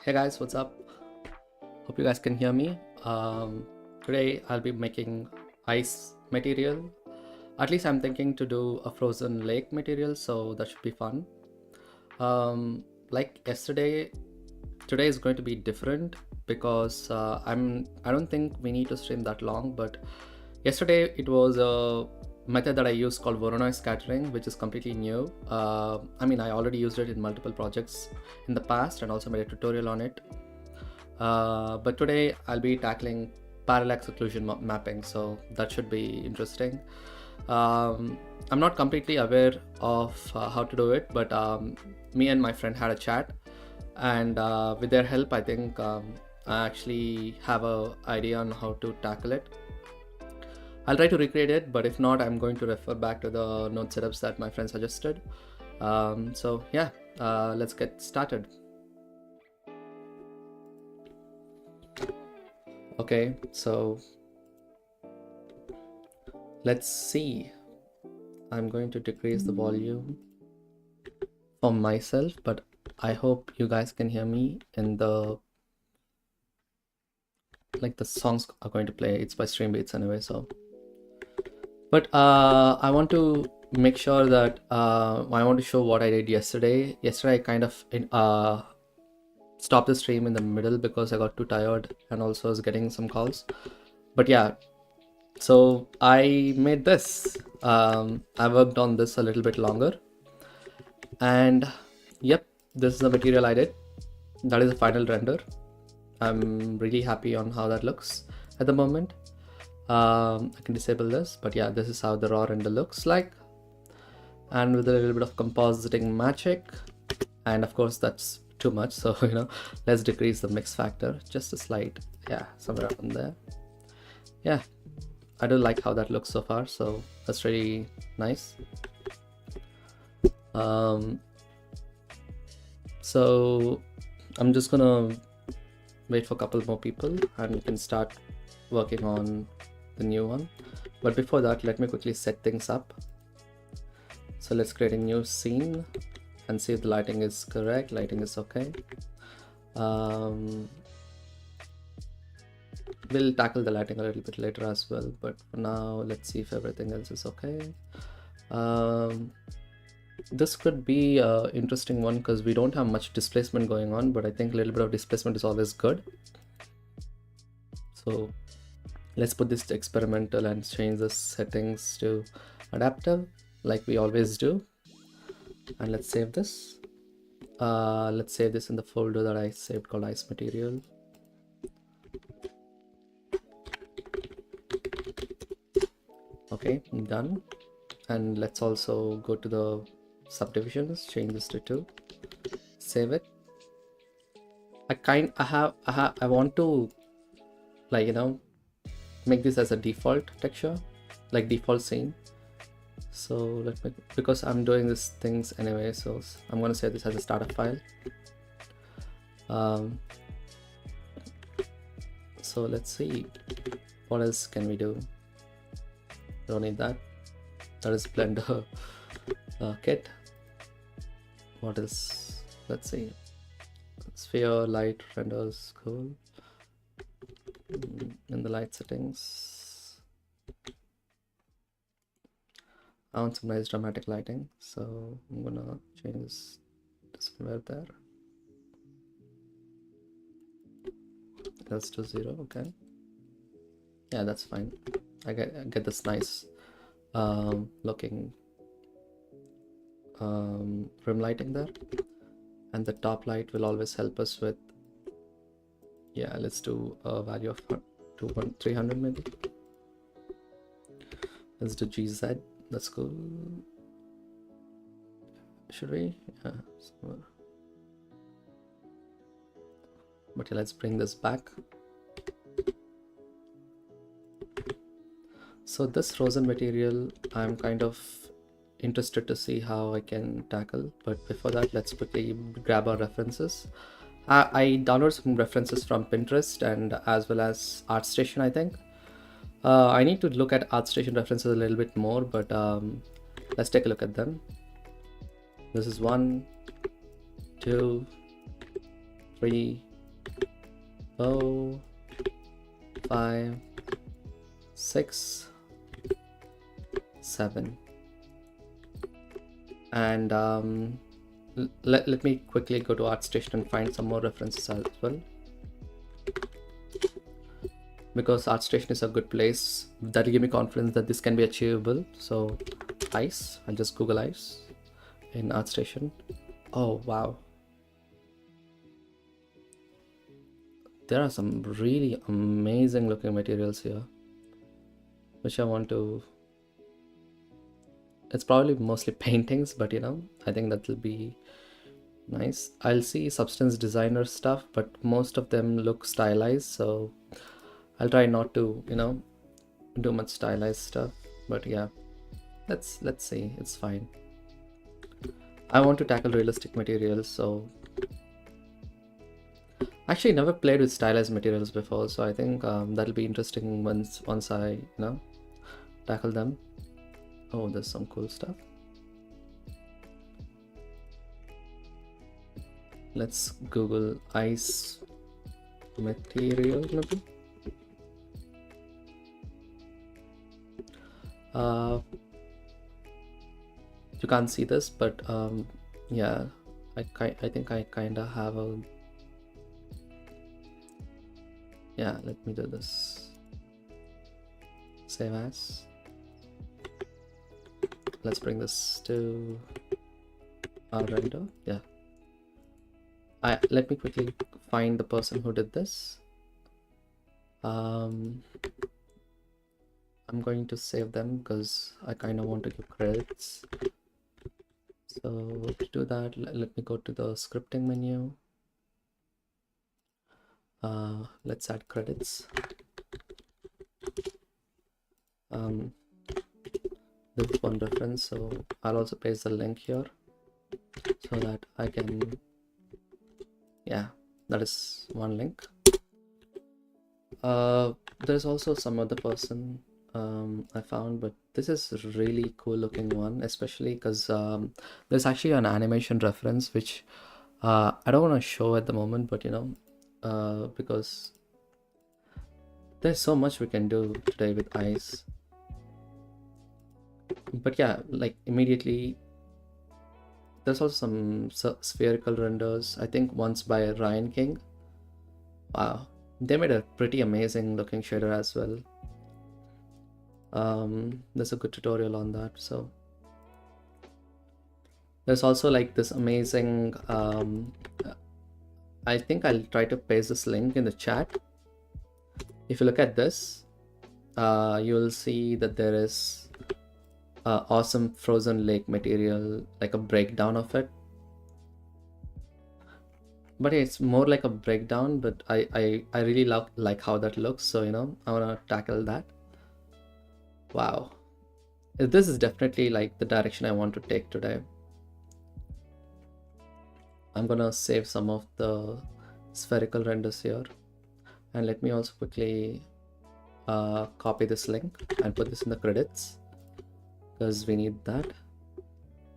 Hey guys, what's up? Hope you guys can hear me. Today I'll be making ice material. At least I'm thinking to do a frozen lake material, so that should be fun. Like yesterday, today is going to be different because I don't think we need to stream that long, but yesterday it was a method that I used called Voronoi scattering, which is completely new. I already used it in multiple projects in the past and also made a tutorial on it. But today I'll be tackling parallax occlusion mapping, so that should be interesting. I'm not completely aware of how to do it, but me and my friend had a chat, and with their help I think I actually have an idea on how to tackle it. I'll try to recreate it, but if not, I'm going to refer back to the node setups that my friend suggested. So yeah, let's get started. Okay, so let's see. I'm going to decrease the volume for myself, but I hope you guys can hear me in the songs are going to play. It's by Stream Beats anyway, so. But I want to make sure that I want to show what I did yesterday. Yesterday I kind of stopped the stream in the middle because I got too tired and also was getting some calls. But yeah, so I made this. I worked on this a little bit longer, and yep, this is the material I did. That is the final render. I'm really happy on how that looks at the moment. I can disable this, but yeah, this is how the raw render looks like, and with a little bit of compositing magic. And of course that's too much, so let's decrease the mix factor just a slight, yeah, somewhere around there. Yeah, I do like how that looks so far, so that's really nice. So I'm just gonna wait for a couple more people and we can start working on the new one. But before that, let me quickly set things up. So let's create a new scene and see if the lighting is correct. Lighting is okay. We'll tackle the lighting a little bit later as well, but for now let's see if everything else is okay. This could be an interesting one because we don't have much displacement going on, but I think a little bit of displacement is always good. So let's put this to experimental and change the settings to adaptive like we always do. And let's save this. Let's save this in the folder that I saved called ice material. Okay, done. And let's also go to the subdivisions, change this to 2, save it. I want to make this as a default texture, like default scene. So let me, because I'm doing these things anyway, so I'm going to save this as a startup file. So let's see, what else can we do? Don't need that. That is Blender kit. What else? Let's see. Sphere light renders, cool. In the light settings, I want some nice dramatic lighting, so I'm gonna change this somewhere there. Let's do 0. Okay, yeah, that's fine. I get this nice looking rim lighting there, and the top light will always help us with, yeah, let's do a value of 300 maybe. Let's do GZ. That's cool. Should we? Yeah. But yeah, let's bring this back. So this frozen material, I'm kind of interested to see how I can tackle. But before that, let's quickly grab our references. I downloaded some references from Pinterest and as well as ArtStation, I think. I need to look at ArtStation references a little bit more, but let's take a look at them. This is 1, 2, 3, 4, 5, 6, 7. And let me quickly go to ArtStation and find some more references as well, because ArtStation is a good place that'll give me confidence that this can be achievable. So ice, I'll just Google ice in ArtStation. Oh wow, there are some really amazing looking materials here, which I want to. It's probably mostly paintings, but you know, I think that will be nice. I'll see substance designer stuff, but most of them look stylized, so I'll try not to, you know, do much stylized stuff. But yeah, let's see. It's fine. I want to tackle realistic materials, so actually never played with stylized materials before, so I think that'll be interesting once I, you know, tackle them. Oh, there's some cool stuff. Let's Google ice material maybe. You can't see this, but yeah, I think I kind of have a, yeah, let me do this. Save as. Let's bring this to our render. Yeah. Let me quickly find the person who did this. I'm going to save them because I kind of want to give credits. So to do that, let me go to the scripting menu. Let's add credits. This one reference, so I'll also paste the link here so that I can, yeah, that is one link. There's also some other person I found, but this is a really cool looking one, especially because there's actually an animation reference which I don't want to show at the moment, but you know, because there's so much we can do today with ice. But yeah, like immediately there's also some spherical renders, I think once by Ryan King. Wow, they made a pretty amazing looking shader as well. There's a good tutorial on that. So there's also like this amazing I think I'll try to paste this link in the chat. If you look at this, you'll see that there is awesome frozen lake material, like a breakdown of it. But it's more like a breakdown, but I really like how that looks, so you know, I want to tackle that. Wow, this is definitely like the direction I want to take today. I'm gonna save some of the spherical renders here, and let me also quickly copy this link and put this in the credits because we need that.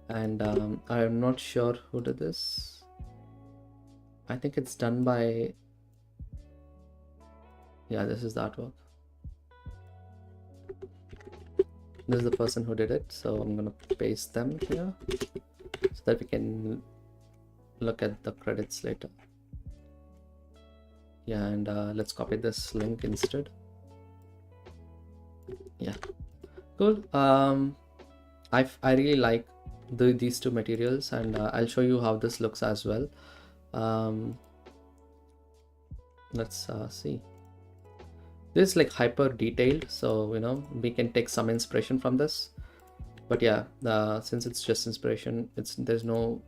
And I'm not sure who did this. I think it's done by, yeah, this is the artwork. This is the person who did it, so I'm gonna paste them here so that we can look at the credits later. Yeah, and let's copy this link instead. Yeah, cool. I really like these two materials, and I'll show you how this looks as well. Let's see. This is like hyper detailed, so you know, we can take some inspiration from this. But yeah, since it's just inspiration, there's no,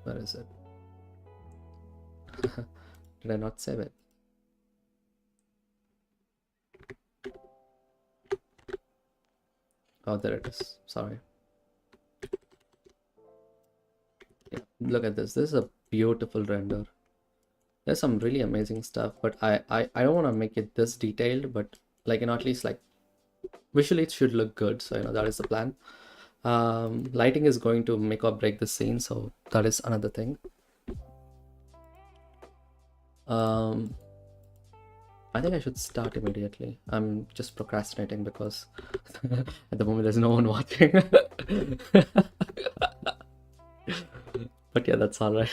where is it? Did I not save it? Oh, there it is. Sorry. Yeah, look at this. This is a beautiful render. There's some really amazing stuff, but I don't want to make it this detailed, but like, you know, at least like visually it should look good. So you know, that is the plan. Lighting is going to make or break the scene, so that is another thing. Um, I think I should start immediately. I'm just procrastinating because at the moment there's no one watching. But yeah, that's all right.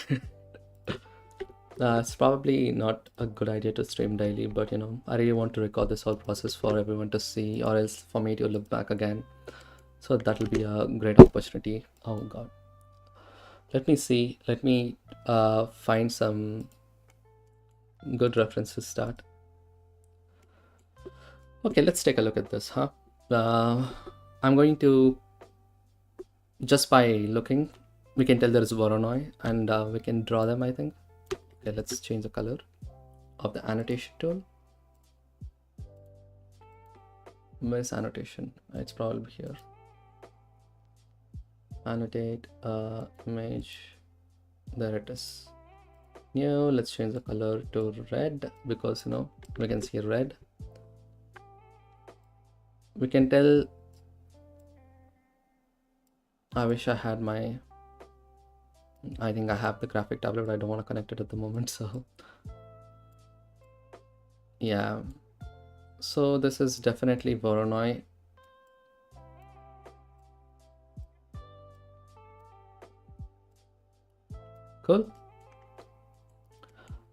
It's probably not a good idea to stream daily, but you know, I really want to record this whole process for everyone to see, or else for me to look back again. So that will be a great opportunity. Oh God. Let me see. Let me find some good references to start. Okay, let's take a look at this, huh? I'm going to, just by looking, we can tell there is Voronoi, and we can draw them, I think. Okay, let's change the color of the annotation tool. Where's annotation? It's probably here. Annotate image. There it is. New. Let's change the color to red because you know we can see red. We can tell. I wish I had my. I think I have the graphic tablet, but I don't want to connect it at the moment. So yeah. So this is definitely Voronoi. Cool.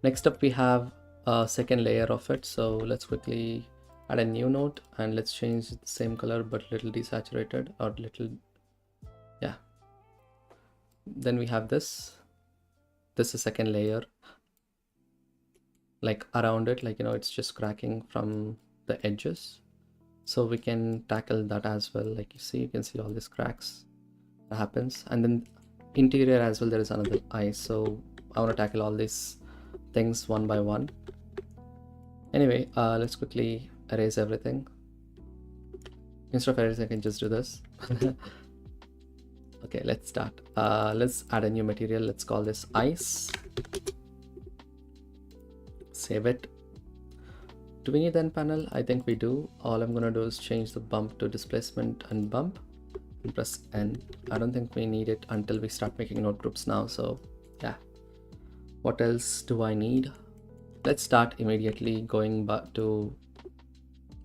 Next up we have a second layer of it. So let's quickly add a new node and let's change the same color but little desaturated or little, yeah. Then we have this is second layer, like around it, like you know, it's just cracking from the edges. So we can tackle that as well. Like you can see all these cracks that happens, and then interior as well there is another eye. So I want to tackle all these things one by one. Anyway, let's quickly erase everything. Instead of erasing, I can just do this. Okay, let's start. Let's add a new material. Let's call this ice. Save it. Do we need the end panel? I think we do. All I'm gonna do is change the bump to displacement and bump and press N. I don't think we need it until we start making node groups now. So yeah. What else do I need? Let's start immediately going back to,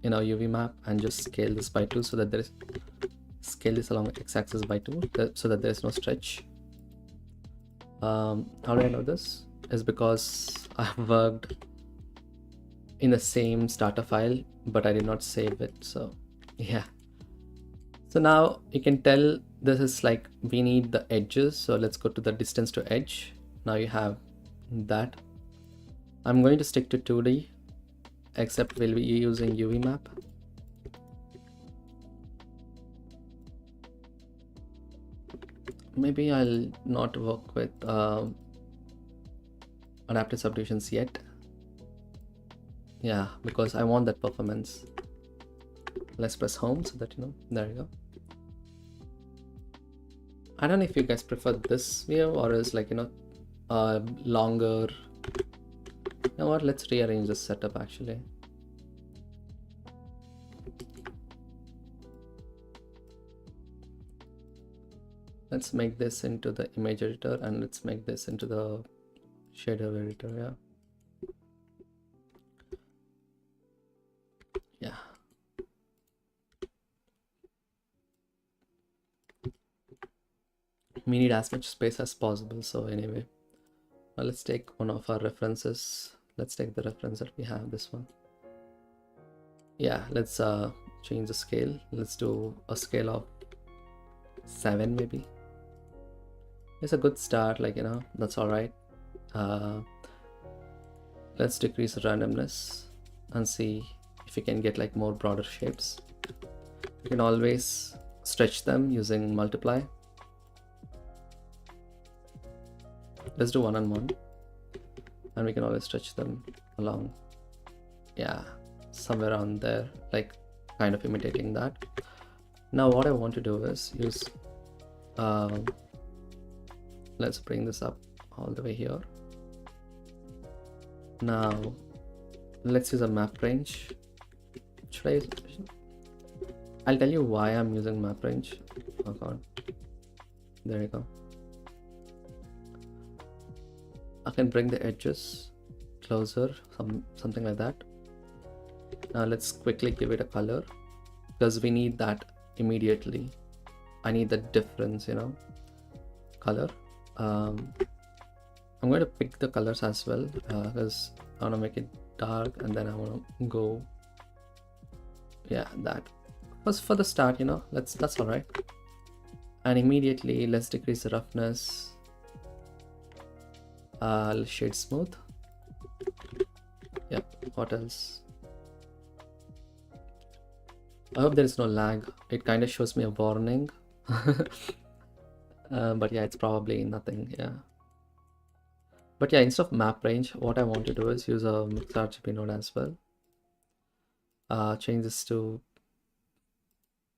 you know, UV map and just scale this by 2 so that there is, scale this along x-axis by 2 so that there is no stretch. How do I know this? Is because I've worked in the same starter file, but I did not save it. So yeah. So now you can tell this is like we need the edges. So let's go to the distance to edge. Now you have that. I'm going to stick to 2D, except we'll be using UV map. Maybe I'll not work with adaptive subdivisions yet. Yeah, because I want that performance. Let's press home so that you know, there you go. I don't know if you guys prefer this view or is like, you know, longer. You know what, let's rearrange this setup actually. Let's make this into the image editor and let's make this into the shader editor. Yeah. We need as much space as possible. So anyway, now let's take one of our references. Let's take the reference that we have, this one. Yeah, let's change the scale. Let's do a scale of 7 maybe. It's a good start, like, you know, that's all right. Let's decrease the randomness and see if we can get like more broader shapes. You can always stretch them using multiply. Let's do 1 and 1, and we can always stretch them along. Yeah, somewhere around there, like kind of imitating that. Now what I want to do is use let's bring this up all the way here. Now let's use a map range. I'll tell you why I'm using map range. Oh god, there you go. I can bring the edges closer, something like that. Now let's quickly give it a color because we need that immediately. I need the difference, you know, color. I'm going to pick the colors as well because I want to make it dark, and then I want to go, yeah, that was for the start, you know. That's all right. And immediately let's decrease the roughness. Shade smooth. Yep. What else? I hope there is no lag. It kind of shows me a warning. But yeah, it's probably nothing. Yeah. But yeah, instead of map range, what I want to do is use a mix RGB node as well. Change this to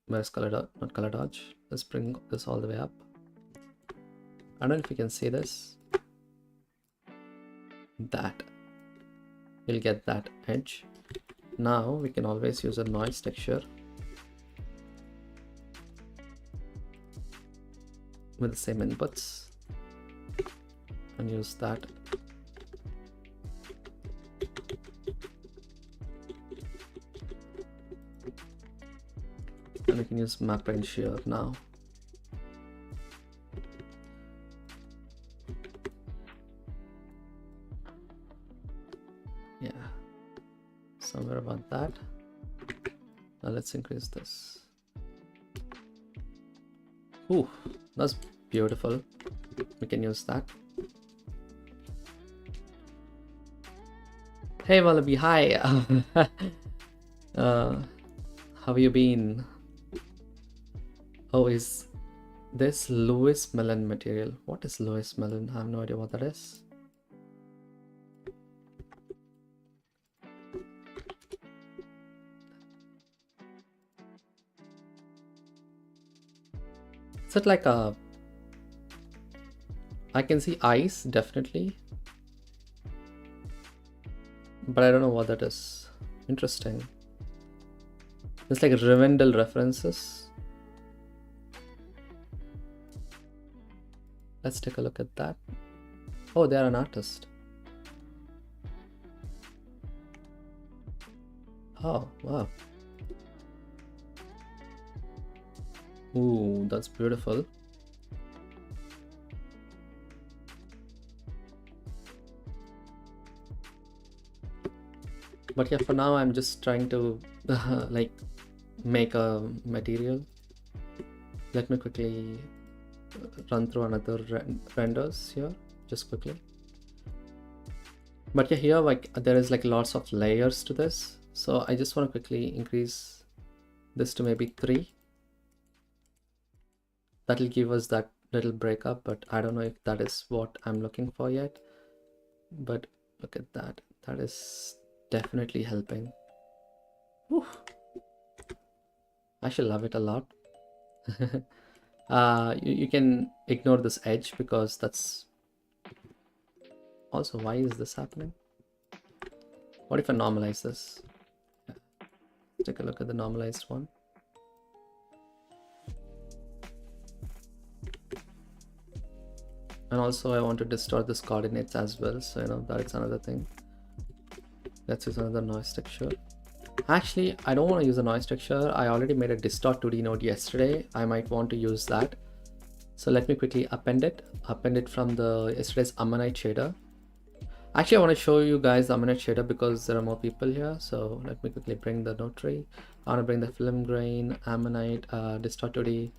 where's color dodge, not color dodge. Let's bring this all the way up. I don't know if you can see this. That we'll get that edge. Now we can always use a noise texture with the same inputs and use that. And we can use map range here now. Yeah, somewhere about that. Now let's increase this. Ooh, that's beautiful. We can use that. Hey Wallaby, hi. How have you been? Oh, is this Lewis Melon material? What is Lewis Melon? I have no idea what that is. Is it like a... I can see ice, definitely. But I don't know what that is. Interesting. It's like Rivendell references. Let's take a look at that. Oh, they're an artist. Oh, wow. Ooh, that's beautiful. But yeah, for now I'm just trying to like make a material. Let me quickly run through another renders here just quickly. But yeah, here like there is like lots of layers to this, so I just want to quickly increase this to maybe 3. That'll give us that little breakup, but I don't know if that is what I'm looking for yet. But look at that, that is definitely helping. Whew. I should love it a lot. You can ignore this edge because that's also, why is this happening? What if I normalize this? Yeah. Take a look at the normalized one. And also I want to distort this coordinates as well, so you know that's another thing. Let's use another noise texture. Actually, I don't want to use a noise texture. I already made a distort 2D node yesterday. I might want to use that. So let me quickly append it from the yesterday's Ammonite shader. Actually, I want to show you guys the Ammonite shader because there are more people here. So let me quickly bring the node tree. I want to bring the film grain, Ammonite, distort 2D,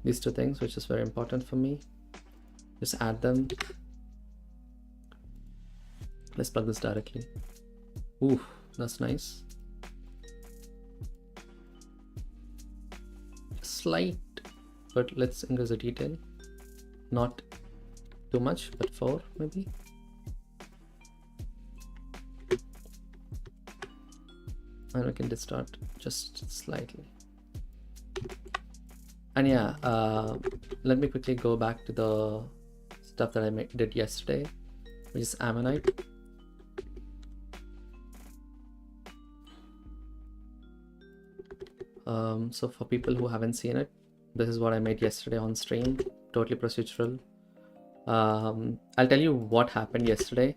these two things, which is very important for me. Just add them. Let's plug this directly. Ooh, that's nice. Slight, but let's increase the detail. Not too much, but 4 maybe. And we can distort just slightly. And yeah, let me quickly go back to the stuff that I did yesterday, which is Ammonite. So for people who haven't seen it, this is what I made yesterday on stream, totally procedural. I'll tell you what happened yesterday.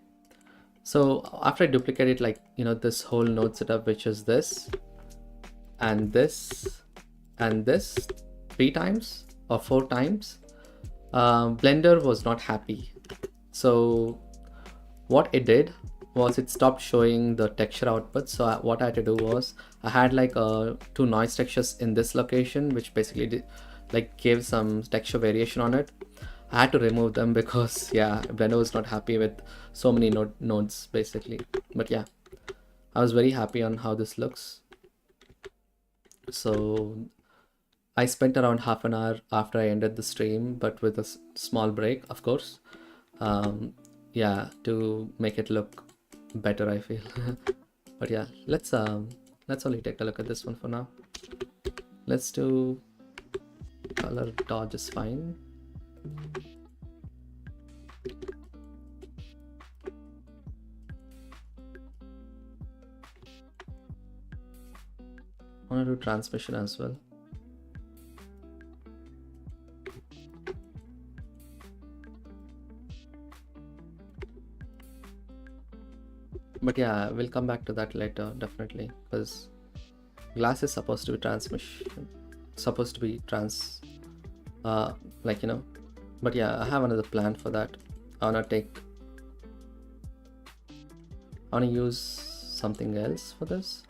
So after I duplicate it, like, you know, this whole node setup, which is this and this and this 3 times or 4 times, Blender was not happy. So what it did was it stopped showing the texture output. So what I had to do was I had like 2 noise textures in this location, which basically did, like, gave some texture variation on it. I had to remove them because yeah, Blender was not happy with so many nodes basically. But yeah, I was very happy on how this looks. So I spent around half an hour after I ended the stream, but with a small break, of course. Yeah, to make it look better, I feel. But yeah, let's only take a look at this one for now. Let's do color dodge is fine. I want to do transmission as well. But yeah, we'll come back to that later, definitely, because glass is supposed to be transmission, supposed to be like, you know. But yeah, I have another plan for that. I want to use something else for this.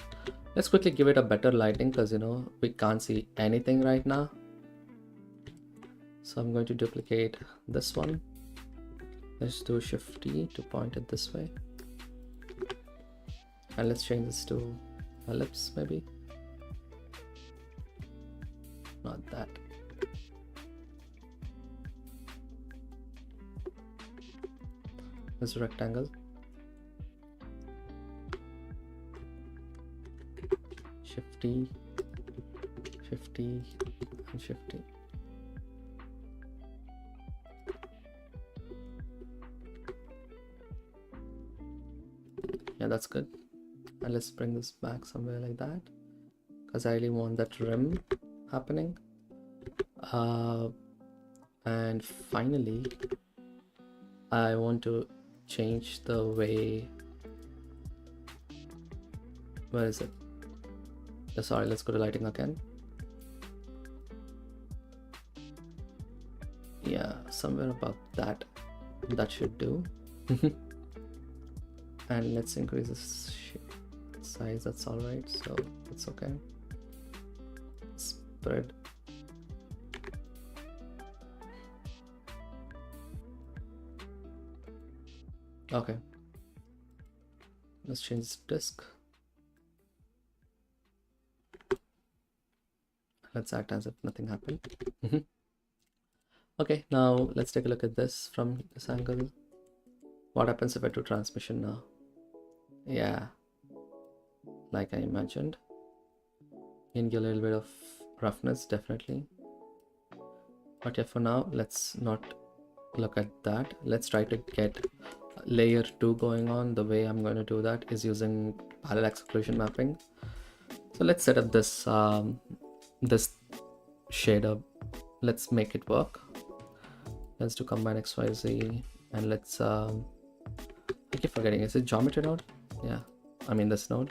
Let's quickly give it a better lighting, because, you know, we can't see anything right now. So I'm going to duplicate this one. Let's do Shift T to point it this way. And let's change this to ellipse, maybe. Not that. This rectangle. Shift T, Shift T, and Shift T. Yeah, that's good. And let's bring this back somewhere like that, because I really want that rim happening. And finally, I want to change the way. Where is it? Oh, sorry, let's go to lighting again. Yeah, somewhere about that. That should do. And let's increase this size. That's all right. So it's okay. Spread. Okay. Let's change this disk. Let's act as if nothing happened. Okay, now let's take a look at this from this angle. What happens if I do transmission now? Yeah, like I imagined. You can get a little bit of roughness, definitely. But yeah, for now, let's not look at that. Let's try to get layer 2 going on. The way I'm going to do that is using parallax occlusion mapping. So let's set up this this shader. Let's make it work. Let's do combine XYZ, and let's I keep forgetting, is it geometry node? Yeah, I mean this node.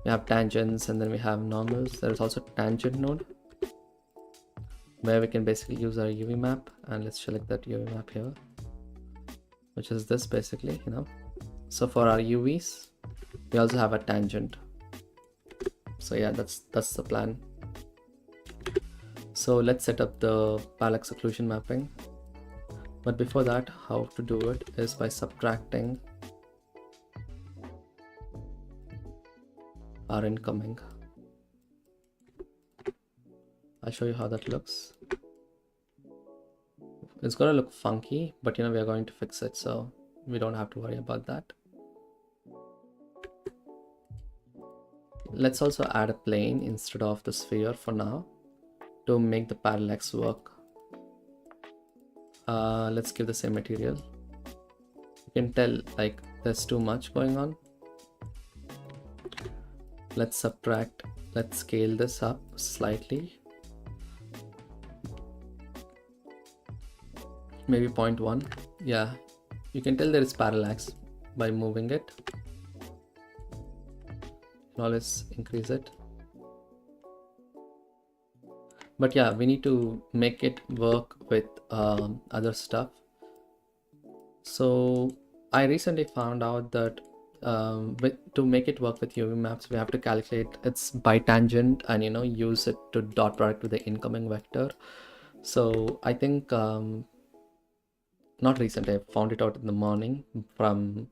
We have tangents, and then we have normals. There's also tangent node, where we can basically use our UV map, and let's select that UV map here, which is this basically, you know. So for our UVs, we also have a tangent. So yeah, that's the plan. So let's set up the parallax occlusion mapping. But before that, how to do it is by subtracting our incoming. I'll show you how that looks. It's gonna look funky, but you know, we are going to fix it, so we don't have to worry about that. Let's also add a plane instead of the sphere for now to make the parallax work. Let's give the same material. You can tell like there's too much going on. Let's subtract, let's scale this up slightly. Maybe 0.1. Yeah, you can tell there is parallax, by moving it. Always increase it. But yeah, we need to make it work with other stuff. So I recently found out that to make it work with UV maps, we have to calculate its bitangent and use it to dot product with the incoming vector. So I think not recently, I found it out in the morning from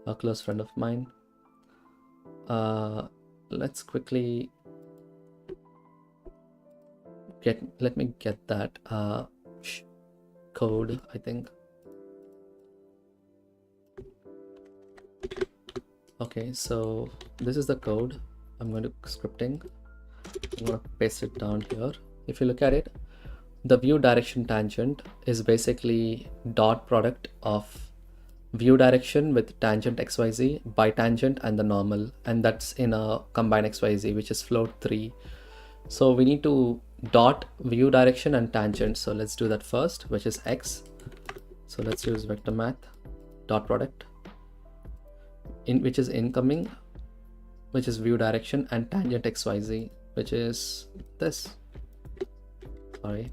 a close friend of mine. Let's quickly let me get that code, I think. Okay, so this is the code. I'm going to scripting. I'm going to paste it down here. If you look at it, the view direction tangent is basically dot product of view direction with tangent xyz, bitangent, and the normal, and that's in a combine xyz, which is float 3. So we need to dot view direction and tangent. So let's do that first, which is x. So let's use vector math dot product, which is incoming, which is view direction, and tangent xyz, which is this. Sorry,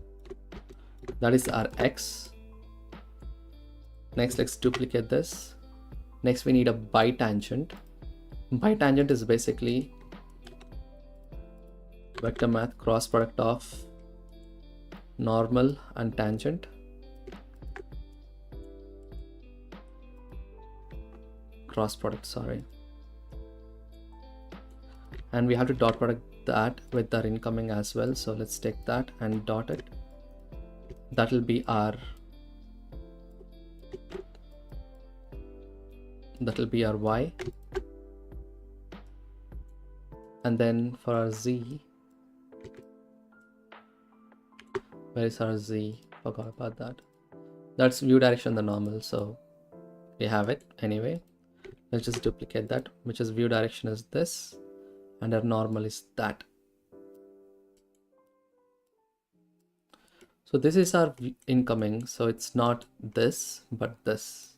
that is our x. Next, let's duplicate this. Next, we need a bitangent. Bitangent is basically vector math cross product of normal and tangent. Cross product, sorry. And we have to dot product that with our incoming as well. So let's take that and dot it. That will be our y. And then for our z, where is our z? Forgot about that. That's view direction, the normal. So we have it anyway. Let's just duplicate that, which is view direction is this, and our normal is that. So this is our incoming. So it's not this, but this.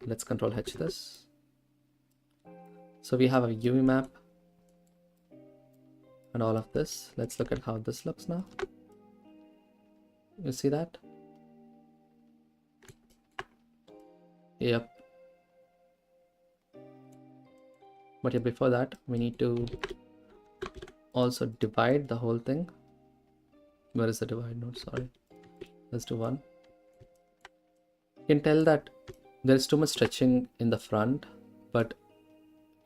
Let's Control H this. So we have a UV map and all of this. Let's look at how this looks now. You see that? Yep. But yeah, before that, we need to also divide the whole thing. Where is the divide node? Sorry. Let's do 1. You can tell that there's too much stretching in the front, but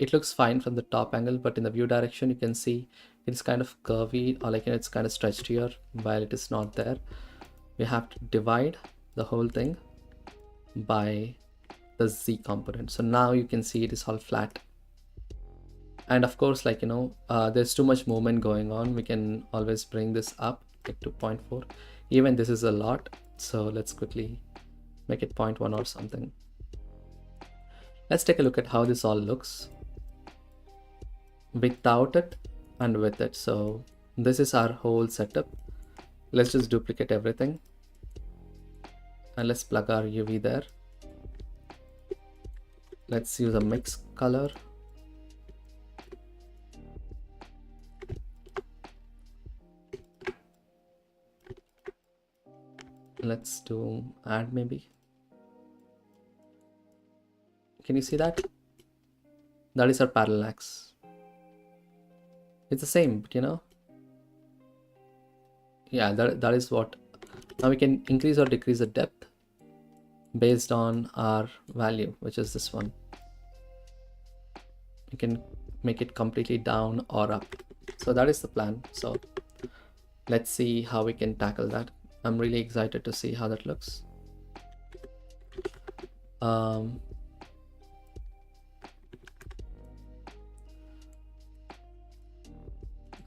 it looks fine from the top angle. But in the view direction, you can see it's kind of curvy, or like it's kind of stretched here while it is not there. We have to divide the whole thing by the z component. So now you can see it is all flat. And of course, like there's too much movement going on. We can always bring this up like to 0.4. Even this is a lot, so let's quickly make it 0.1 or something. Let's take a look at how this all looks without it and with it. So this is our whole setup. Let's just duplicate everything and let's plug our UV there. Let's use a mix color. Let's do add maybe. Can you see that? That is our parallax. It's the same, but yeah, that is what. Now we can increase or decrease the depth based on our value, which is this one. You can make it completely down or up. So that is the plan. So let's see how we can tackle that. I'm really excited to see how that looks.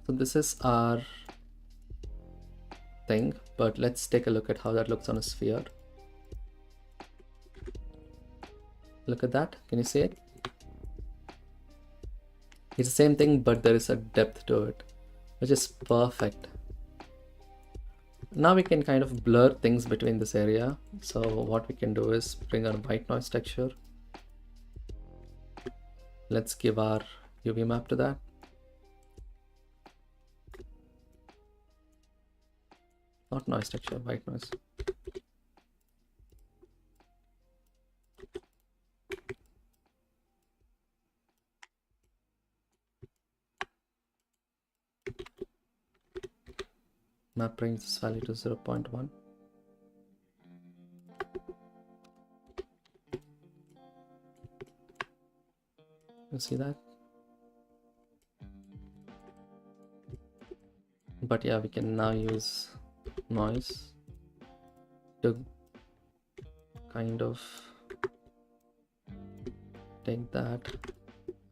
So this is our thing, but let's take a look at how that looks on a sphere. Look at that. Can you see it? It's the same thing, but there is a depth to it, which is perfect. now we can kind of blur things between this area. So what we can do is bring our white noise texture. Let's give our UV map to that. Not noise texture, white noise. Map brings this value to 0.1. You see that? But yeah, we can now use noise to kind of take that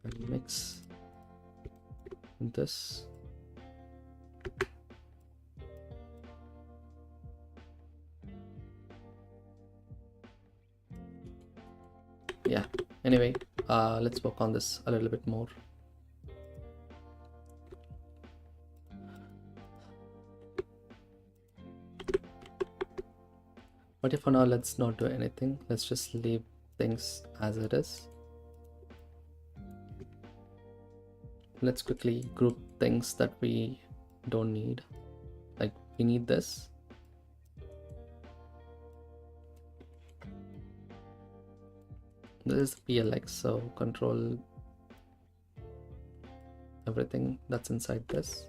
and mix this. Yeah, anyway, let's work on this a little bit more. But for now, let's not do anything. Let's just leave things as it is. Let's quickly group things that we don't need. Like we need this. This is PLX, so control everything that's inside this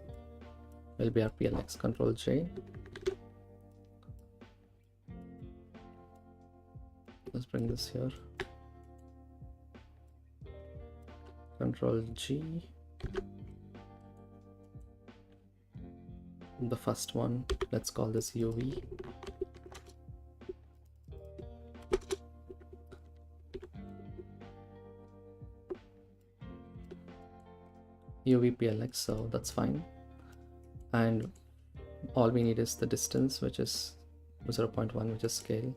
will be our PLX. Control J. Let's bring this here. Control G. The first one, let's call this UV. UV PLX, so that's fine. And all we need is the distance, which is 0.1, which is scale.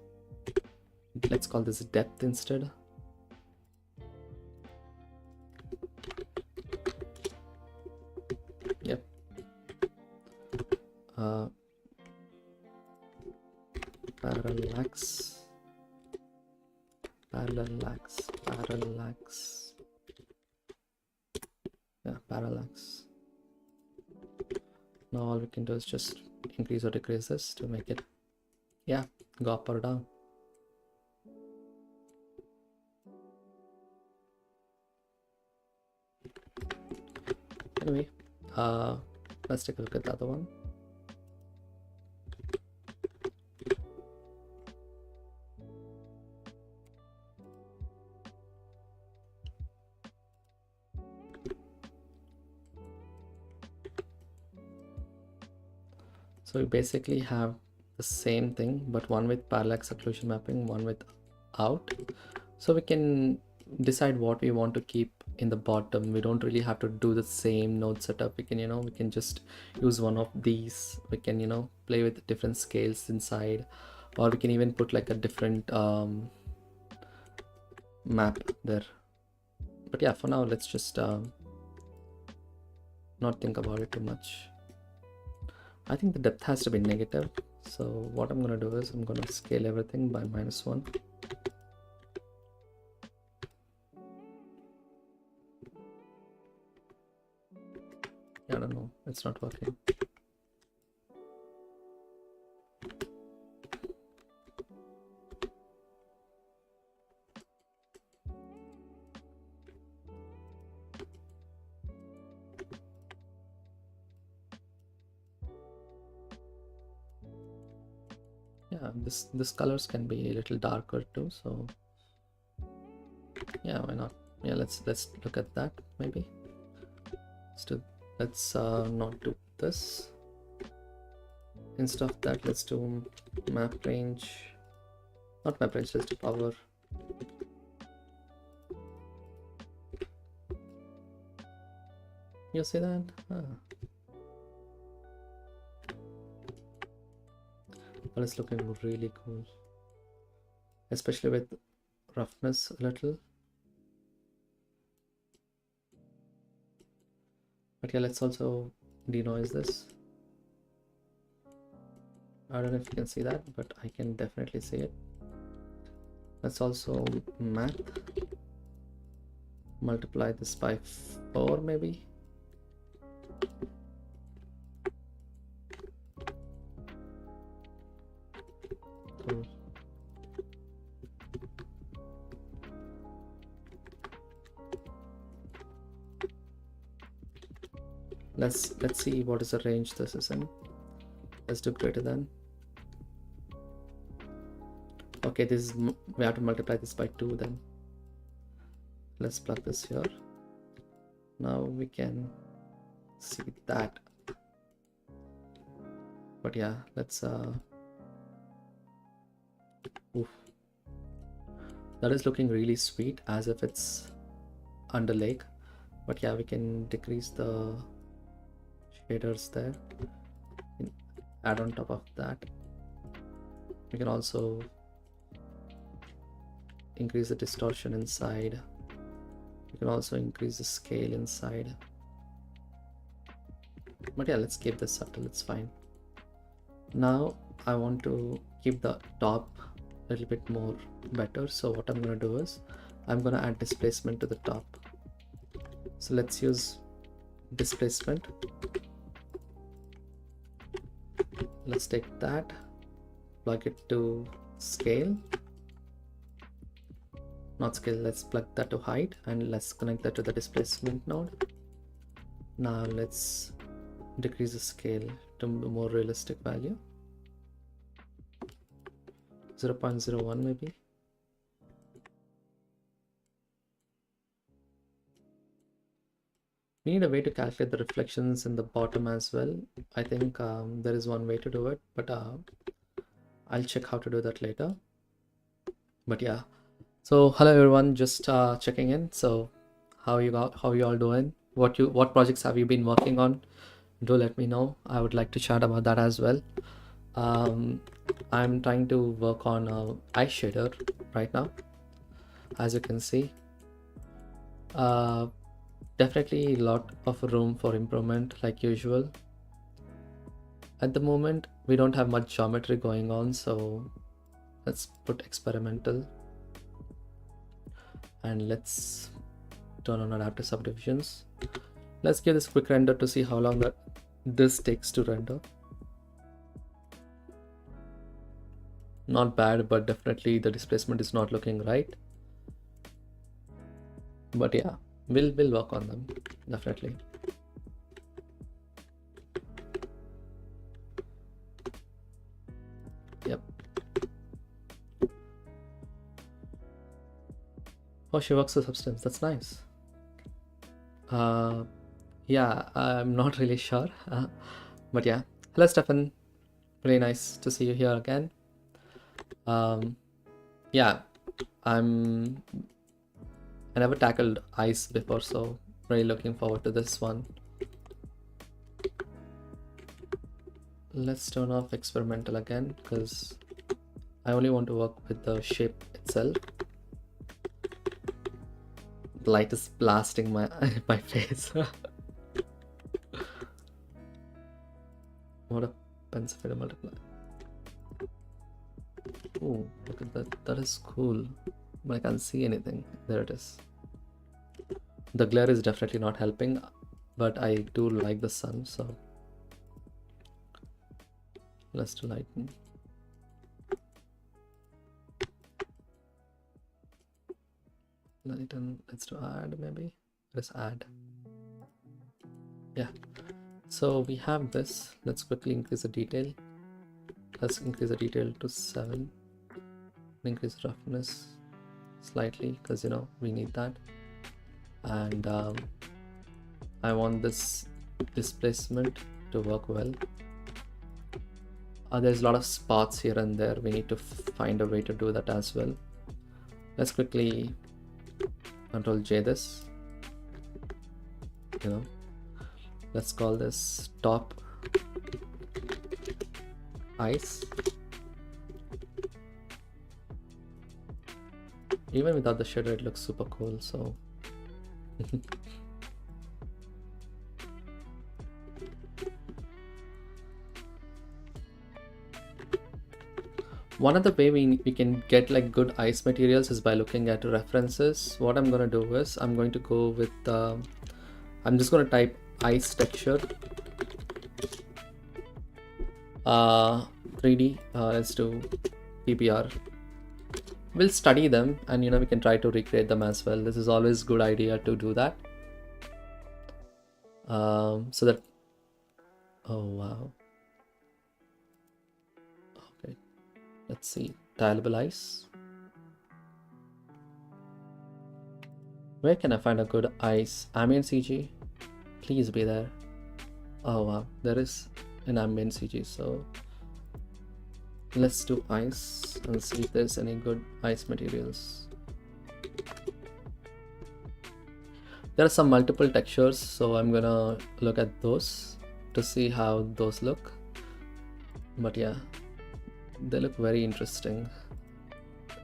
Let's call this depth instead. Yep. Parallax. Yeah, parallax. Now all we can do is just increase or decrease this to make it, yeah, go up or down. Anyway, let's take a look at the other one. So we basically have the same thing, but one with parallax occlusion mapping, one with out. So we can decide what we want to keep in the bottom. We don't really have to do the same node setup. We can, we can just use one of these. We can, play with different scales inside, or we can even put like a different map there. But yeah, for now, let's just not think about it too much. I think the depth has to be negative. So what I'm going to do is I'm going to scale everything by -1. I don't know, it's not working. Yeah, this colors can be a little darker too, so yeah, why not? Yeah, let's look at that maybe. Let's not do this. Instead of that, let's do map range. Not map range, let's do power. You see that? But it's looking really cool, especially with roughness a little. But yeah, let's also denoise this. I don't know if you can see that, but I can definitely see it. Let's also math, multiply this by 4 maybe. Cool. Let's see what is the range this is in. Let's do greater than. Okay, this is, we have to multiply this by 2 then. Let's plug this here. Now we can see that. But yeah, let's oof. That is looking really sweet, as if it's under lake. But yeah, we can decrease the shaders there, add on top of that. We can also increase the distortion inside. You can also increase the scale inside. But yeah, let's keep this subtle, it's fine. Now I want to keep the top a little bit more better. So what I'm going to do is I'm going to add displacement to the top. So let's use displacement. Let's take that, plug it to scale. Not scale, let's plug that to height, and let's connect that to the displacement node. Now let's decrease the scale to a more realistic value. 0.01 maybe. We need a way to calculate the reflections in the bottom as well. I think there is one way to do it, but I'll check how to do that later. But yeah, so hello everyone, just checking in. So how you all doing? What projects have you been working on? Do let me know. I would like to chat about that as well. I'm trying to work on eye shader right now, as you can see. Definitely a lot of room for improvement, like usual. At the moment we don't have much geometry going on, so let's put experimental, and let's turn on adaptive subdivisions. Let's give this quick render to see how long this takes to render. Not bad, but definitely the displacement is not looking right. But yeah, we'll work on them, definitely. Yep. Oh, she works with substance, that's nice. Yeah, I'm not really sure, but yeah. Hello Stefan, really nice to see you here again. Yeah, I never tackled ice before, so really looking forward to this one. Let's turn off experimental again, because I only want to work with the shape itself. The light is blasting my face. What a pencil to multiply. Oh, look at that. That is cool. But I can't see anything. There it is. The glare is definitely not helping, but I do like the sun, so let's do lighten. Lighten, let's do add maybe. Let's add. Yeah. So we have this. Let's quickly increase the detail. Let's increase the detail to 7. Increase roughness slightly, because you know we need that. And I want this displacement to work well. There's a lot of spots here and there. We need to find a way to do that as well. Let's quickly Control J this. You know, let's call this top ice. Even without the shader, it looks super cool. So One other way we can get like good ice materials is by looking at references. What I'm gonna do is I'm going to go with I'm just gonna type ice texture 3D. Let's do PBR. We'll study them, and we can try to recreate them as well. This is always good idea to do that. So that, oh wow. Okay, let's see, tileable ice. Where can I find a good ice? Ambient CG, please be there. Oh wow, there is an ambient CG. So let's do ice and see if there's any good ice materials. There are some multiple textures, so I'm gonna look at those to see how those look. But yeah, they look very interesting.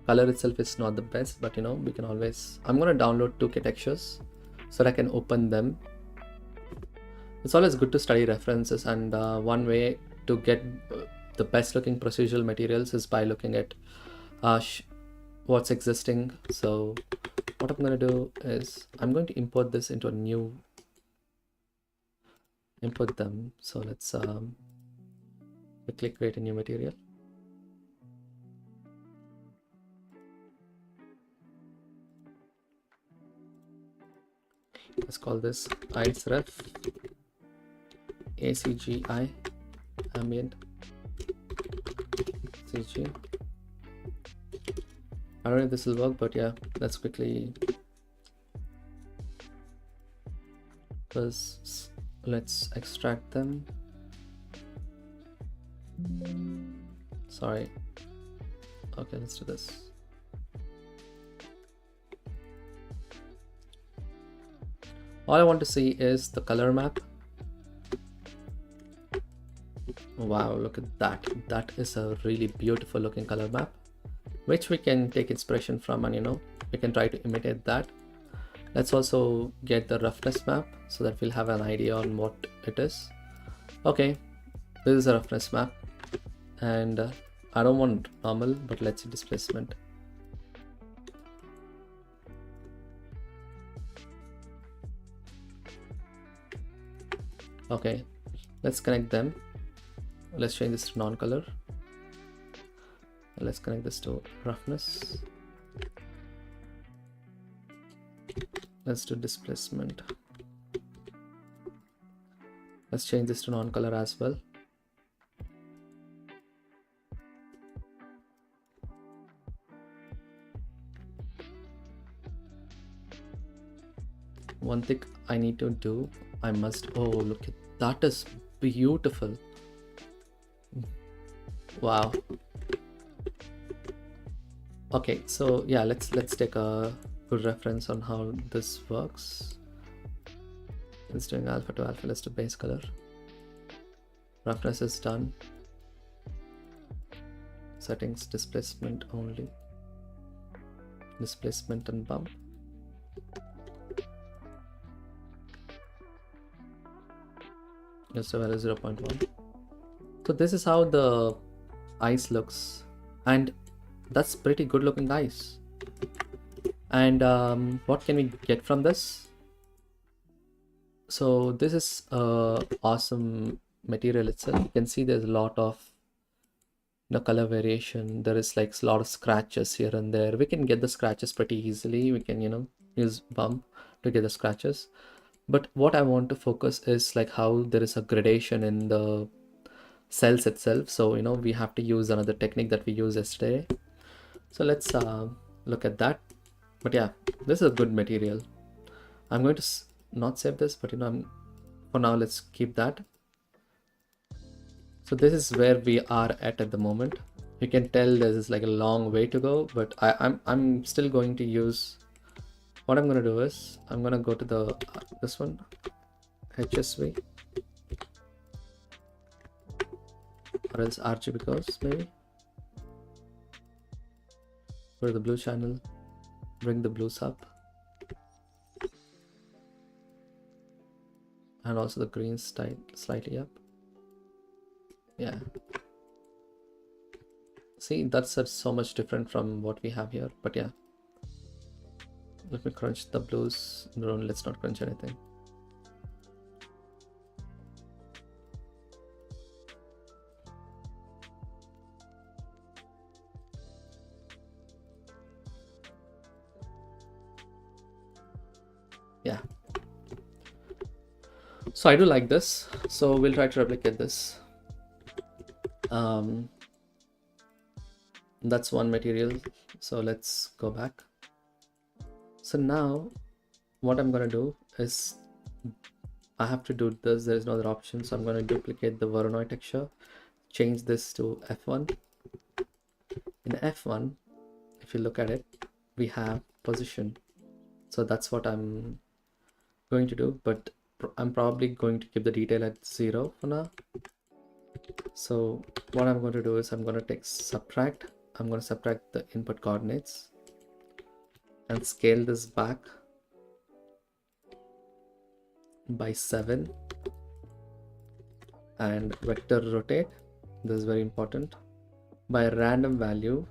Color itself is not the best, but we can always, I'm gonna download 2K textures so that I can open them. It's always good to study references, and one way to get the best looking procedural materials is by looking at what's existing. So what I'm going to do is I'm going to import this into a new, import them. So let's quickly create a new material. Let's call this ice ref ACGI ambient CG. I don't know if this will work, but yeah, let's quickly, let's extract them. Sorry. Okay, let's do this. All I want to see is the color map. Wow, look at that. That is a really beautiful looking color map, which we can take inspiration from, and we can try to imitate that. Let's also get the roughness map so that we'll have an idea on what it is. Okay, this is a roughness map, and I don't want normal, but let's see displacement. Okay, let's connect them. Let's change this to non-color. Let's connect this to roughness. Let's do displacement. Let's change this to non-color as well. One thing I need to do, I must, oh look at that, is beautiful. Wow. Okay, so yeah, let's take a good reference on how this works. It's doing alpha to alpha. Let's do base color. Roughness is done. Settings, displacement only. Displacement and bump. Just a value 0.1. So this is how the ice looks, and that's pretty good looking ice. And what can we get from this? So this is awesome material itself. You can see there's a lot of color variation. There is like a lot of scratches here and there. We can get the scratches pretty easily. We can use bump to get the scratches. But what I want to focus is like how there is a gradation in the cells itself. So we have to use another technique that we used yesterday. So let's look at that. But yeah, this is a good material. I'm going to not save this, but for now let's keep that. So this is where we are at the moment. You can tell this is like a long way to go, but I'm still going to use, what I'm going to do is I'm going to go to this one, HSV, or else RGB curves maybe. Go to the blue channel, bring the blues up, and also the greens slightly up. Yeah. See, that's so much different from what we have here, but yeah. Let me crunch the blues. No, let's not crunch anything. Yeah. So I do like this. So we'll try to replicate this. That's one material. So let's go back. So now what I'm going to do is I have to do this. There is no other option. So I'm going to duplicate the Voronoi texture, change this to F1. In F1, if you look at it, we have position. So that's what I'm going to do, but I'm probably going to keep the detail at 0 for now. So what I'm going to do is I'm going to take subtract. I'm going to subtract the input coordinates and scale this back by 7 and vector rotate. This is very important by a random value.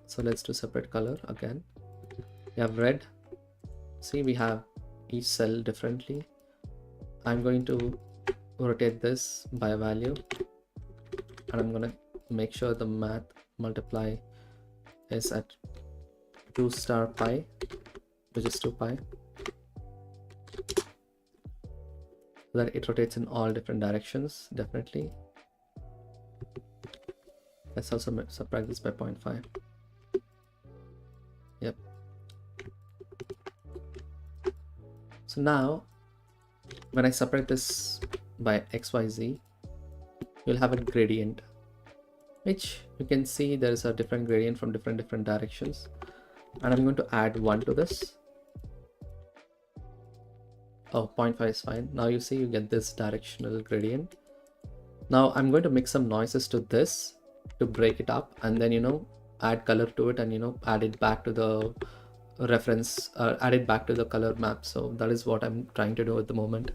So let's do separate color again. We have red. See, we have each cell differently. I'm going to rotate this by a value, and I'm going to make sure the math multiply is at 2 star pi, which is 2 pi, so that it rotates in all different directions. Definitely. Let's also subtract this by 0.5. Yep. So now when I separate this by XYZ, you'll have a gradient, which you can see there is a different gradient from different directions. And I'm going to add 1 to this. Oh, 0.5 is fine. Now you see you get this directional gradient. Now I'm going to make some noises to this to break it up, and then, you know, add color to it, and, you know, add it back to the reference, add it back to the color map. So that is what I'm trying to do at the moment.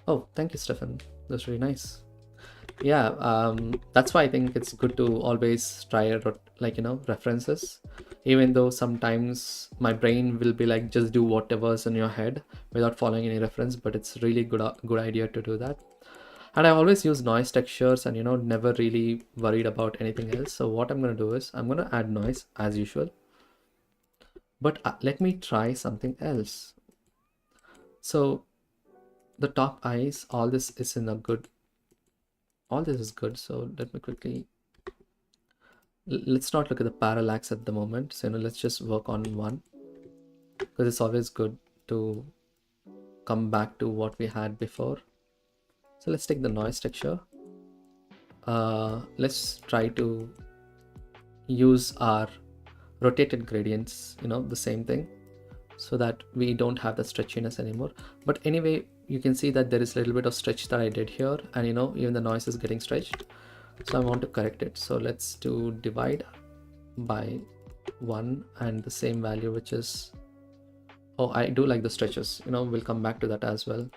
Oh, thank you, Stefan. That's really nice. Yeah, that's why I think it's good to always try like, you know, references, even though sometimes my brain will be like, just do whatever's in your head without following any reference, but it's really good idea to do that. And I always use noise textures, and, you know, never really worried about anything else. So what I'm going to do is I'm going to add noise as usual, but let me try something else. So the top eyes, all this is in a good, all this is good. So let me quickly, let's not look at the parallax at the moment. So, you know, let's just work on one, because it's always good to come back to what we had before. So let's take the noise texture. Let's try to use our rotated gradients, you know, the same thing, so that we don't have the stretchiness anymore. But anyway, you can see that there is a little bit of stretch that I did here, and, you know, even the noise is getting stretched. So I want to correct it. So let's do divide by 1 and the same value, which is, oh, I do like the stretches, you know, we'll come back to that as well.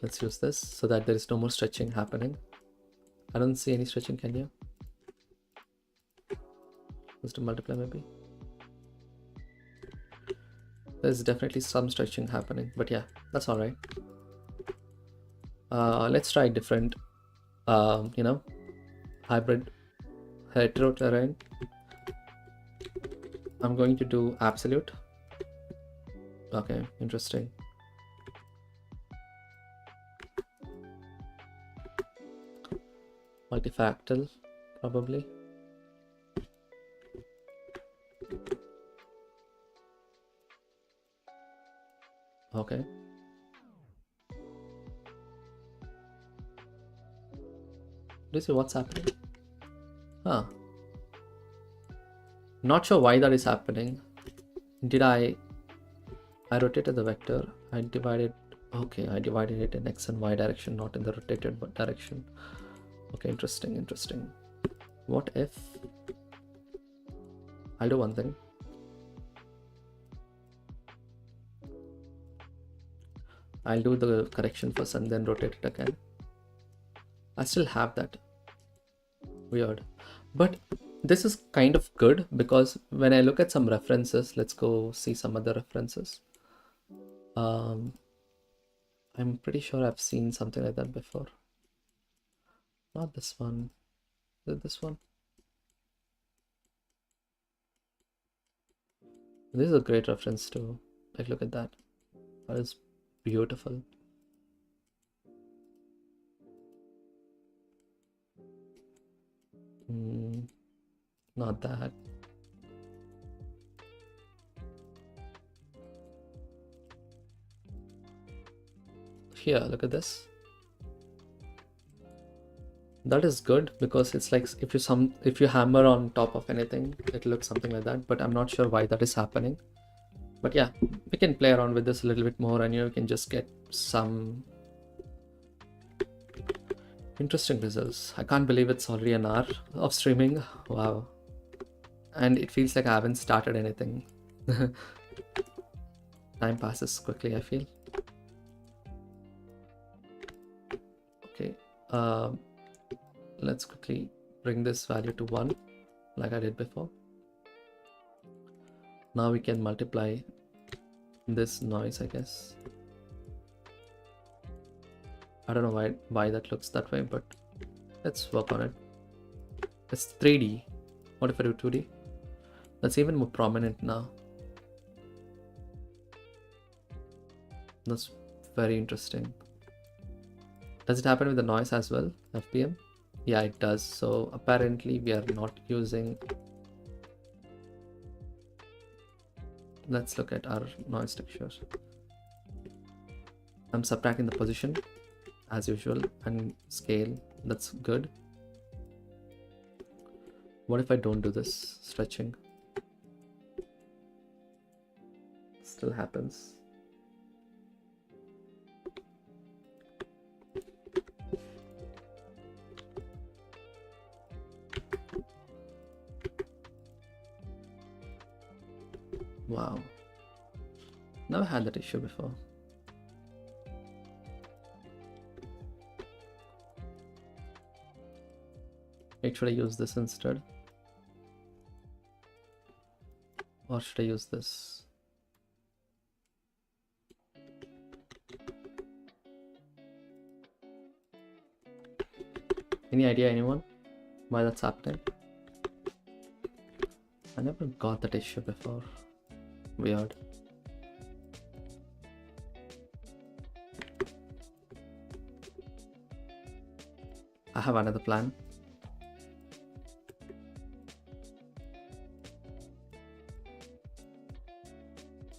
Let's use this so that there is no more stretching happening. I don't see any stretching, can you? Just to multiply maybe. There's definitely some stretching happening, but yeah, that's all right. Let's try different, you know, hybrid hetero terrain. I'm going to do absolute. Okay, interesting. Multifractal, probably. Okay. Do you see what's happening? Huh. Not sure why that is happening. Did I rotated the vector, I divided, okay, I divided it in X and Y direction, not in the rotated direction. Okay, interesting, interesting. What if, I'll do one thing. I'll do the correction first and then rotate it again. I still have that. Weird. But this is kind of good because when I look at some references, let's go see some other references. I'm pretty sure I've seen something like that before. Not this one. Is it this one? This is a great reference too. Like, look at that. That is beautiful. Not that. Here, look at this. That is good because it's like if you hammer on top of anything, it looks something like that. But I'm not sure why that is happening. But yeah, we can play around with this a little bit more, and you can just get some interesting results. I can't believe it's already an hour of streaming. Wow. And it feels like I haven't started anything. Time passes quickly, I feel. Okay. Let's quickly bring this value to 1 like I did before. Now we can multiply this noise, I guess. I don't know why that looks that way, but let's work on it. It's 3D. What if I do 2D? That's even more prominent now. That's very interesting. Does it happen with the noise as well, FPM? Yeah, it does. So apparently we are not using. Let's look at our noise textures. I'm subtracting the position as usual and scale. That's good. What if I don't do this stretching? Still happens. Wow. Never had that issue before. Wait, should I use this instead? Or should I use this? Any idea, anyone? Why that's happening? I never got that issue before. Weird. I have another plan.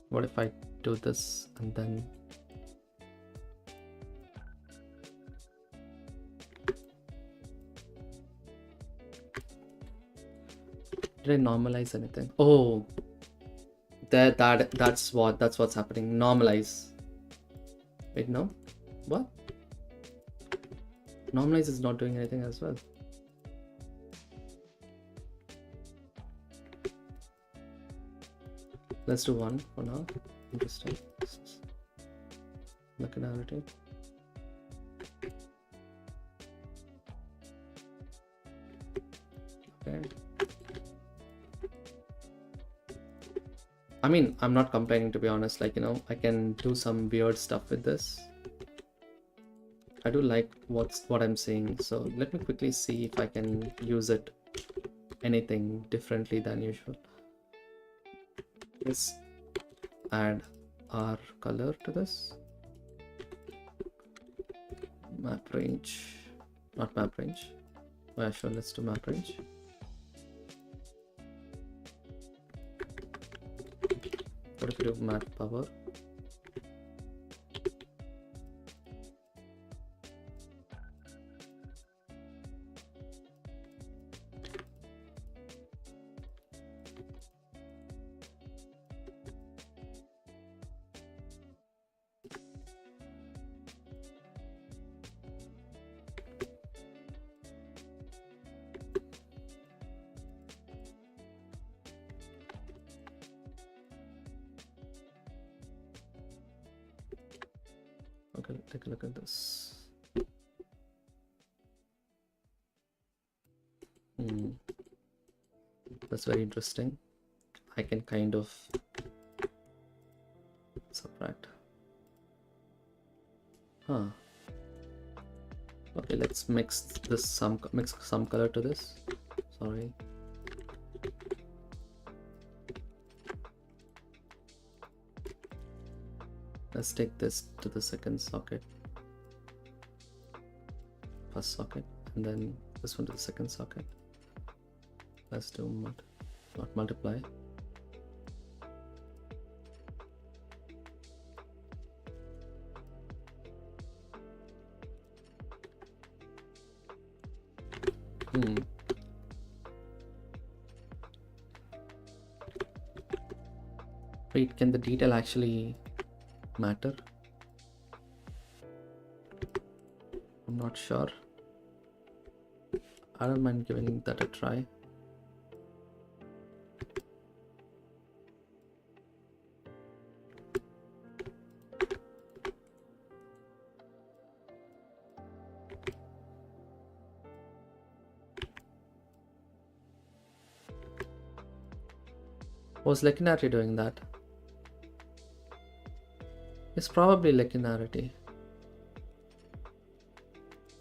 What if I do this and then did I normalize anything? Oh, that's what's happening. Normalize. Wait, no? What? Normalize is not doing anything as well. Let's do 1 for now. Interesting. Liquidity. Okay. I mean, I'm not complaining, to be honest. Like, I can do some weird stuff with this. I do like what I'm seeing. So let me quickly see if I can use it anything differently than usual. Let's add our color to this. Map range, not map range. Oh yeah, sure, let's do map range. What if we do map power? Okay, take a look at this. That's very interesting. I can kind of subtract. Huh. Okay, let's mix some color to this. Sorry. Let's take this to the second socket, first socket, and then this one to the second socket. Let's do not multiply. Wait, can the detail actually matter? I'm not sure. I don't mind giving that a try. Was linearity doing that? It's probably linearity.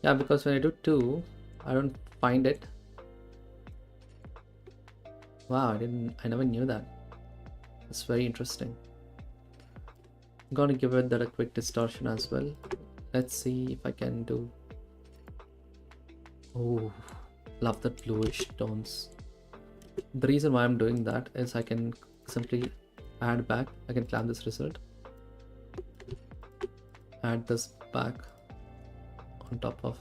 Yeah, because when I do 2, I don't find it. Wow, I never knew that. It's very interesting. I'm gonna give it that a quick distortion as well. Let's see if I can do. Oh, love the bluish tones. The reason why I'm doing that is I can simply add back. I can clamp this result, add this back on top of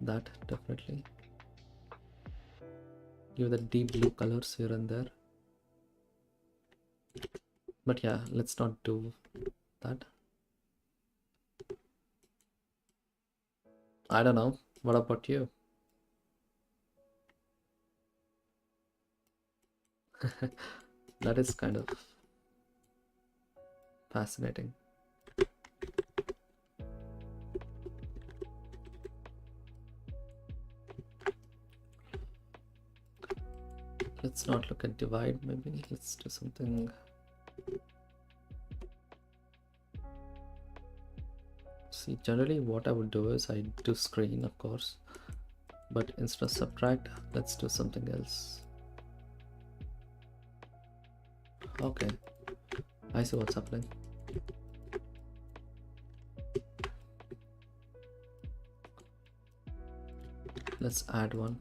that, definitely. Give the deep blue colors here and there. But yeah, let's not do that. I don't know. What about you? That is kind of fascinating. Let's not look at divide, maybe. Let's do something. See, generally what I would do is I do screen, of course, but instead of subtract, let's do something else. Okay, I see what's happening. Let's add one.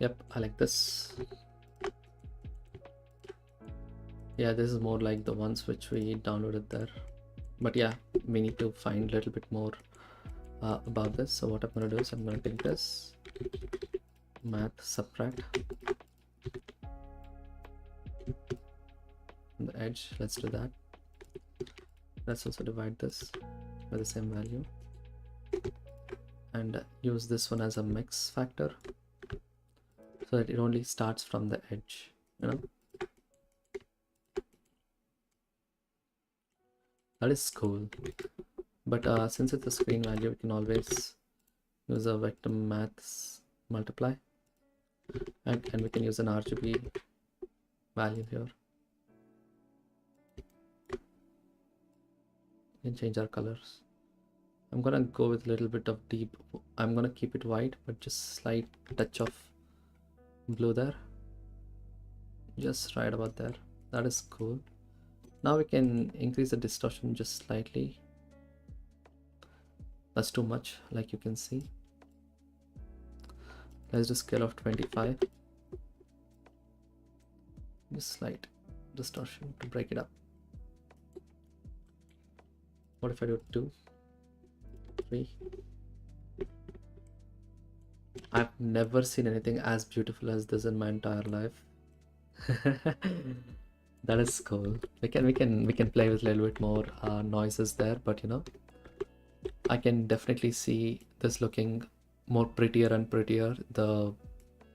Yep, I like this. Yeah, this is more like the ones which we downloaded there. But yeah, we need to find a little bit more about this. So what I'm going to do is I'm going to take this math subtract on the edge. Let's do that. Let's also divide this by the same value and use this one as a mix factor so that it only starts from the edge, you know. That is cool. But since it's a screen value, we can always use a vector maths multiply, and we can use an RGB value here. We can change our colors. I'm gonna go with a little bit of deep. I'm gonna keep it white, but just slight touch of blue there, just right about there. That is cool. Now we can increase the distortion just slightly. That's too much, like you can see. Let's do scale of 25. Just slight. distortion to break it up. What if I do 2, 3? I've never seen anything as beautiful as this in my entire life. That is cool. We can play with a little bit more noises there, but you know, I can definitely see this looking more prettier and prettier the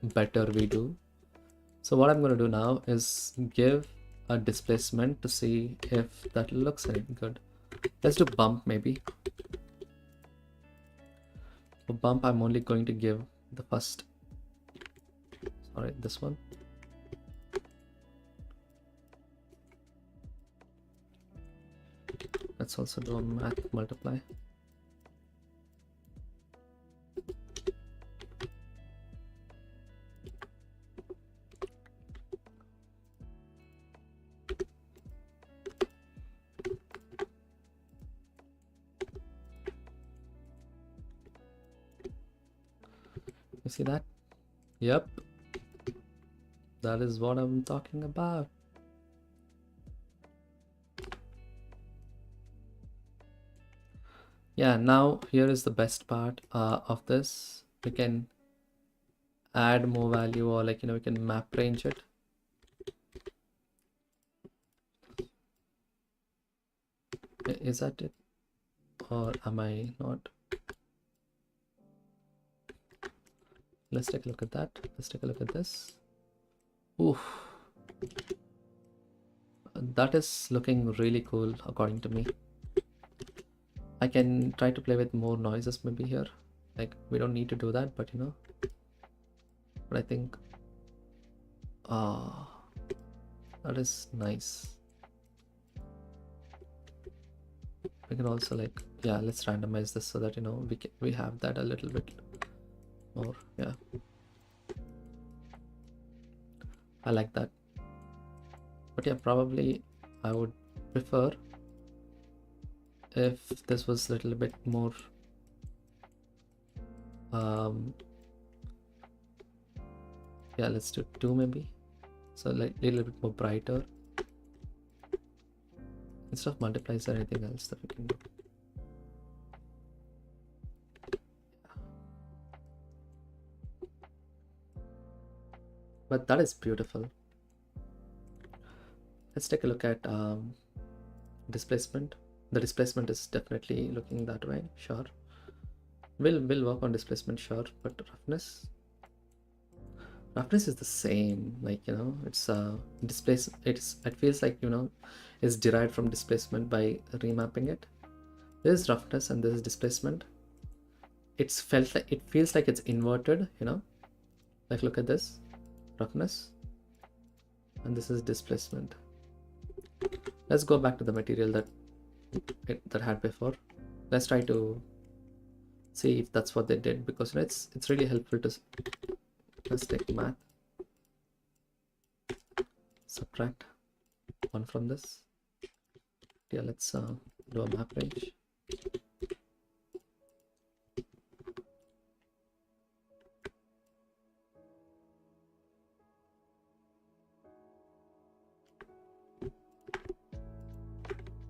better we do. So what I'm going to do now is give a displacement to see if that looks any good. Let's do bump maybe. For bump, I'm only going to give the first, sorry, this one. Let's also do a math multiply. You see that? Yep. That is what I'm talking about. Yeah, now here is the best part of this. We can add more value, or like, you know, we can map range it. Is that it? Or am I not? Let's take a look at that. Let's take a look at this. Oof. That is looking really cool according to me. I can try to play with more noises maybe here. Like, we don't need to do that, but you know. But I think that is nice. We can also like, yeah, let's randomize this so that, you know, we have that a little bit more. Yeah, I like that. But yeah, probably I would prefer if this was a little bit more yeah, let's do 2 maybe, so like a little bit more brighter. Instead of multiply, is there anything else that we can do? But that is beautiful. Let's take a look at displacement. The displacement is definitely looking that way. Sure, we'll work on displacement, sure. But roughness is the same. Like, you know, it's it feels like, you know, it's derived from displacement by remapping it. This is roughness and this is displacement. It feels like it's inverted, you know. Like, look at this, roughness, and this is displacement. Let's go back to the material that had before. Let's try to see if that's what they did, because it's really helpful to. Let's take math, subtract 1 from this. Yeah, let's do a map range.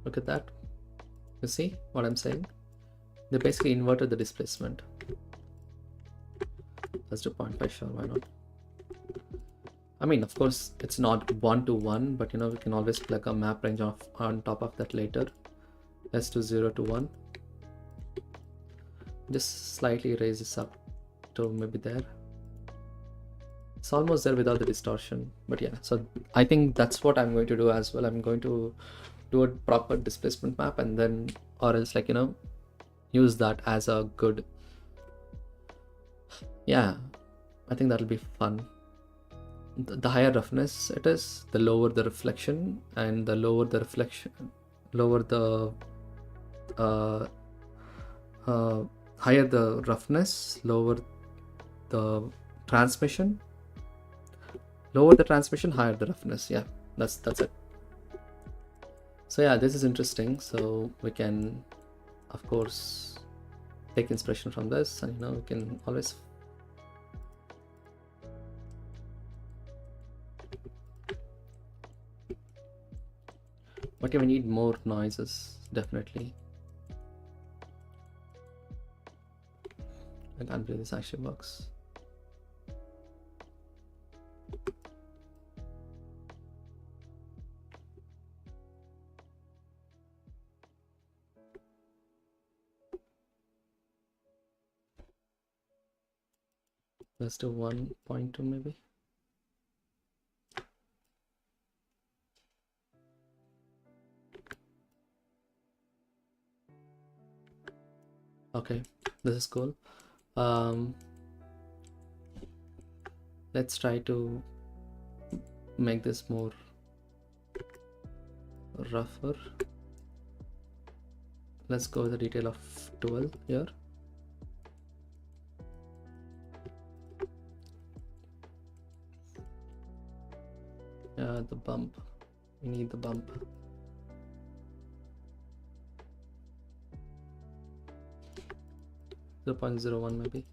Look at that. You see what I'm saying? They basically inverted the displacement. Let's do 0.5, sure, why not? I mean, of course, it's not 1-to-1, but you know, we can always plug a map range on top of that later. Let's do 0-to-1. Just slightly raise this up to maybe there. It's almost there without the distortion, but yeah. So I think that's what I'm going to do as well. I'm going to do a proper displacement map, and then, or else, like, you know, use that as a good, yeah, I think that'll be fun. The higher roughness it is, the lower the reflection, and the lower the reflection, lower the higher the roughness, lower the transmission, lower the transmission, higher the roughness. Yeah, that's it. So yeah, this is interesting. So we can, of course, take inspiration from this, and you know, we can always Okay, we need more noises, definitely. I can't believe this actually works. Let's do 1.2 maybe. Okay, this is cool. Let's try to make this more rougher. Let's go with the detail of 12 here. The bump, we need the bump. .01 maybe.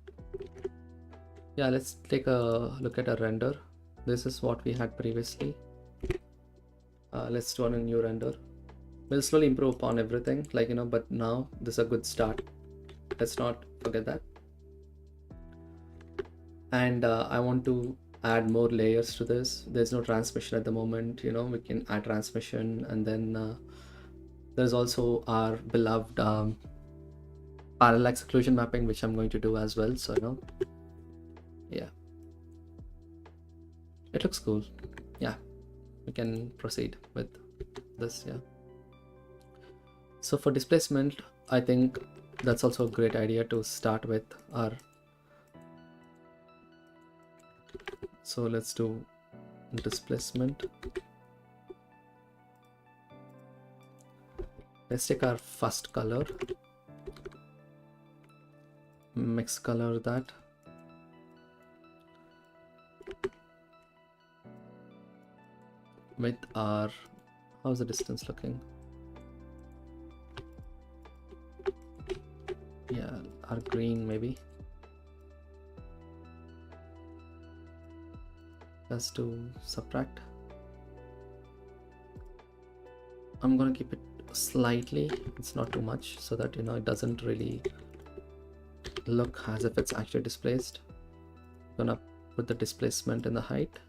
Yeah, let's take a look at a render. This is what we had previously. Let's do a new render. We'll slowly improve upon everything, like, you know, but now this is a good start. Let's not forget that. And I want to add more layers to this. There's no transmission at the moment, you know, we can add transmission. And then there's also our beloved parallax occlusion mapping, which I'm going to do as well. So, you know, yeah, it looks cool. Yeah, we can proceed with this. Yeah. So for displacement, I think that's also a great idea to start with our. So let's do displacement. Let's take our first color, mix color that. With our, how's the distance looking? Yeah, our green maybe. Let's do subtract. I'm gonna keep it slightly, it's not too much, so that, you know, it doesn't really look as if it's actually displaced. I'm gonna put the displacement in the height.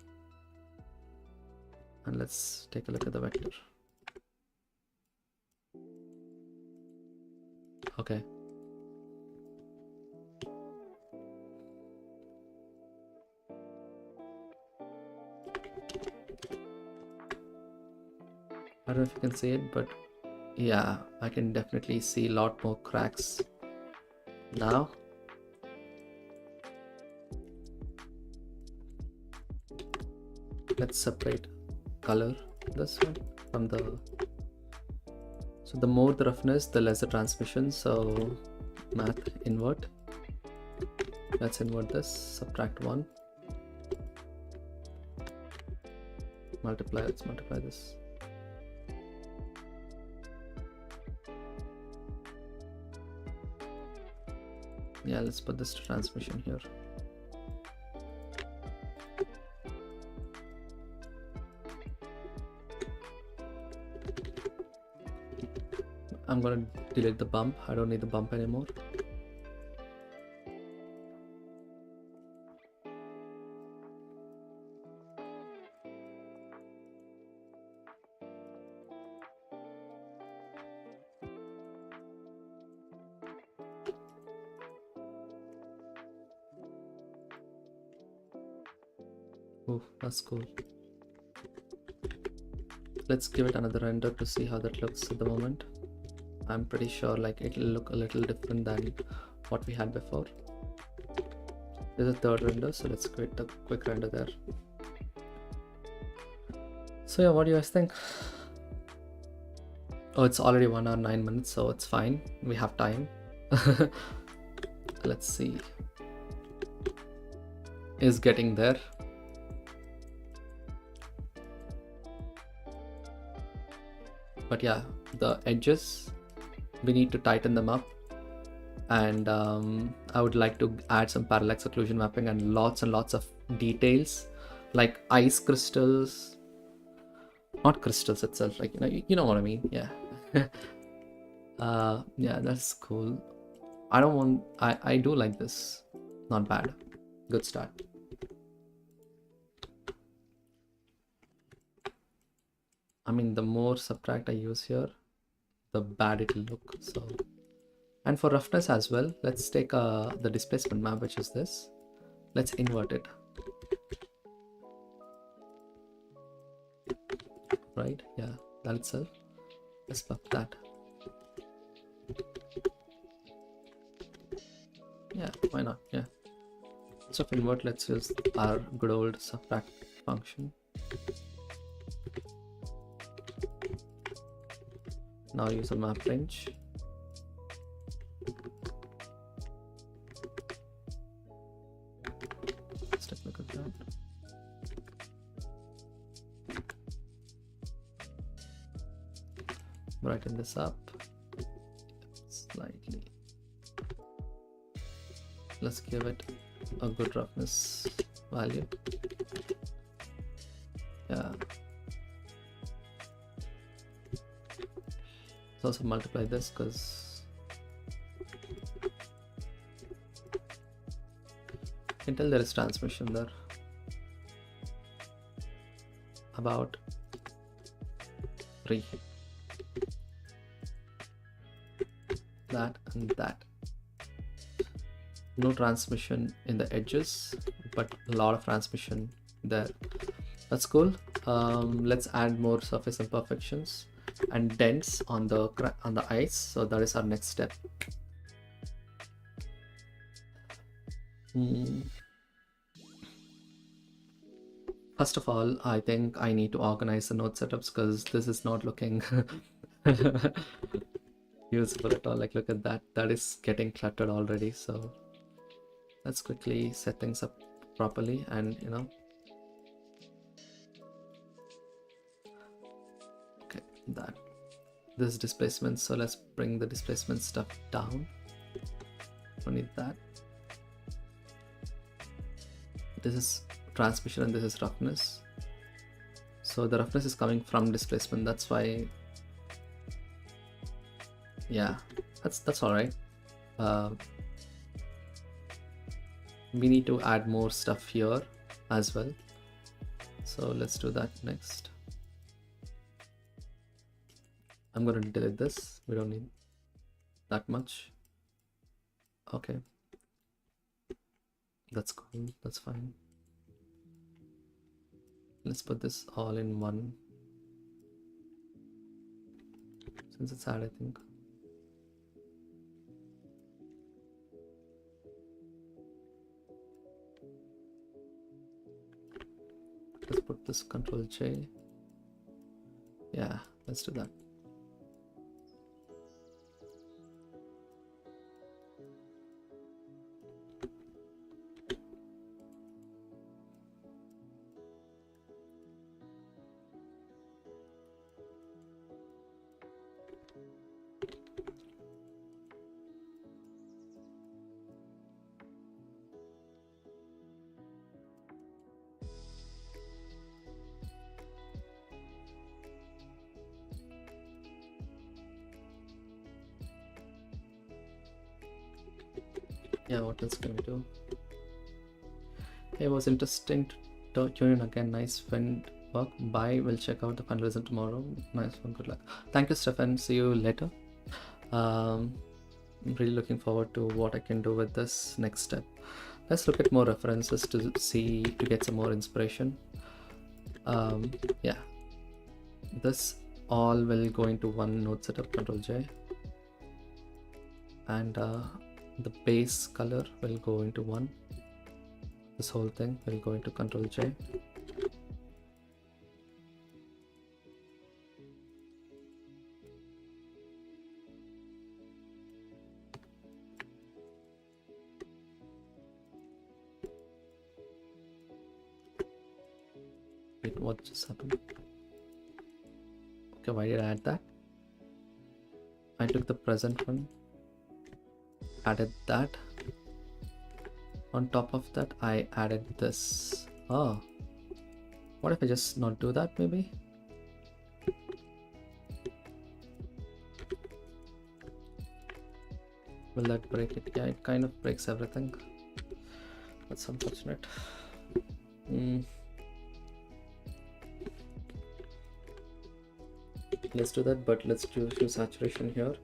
And let's take a look at the vector. Okay. I don't know if you can see it, but yeah, I can definitely see a lot more cracks now. Let's separate color this one from the, so the more the roughness, the less the transmission. So math invert. Let's invert this, subtract 1, multiply, let's multiply this. Yeah, let's put this to transmission here. I'm gonna delete the bump. I don't need the bump anymore. Oh, that's cool. Let's give it another render to see how that looks at the moment. I'm pretty sure like it'll look a little different than what we had before. There's a third render, so let's create a quick render there. So yeah, what do you guys think? Oh, it's already 1 hour 9 minutes, so it's fine. We have time. Let's see. Is getting there. But yeah, the edges, we need to tighten them up. And I would like to add some parallax occlusion mapping and lots of details like ice crystals, not crystals itself, like you know what I mean. Yeah. Yeah, that's cool. I do like this. Not bad. Good start. I mean, the more subtract I use here, the bad it'll look. So, and for roughness as well, let's take the displacement map, which is this. Let's invert it. Right? Yeah, that itself. Let's buff that. Yeah, why not? Yeah. So for invert, let's use our good old subtract function. Now use a map range. Let's take a look at that. Brighten this up slightly. Let's give it a good roughness value. Yeah. Let's also multiply this because you can tell there is transmission there. About 3. That and that. No transmission in the edges, but a lot of transmission there. That's cool. Let's add more surface imperfections and dents on the ice. So that is our next step. First of all, I think I need to organize the node setups because this is not looking useful at all. Like, look at that. That is getting cluttered already. So let's quickly set things up properly and, okay, that. This is displacement. So let's bring the displacement stuff down. Don't need that. This is transmission and this is roughness. So the roughness is coming from displacement. That's why, yeah, that's all right. We need to add more stuff here as well. So let's do that next. I'm going to delete this. We don't need that much. Okay. That's cool. That's fine. Let's put this all in one. Since it's add, I think. Let's put this Control J. Yeah, let's do that. Yeah, what else can we do? It was interesting to tune in again. Nice friend work. Bye. We'll check out the conversation tomorrow. Nice one. Good luck. Thank you, Stefan. See you later. I'm really looking forward to what I can do with this next step. Let's look at more references to get some more inspiration. Yeah, this all will go into one node setup, Control J, and the base color will go into one. This whole thing will go into Control J. Wait, what just happened? Okay, why did I add that? I took the present one, added that. On top of that, I added this. Oh, what if I just not do that maybe? Will that break it? Yeah, it kind of breaks everything. That's unfortunate. Let's do that, but let's do saturation here.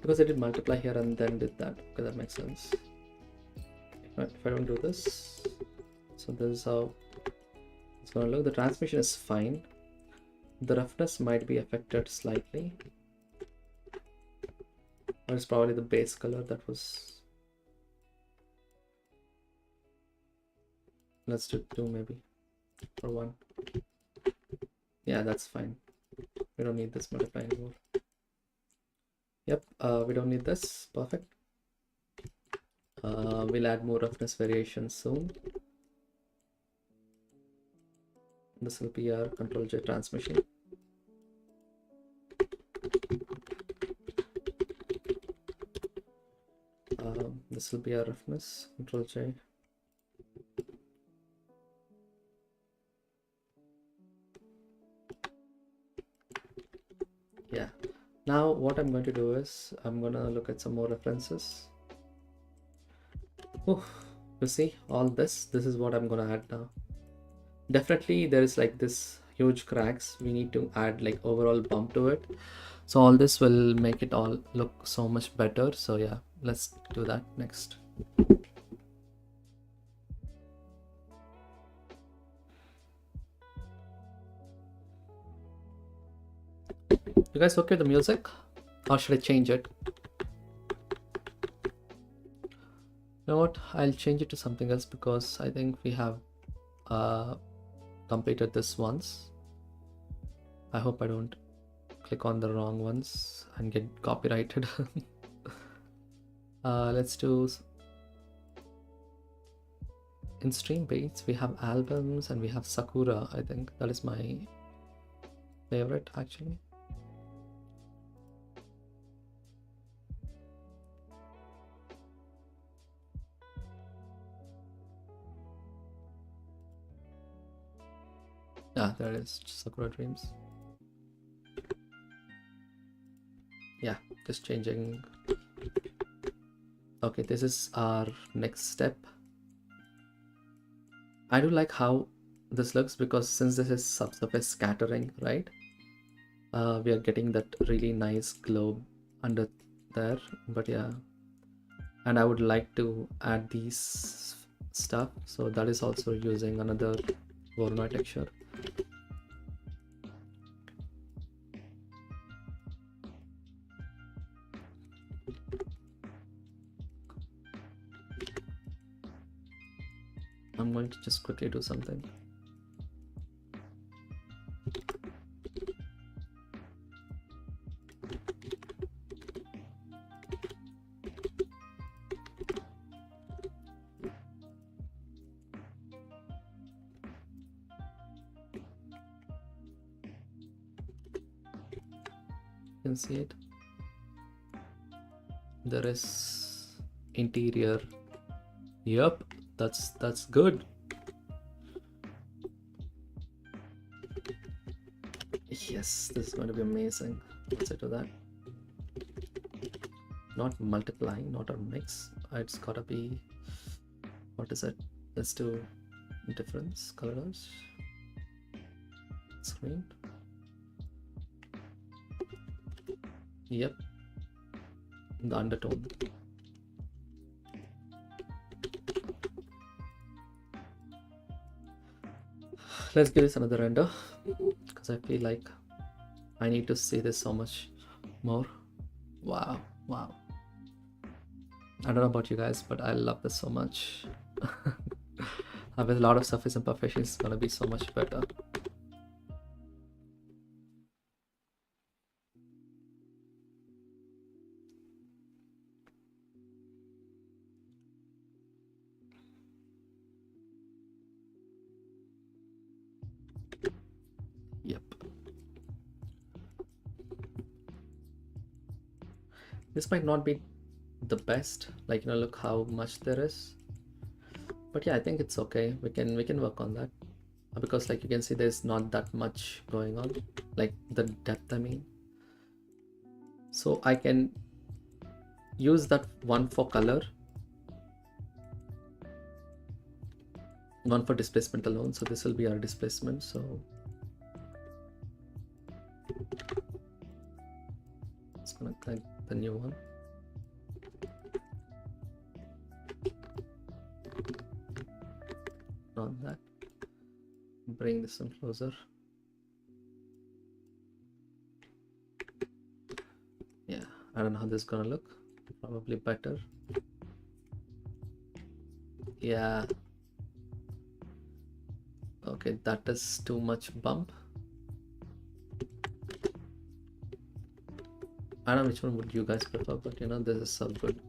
Because I did multiply here and then did that. Okay, that makes sense. If I don't do this, so this is how it's gonna look. The transmission is fine. The roughness might be affected slightly. Or it's probably the base color that was. Let's do 2 maybe, or 1. Yeah, that's fine. We don't need this multiply anymore. Yep, we don't need this. Perfect. We'll add more roughness variations soon. This will be our Control J transmission. This will be our roughness. Control J. Yeah. Now what I'm going to do is I'm gonna look at some more references. Oh, you see all this is what I'm gonna add now. Definitely there is like this huge cracks. We need to add like overall bump to it. So all this will make it all look so much better. So yeah, let's do that next. You guys okay with the music, or should I change it? You know what, I'll change it to something else because I think we have completed this once. I hope I don't click on the wrong ones and get copyrighted. Let's do in stream beats. We have albums and we have Sakura. I think that is my favorite actually. Yeah, there it is, Sakura Dreams. Yeah, just changing. Okay, this is our next step. I do like how this looks because since this is subsurface scattering, right? We are getting that really nice globe under there, but yeah. And I would like to add these stuff, so that is also using another Voronoi texture. I'm going to just quickly do something. You can see it. There is interior. Yep, that's good. Yes, this is going to be amazing. Let's do that. Not multiply, not a mix. It's gotta be, what is it? Let's do difference colors. Screen. Yep. The undertone. Let's give this another render because I feel like I need to see this so much more. Wow, wow. I don't know about you guys, but I love this so much. With a lot of surface imperfections, it's gonna be so much better. Yep. This might not be the best. Like, you know, look how much there is. But yeah, I think it's okay. We can work on that, because like you can see there's not that much going on, like the depth, I mean. So I can use that one for color, one for displacement alone. So this will be our displacement. So it's gonna connect the new one. Not that. Bring this one closer. Yeah, I don't know how this is gonna look. Probably better. Yeah. Okay, that is too much bump. I don't know which one would you guys prefer, but you know, this is so good.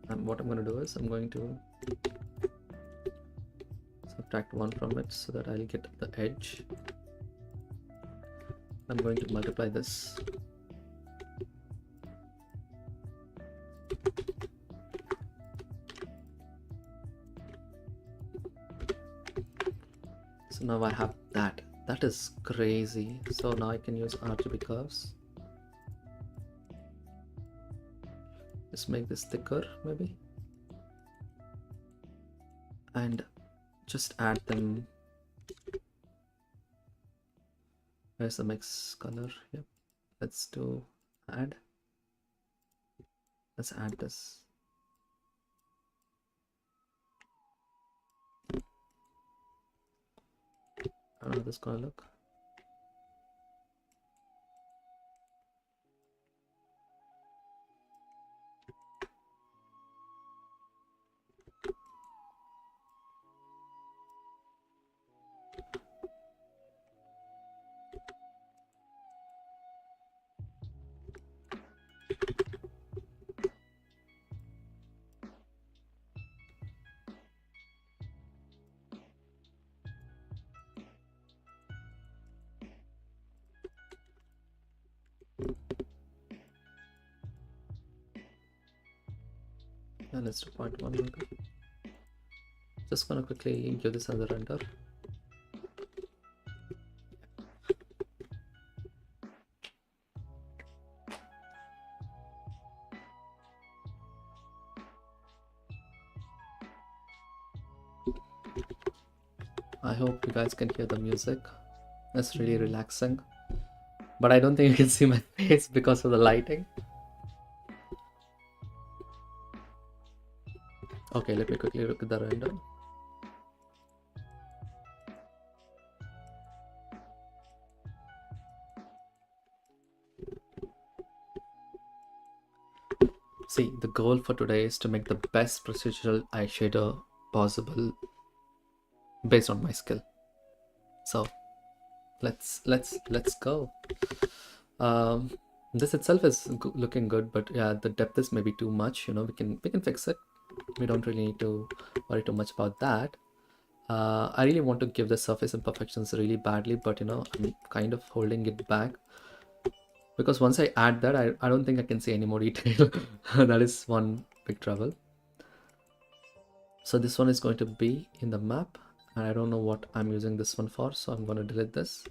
And what I'm going to do is I'm going to subtract 1 from it so that I'll get the edge. I'm going to multiply this. So now I have that. That is crazy. So now I can use RGB curves. Just make this thicker maybe. And just add them. Where's the mix color? Yep. Let's do add. Let's add this. I don't know how this is gonna look. Yeah, let's do 0.1. Just gonna quickly give this another render. I hope you guys can hear the music. It's really relaxing. But I don't think you can see my face because of the lighting. Okay, let me quickly look at the render. See, the goal for today is to make the best procedural eye shader possible based on my skill. So let's go. This itself is looking good, but yeah, the depth is maybe too much. You know, we can fix it. We don't really need to worry too much about that. I really want to give the surface imperfections really badly, but you know, I'm kind of holding it back because once I add that, I don't think I can see any more detail. That is one big trouble. So this one is going to be in the map, and I don't know what I'm using this one for, so I'm going to delete this.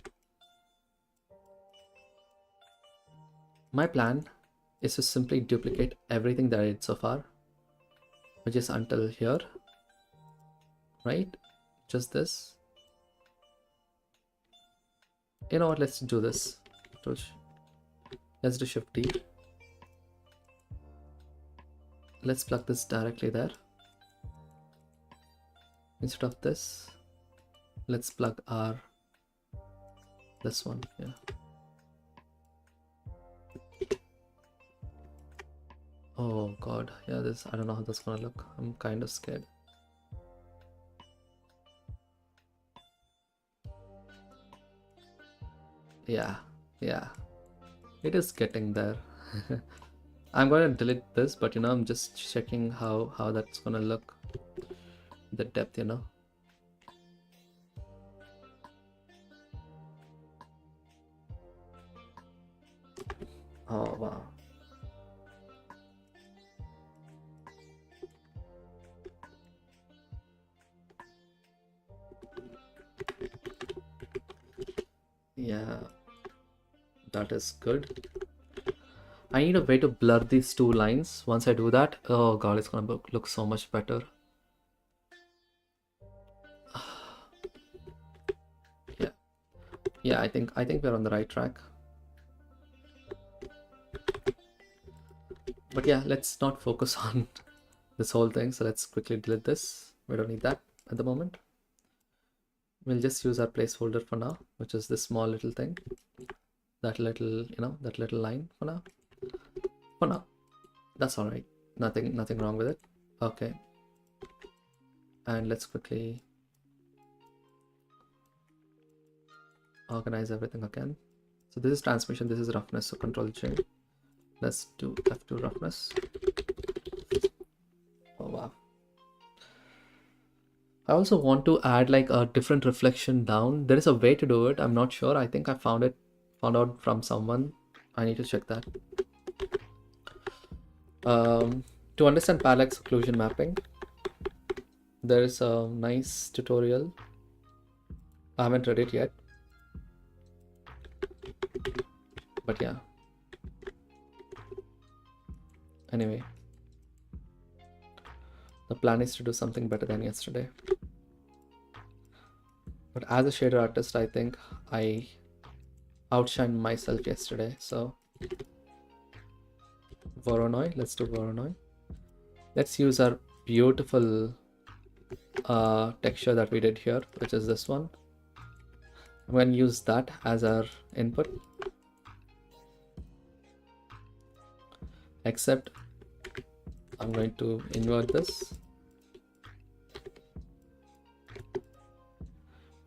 My plan is to simply duplicate everything that I did so far, which is until here, right? Just this. You know what, let's do this. Let's do Shift D. Let's plug this directly there. Instead of this, let's plug our this one. Yeah. Oh god, yeah, this, I don't know how that's gonna look. I'm kind of scared. Yeah, it is getting there. I'm going to delete this, but you know, I'm just checking how that's gonna look, the depth, you know. Oh wow. Yeah, that is good. I need a way to blur these two lines. Once I do that, oh god, it's gonna look so much better. Yeah, yeah, I think we're on the right track. But yeah, let's not focus on this whole thing. So let's quickly delete this. We don't need that at the moment. We'll just use our placeholder for now, which is this small little thing. That little, that little line for now. For now, that's all right. Nothing wrong with it. Okay. And let's quickly organize everything again. So this is transmission, this is roughness. So Control J. Let's do F2 roughness. Oh wow. I also want to add like a different reflection down. There is a way to do it. I'm not sure. I think I found out from someone. I need to check that. To understand parallax occlusion mapping, there is a nice tutorial. I haven't read it yet, but yeah. Anyway, the plan is to do something better than yesterday. But as a shader artist, I think I outshined myself yesterday. So Voronoi, let's do Voronoi. Let's use our beautiful texture that we did here, which is this one. I'm going to use that as our input. Except I'm going to invert this.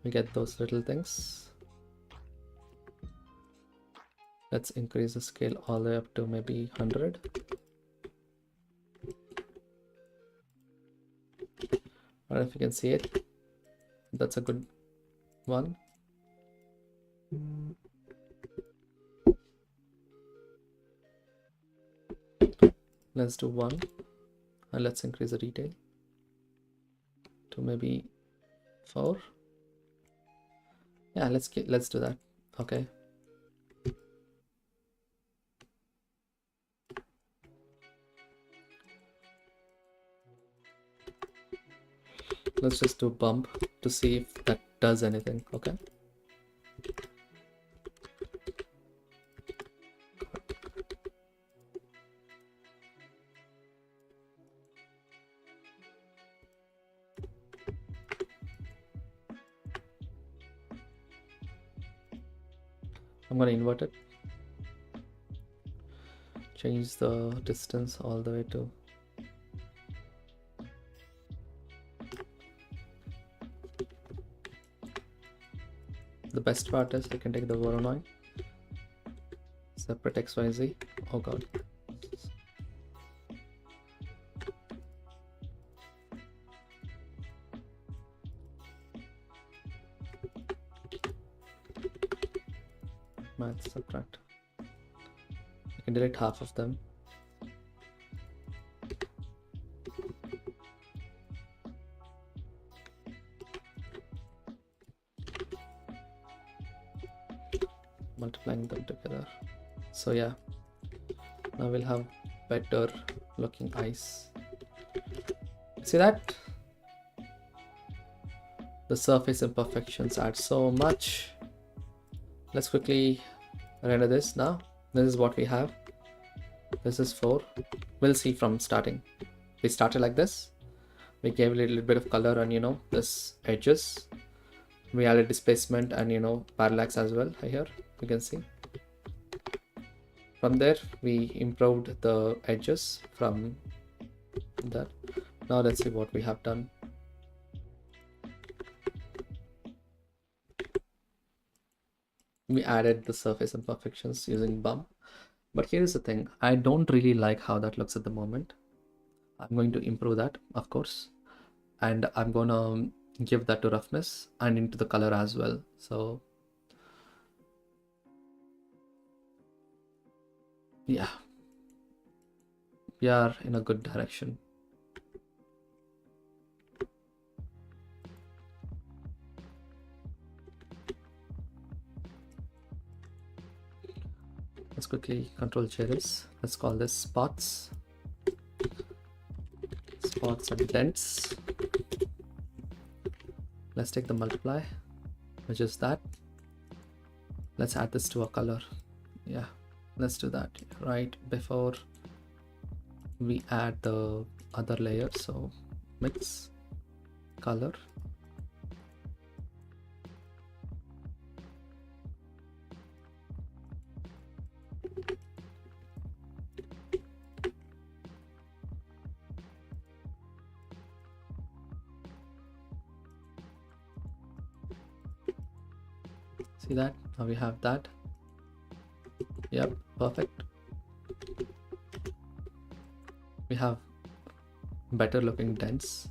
We get those little things. Let's increase the scale all the way up to maybe 100. I don't know if you can see it. That's a good one. Let's do 1 and let's increase the detail to maybe 4. Yeah, let's do that. Okay. Let's just do bump to see if that does anything. Okay. I'm going to invert it. Change the distance all the way to the best part is I can take the Voronoi, separate XYZ. Oh god. Math subtract. I can delete half of them. Multiplying them together. So yeah, now we'll have better looking eyes. See that? The surface imperfections add so much. Let's quickly render this now. This is what we have. This is 4. We'll see from starting. We started like this. We gave a little bit of color on this edges. We added displacement and parallax as well here. You can see. From there we improved the edges from that. Now let's see what we have done. We added the surface imperfections using bump. But here's the thing, I don't really like how that looks at the moment. I'm going to improve that, of course. And I'm gonna give that to roughness and into the color as well. So Yeah, we are in a good direction. Let's quickly control J this. Let's call this spots and dents. Let's take the multiply, which is that. Let's add this to a color. Yeah, let's do that right before we add the other layer. So mix color. See that? Now we have that. Yep, perfect. We have better looking dents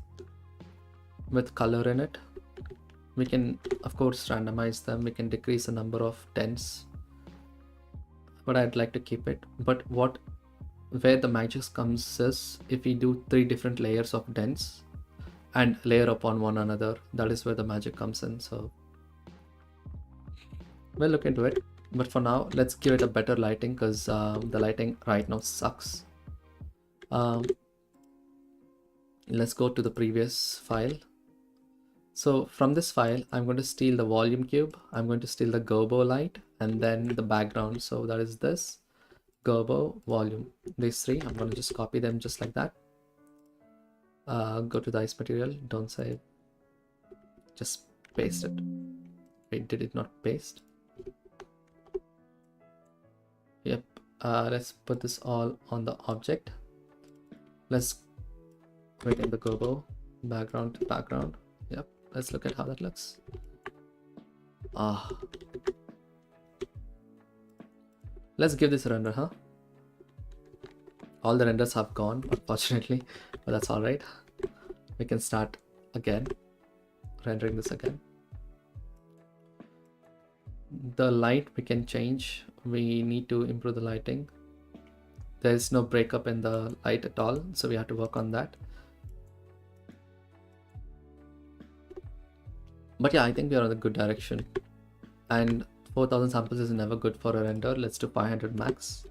with color in it. We can of course randomize them. We can decrease the number of dents, but I'd like to keep it. But where the magic comes is if we do 3 different layers of dents and layer upon one another, that is where the magic comes in. So we'll look into it, but for now let's give it a better lighting, because the lighting right now sucks. Let's go to the previous file. So from this file, I'm going to steal the volume cube, I'm going to steal the Gerbo light, and then the background. So that is this Gerbo volume, these 3. I'm going to just copy them just like that. Go to the ice material, don't save, just paste it. Wait, did it not paste? Yep. Let's put this all on the object. Let's bring in the Gerbo background to background. Yep. Let's look at how that looks. Let's give this a render, huh? All the renders have gone, unfortunately, but that's all right. We can start again, rendering this again. The light we can change. We need to improve the lighting. There's no breakup in the light at all, so we have to work on that. But yeah, I think we are in a good direction. And 4000 samples is never good for a render. Let's do 500 max.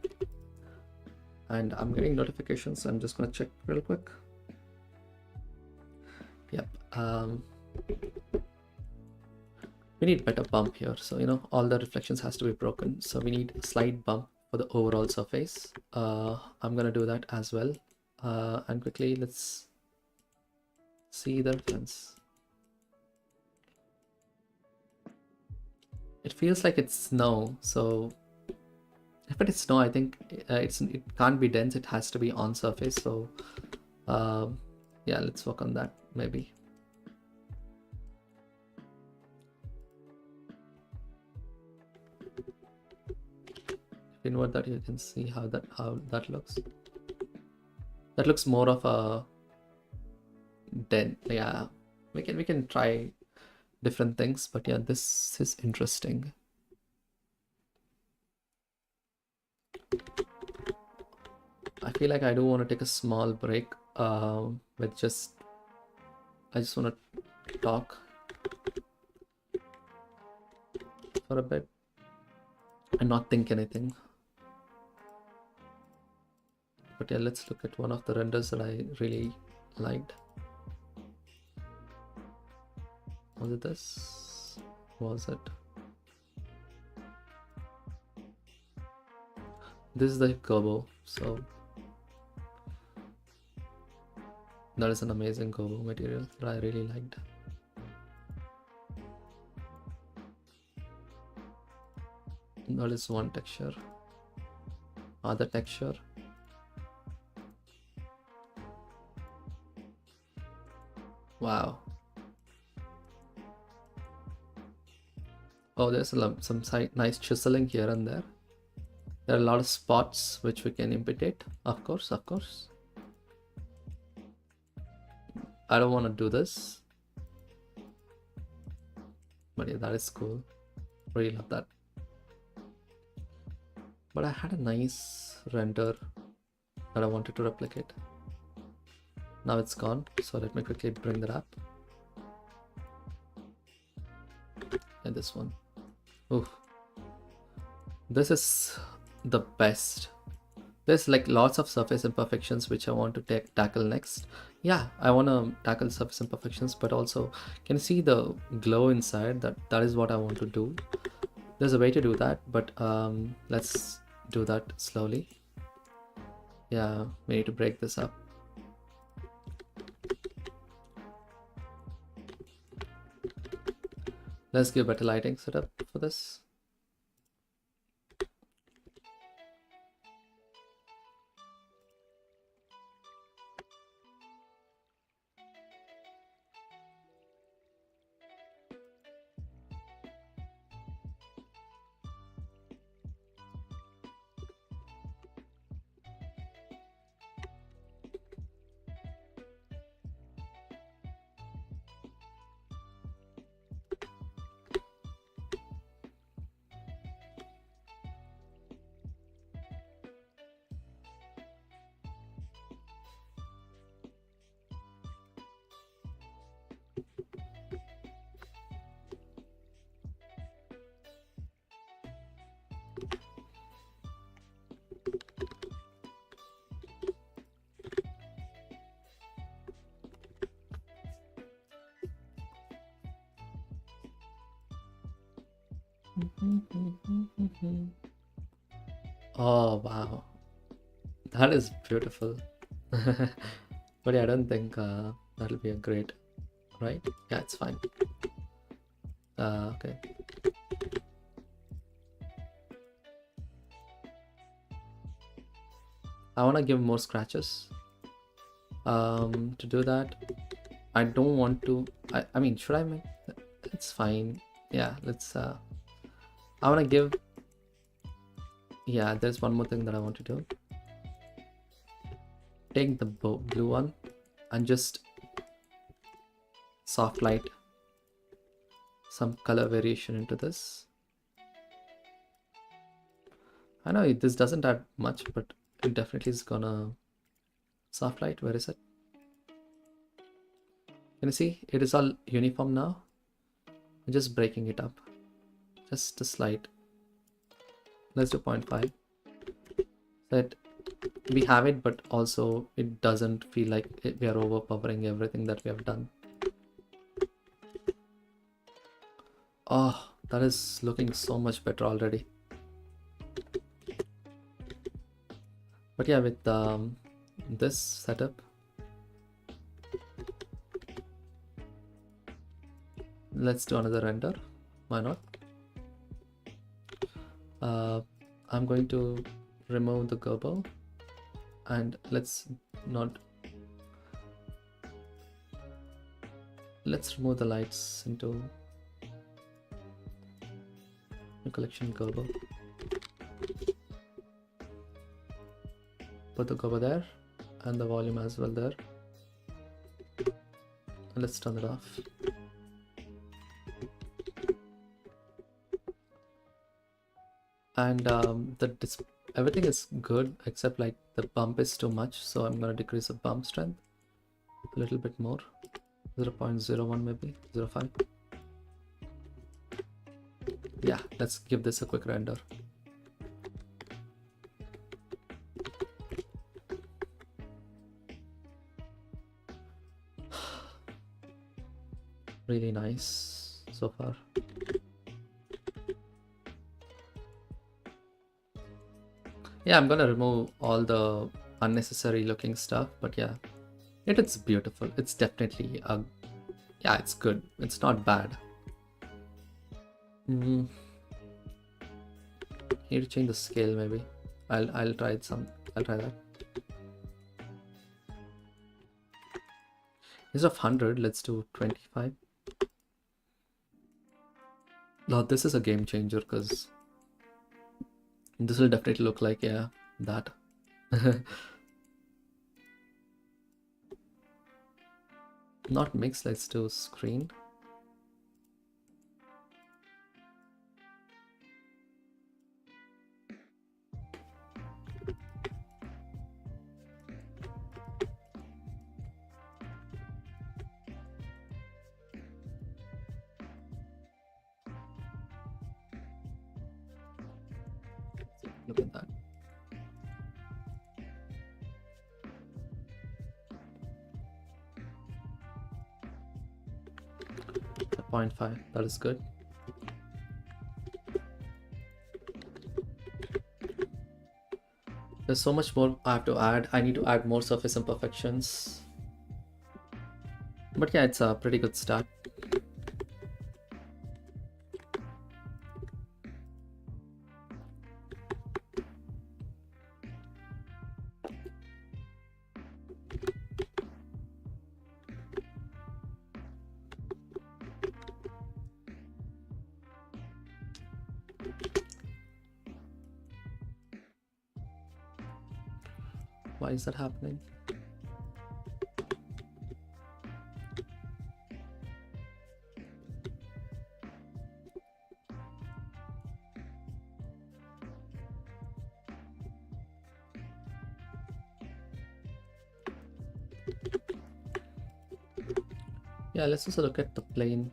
And I'm getting notifications, so I'm just gonna check real quick. Yep. We need better bump here. So, you know, all the reflections has to be broken. So we need a slight bump for the overall surface. I'm gonna do that as well. And quickly, let's see the difference. It feels like it's snow, so if it is snow, I think it can't be dense. It has to be on surface. So yeah, let's work on that maybe. Invert that, you can see how that looks. That looks more of a dent. Yeah, we can try different things, but yeah, this is interesting. I feel like I do want to take a small break with I just want to talk for a bit and not think anything. But yeah, let's look at one of the renders that I really liked. Was it this? Was it? This is the Gerbo, so that is an amazing Gerbo material that I really liked. That is one texture. Other texture. Wow. Oh, there's some nice chiseling here and there. There are a lot of spots which we can imitate. Of course. I don't want to do this, but yeah, that is cool. Really love that. but I had a nice render that I wanted to replicate. Now it's gone, so let me quickly bring that up. And this one. Ooh, this is the best. There's like lots of surface imperfections which I want to tackle next. Yeah, I want to tackle surface imperfections, but also can you see the glow inside? That is what I want to do. There's a way to do that, but let's do that slowly. Yeah, we need to break this up. Let's give better lighting setup for this. Oh wow, that is beautiful. But yeah, I don't think that'll be a great, right? Yeah, it's fine. Okay. I want to give more scratches. To do that, I don't want to. I mean, should I make? It's fine. Yeah, let's. I want to give. Yeah, there's one more thing that I want to do. Take the blue one and just soft light some color variation into this. I know this doesn't add much, but it definitely is gonna soft light. Where is it? Can you see? It is all uniform now. I'm just breaking it up. Just a slight. Let's do 0.5. That we have it, but also it doesn't feel like we are overpowering everything that we have done. Oh, that is looking so much better already. But yeah, with this setup, let's do another render. Why not? I'm going to remove the Gerber and let's remove the lights into the collection Gerber. Put the Gerber there and the volume as well there. And let's turn it off. And everything is good except like the bump is too much, so I'm gonna decrease the bump strength a little bit more, 0.01 maybe 0.5. Yeah, let's give this a quick render. Really nice so far. Yeah, I'm gonna remove all the unnecessary looking stuff, but yeah, it's beautiful. It's definitely yeah, it's good. It's not bad. Need to change the scale maybe. I'll try I'll try that. Instead of 100, let's do 25. Now this is a game changer because this will definitely look like, yeah, that. Not mix, let's do screen. Look at that. At 0.5, that is good. There's so much more I have to add. I need to add more surface imperfections. But yeah, it's a pretty good start. Why is that happening? Yeah, let's also look at the plane.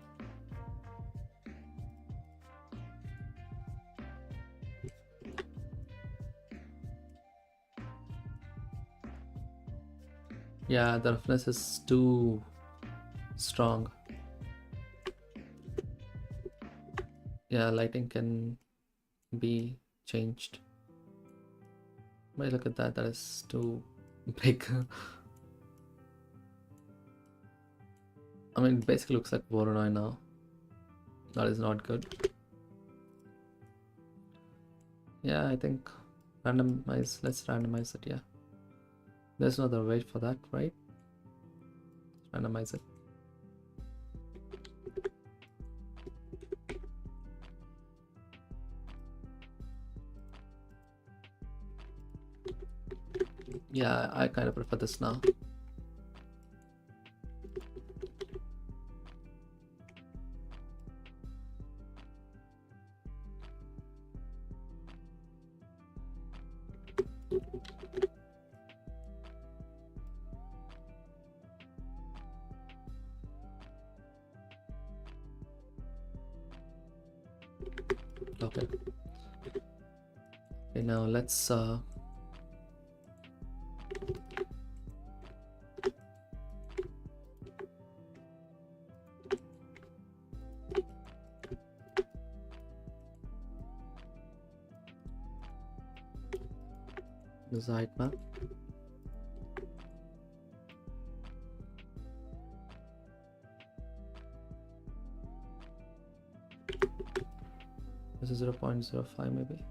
Yeah, the roughness is too strong. Yeah, lighting can be changed. But look at that, that is too big. I mean, it basically looks like Voronoi now. That is not good. Yeah, I think randomize, let's randomize it, yeah. There's no other way for that, right? Randomize it. Yeah, I kind of prefer this now. Okay. Okay, now let's use the height map. This is 0.05 maybe.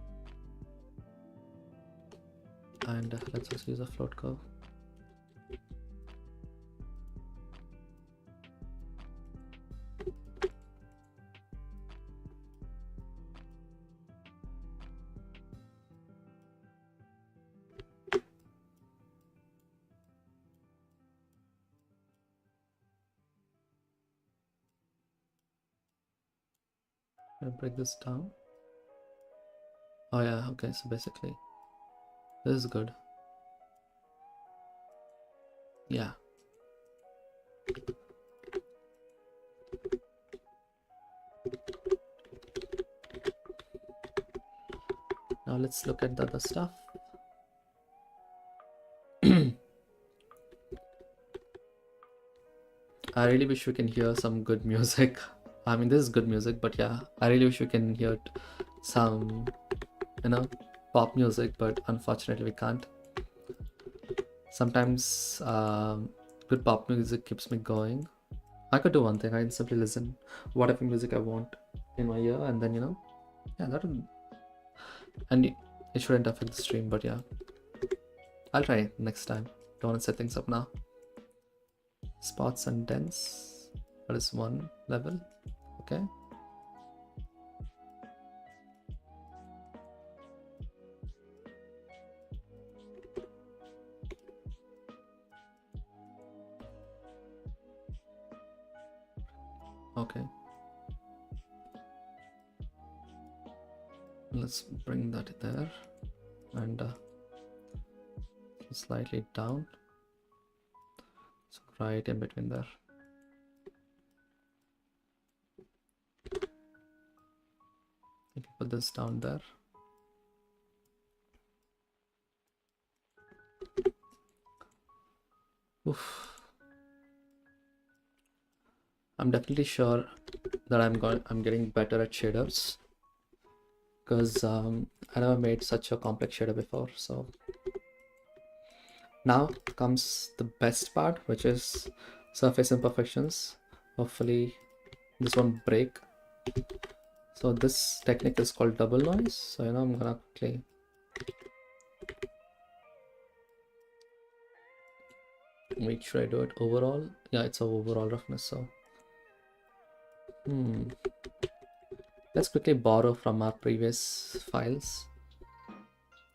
And let's just use a float curve. I'll break this down. Oh yeah, okay, so basically this is good. Yeah. Now let's look at the other stuff. I really wish we can hear some good music. I mean, this is good music, but yeah, I really wish we can hear some, you know, pop music, but unfortunately we can't. Sometimes good pop music keeps me going. I could do one thing, I can simply listen whatever music I want in my ear, and then, you know, yeah, that would, and it shouldn't affect the stream, but yeah, I'll try next time. Don't want to set things up now. Spots and dents, that is one level. Okay. Okay. Let's bring that there and slightly down. So right in between there. You can put this down there. Oof. I'm definitely sure that I'm getting better at shaders, because I never made such a complex shader before. So now comes the best part, which is surface imperfections. Hopefully this won't break. So this technique is called double noise. So I'm gonna quickly make sure I do it overall. Yeah, it's a overall roughness. So let's quickly borrow from our previous files.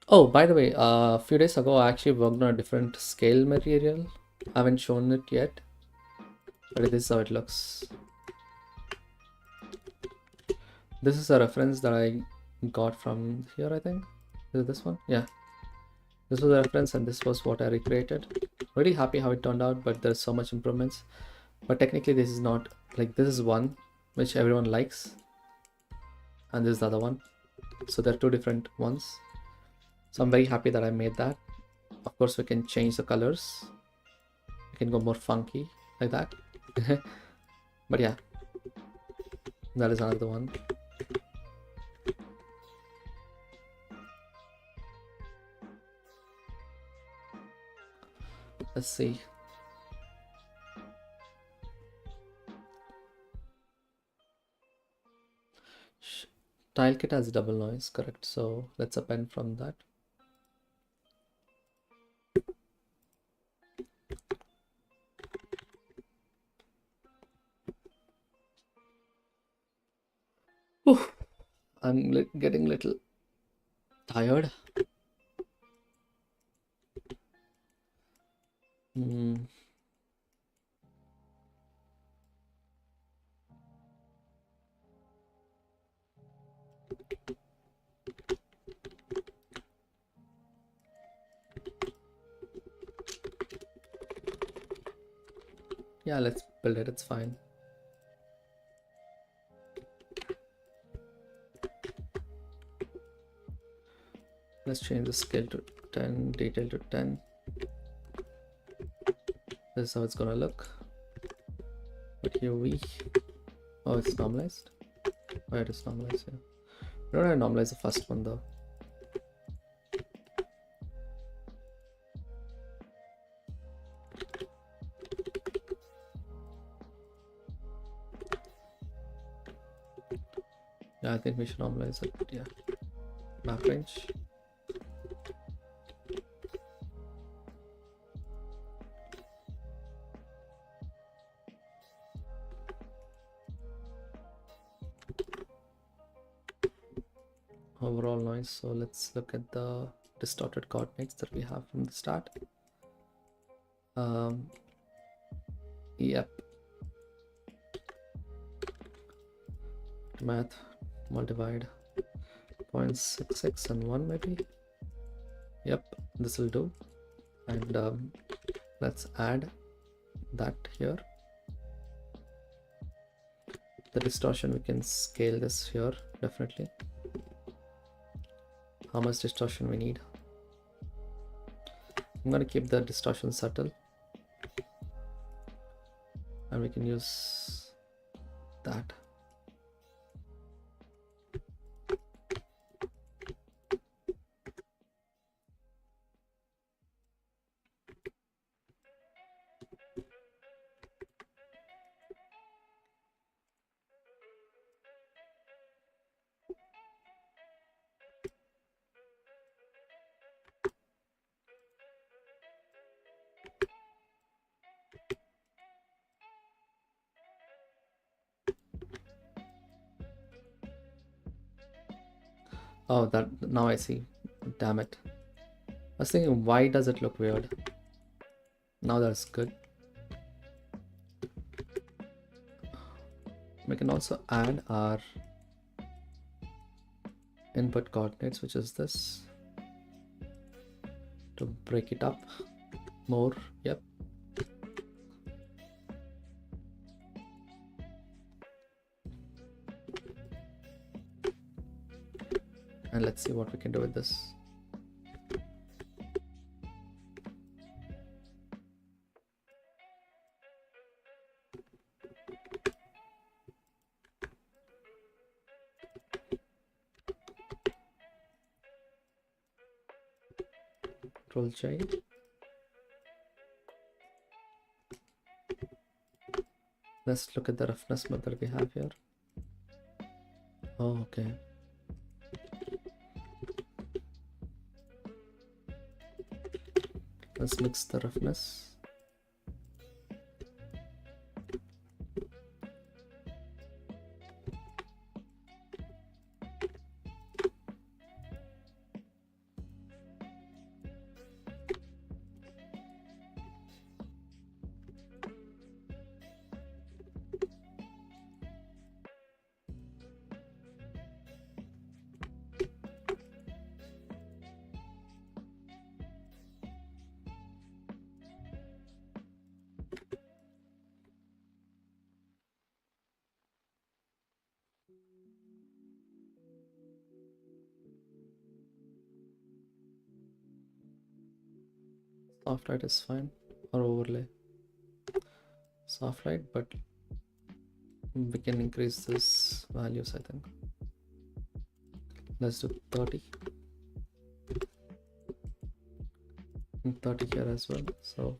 Oh, by the way, a few days ago I actually worked on a different scale material. I haven't shown it yet, but this is how it looks. This is a reference that I got from here, I think. Is it this one? Yeah. This was a reference and this was what I recreated. Really happy how it turned out, but there's so much improvements. But technically this is not, like, this is one which everyone likes, and this is the other one. So there are two different ones. So I'm very happy that I made that. Of course we can change the colors. We can go more funky like that. But yeah, that is another one. Let's see. Tile kit has double noise, correct? So let's append from that. Oof, I'm getting a little tired. Yeah, let's build it, it's fine. Let's change the scale to 10, detail to 10. This is how it's gonna look. But here oh, it's normalized. Oh, it is normalized. Yeah, we don't have to normalize the first one though. Yeah, I think we should normalize it. Yeah, map range. Overall noise. So let's look at the distorted coordinates that we have from the start. Yep. Math, multiply 0.66 and 1 maybe. Yep, this will do. And let's add that here. The distortion, we can scale this here definitely. How much distortion we need? I'm going to keep the distortion subtle, and we can use that. Oh, that, now I see. Damn it. I was thinking, why does it look weird? Now that's good. We can also add our input coordinates, which is this, to break it up more. Yep. And let's see what we can do with this. Control J. Let's look at the roughness method we have here. Oh, okay. Let's mix the roughness. Soft light is fine, or overlay. Soft light, but we can increase this values, I think. Let's do 30 and 30 here as well. So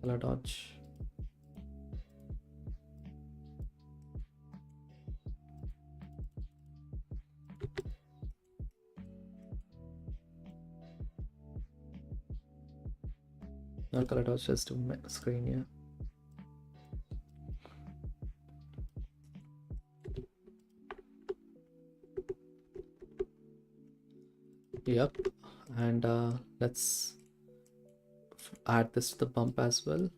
color dodge. Now color dodge just to make the screen, yeah. Yep, and let's add this to the bump as well.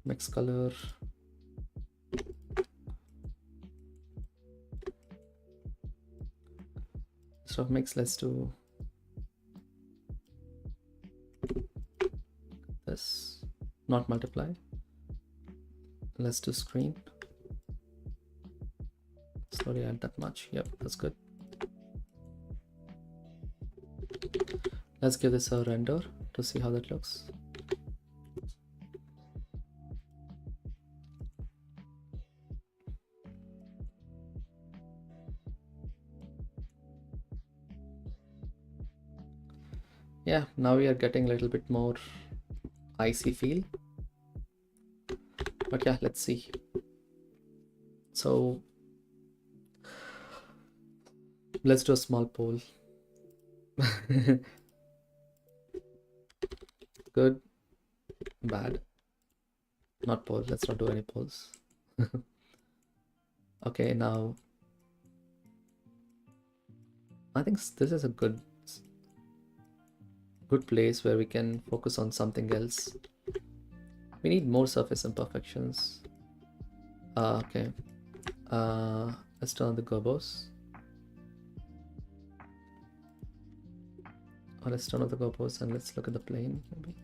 Mix color. Instead of mix, let's do this, not multiply. Let's do screen. Sorry, add that much. Yep, that's good. Let's give this a render to see how that looks. Yeah, now we are getting a little bit more icy feel. But yeah, let's see. So let's do a small poll. Good, bad, not poll. Let's not do any polls. Okay, now I think this is a good place where we can focus on something else. We need more surface imperfections. Okay, let's turn on the gobos. Or let's turn on the gobos and let's look at the plane maybe.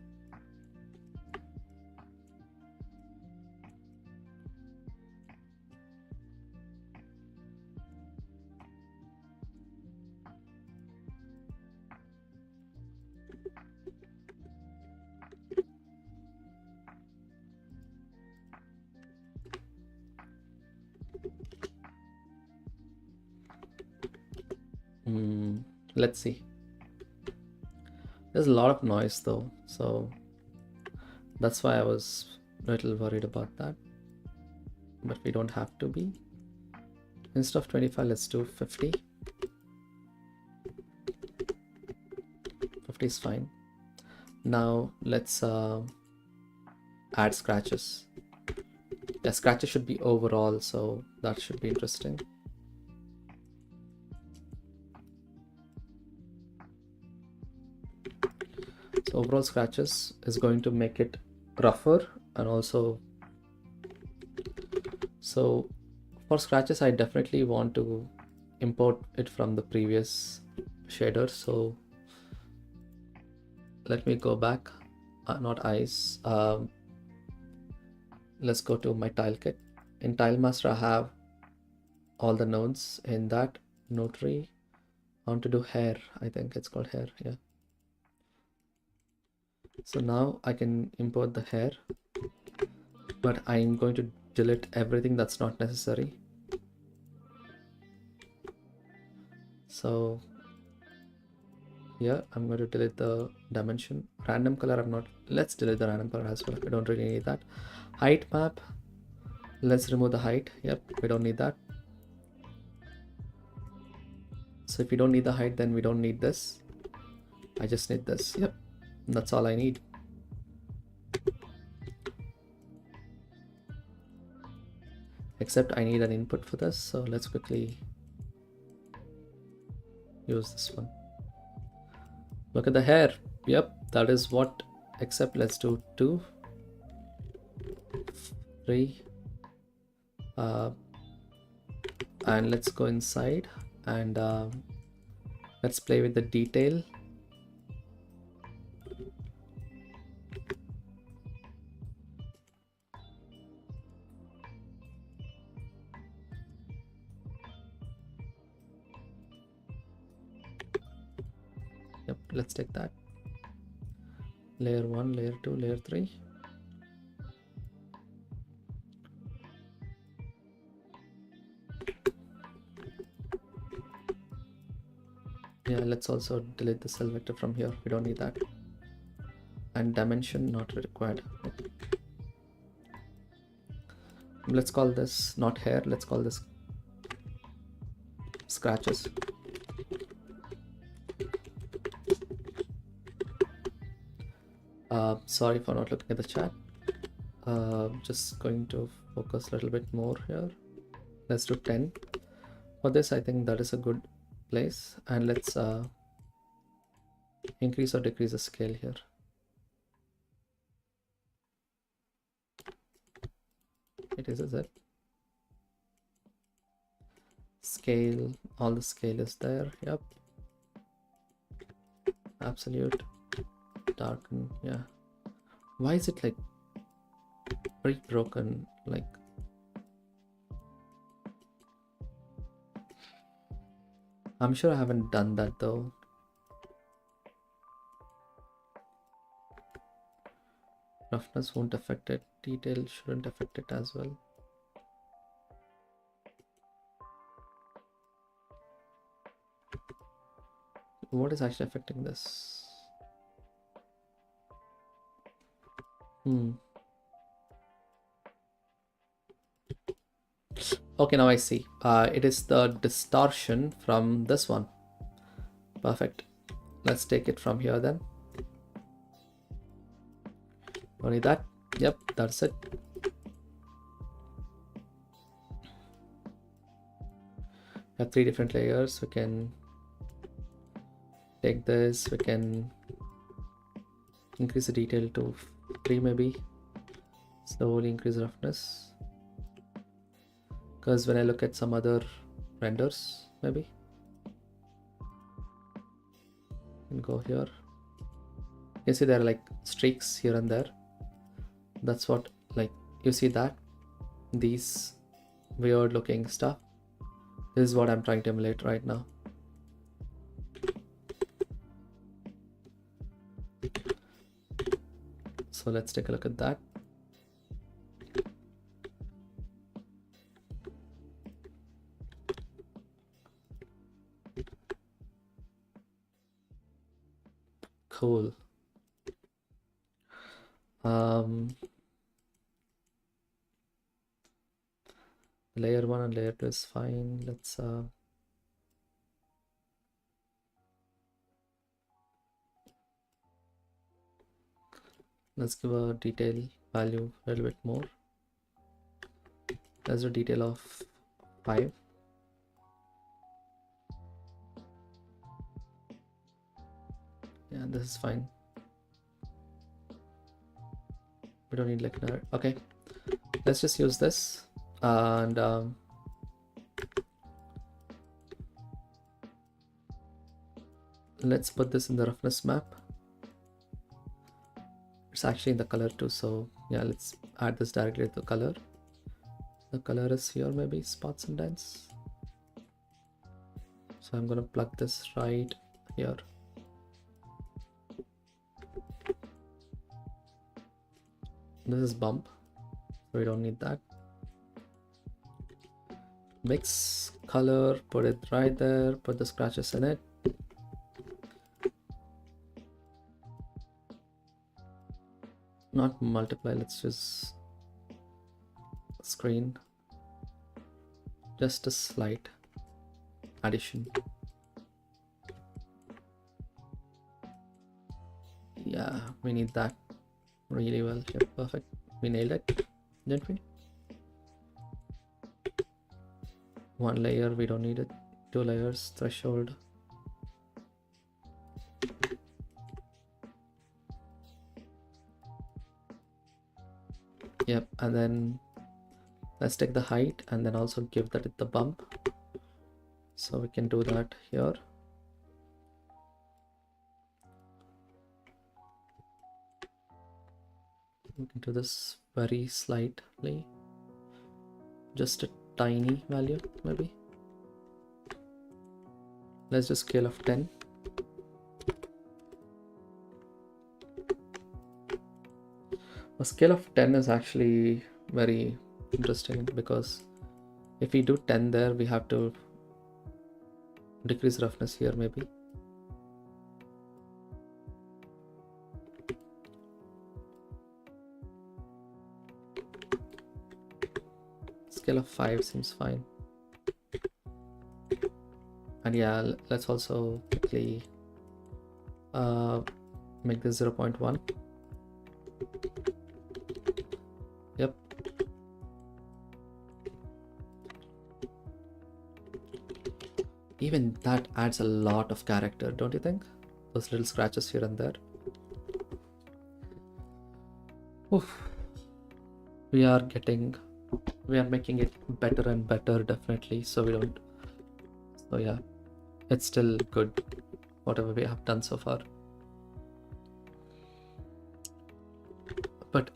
Let's see. There's a lot of noise though, so that's why I was a little worried about that. But we don't have to be. Instead of 25, let's do 50. 50 is fine. Now let's add scratches. Yeah, scratches should be overall, so that should be interesting. So overall scratches is going to make it rougher, and also so for scratches I definitely want to import it from the previous shader. So let me go back, not eyes. Let's go to my tile kit. In tile master I have all the nodes in that notary. I want to do hair. I think it's called hair. Yeah. So now I can import the hair, but I'm going to delete everything that's not necessary. So yeah, I'm going to delete the dimension. Random color, I'm not. Let's delete the random color as well. We don't really need that. Height map. Let's remove the height. Yep, we don't need that. So if we don't need the height, then we don't need this. I just need this. Yep, that's all I need. Except I need an input for this, so let's quickly use this one. Look at the hair. Yep, that is what. Except let's do 2, 3, and let's go inside and let's play with the detail. Yep, let's take that. Layer 1, layer 2, layer 3. Yeah, let's also delete the cell vector from here. We don't need that. And dimension not required. Let's call this not hair. Let's call this scratches. Sorry for not looking at the chat. Just going to focus a little bit more here. Let's do 10. For this, I think that is a good place. And let's increase or decrease the scale here. It is it? Scale, all the scale is there. Yep. Absolute, darken, yeah. Why is it like very broken? Like, I'm sure I haven't done that though. Roughness won't affect it. Detail shouldn't affect it as well. What is actually affecting this? Okay, now I see. It is the distortion from this one. Perfect. Let's take it from here then. Only that. Yep, that's it. We have 3 different layers. We can take this. We can increase the detail to 3 maybe. Slowly increase roughness. Because when I look at some other renders, maybe. And go here. You see there are like streaks here and there. That's what, like, you see that? These weird looking stuff. This is what I'm trying to emulate right now. So let's take a look at that. Cool. Layer 1 and layer 2 is fine. Let's give a detail value a little bit more. There's a detail of 5. Yeah, this is fine. We don't need like another. Okay, let's just use this and let's put this in the roughness map. It's actually in the color too, so yeah, let's add this directly to the color. The color is here, maybe spots and dents. So I'm gonna plug this right here. This is bump, so we don't need that. Mix color, put it right there, put the scratches in it. Not multiply, let's just screen. Just a slight addition. Yeah, we need that really well here. Perfect. We nailed it, didn't we? One layer, we don't need it. 2 layers, threshold. Yep, and then let's take the height and then also give that the bump. So we can do that here. We can do this very slightly, just a tiny value maybe. Let's just scale of 10. A scale of 10 is actually very interesting because if we do 10 there, we have to decrease roughness here maybe. Scale of 5 seems fine. And yeah, let's also quickly make this 0.1. Yep. Even that adds a lot of character, don't you think? Those little scratches here and there. Oof. We are making it better and better, definitely. So yeah, it's still good, whatever we have done so far. But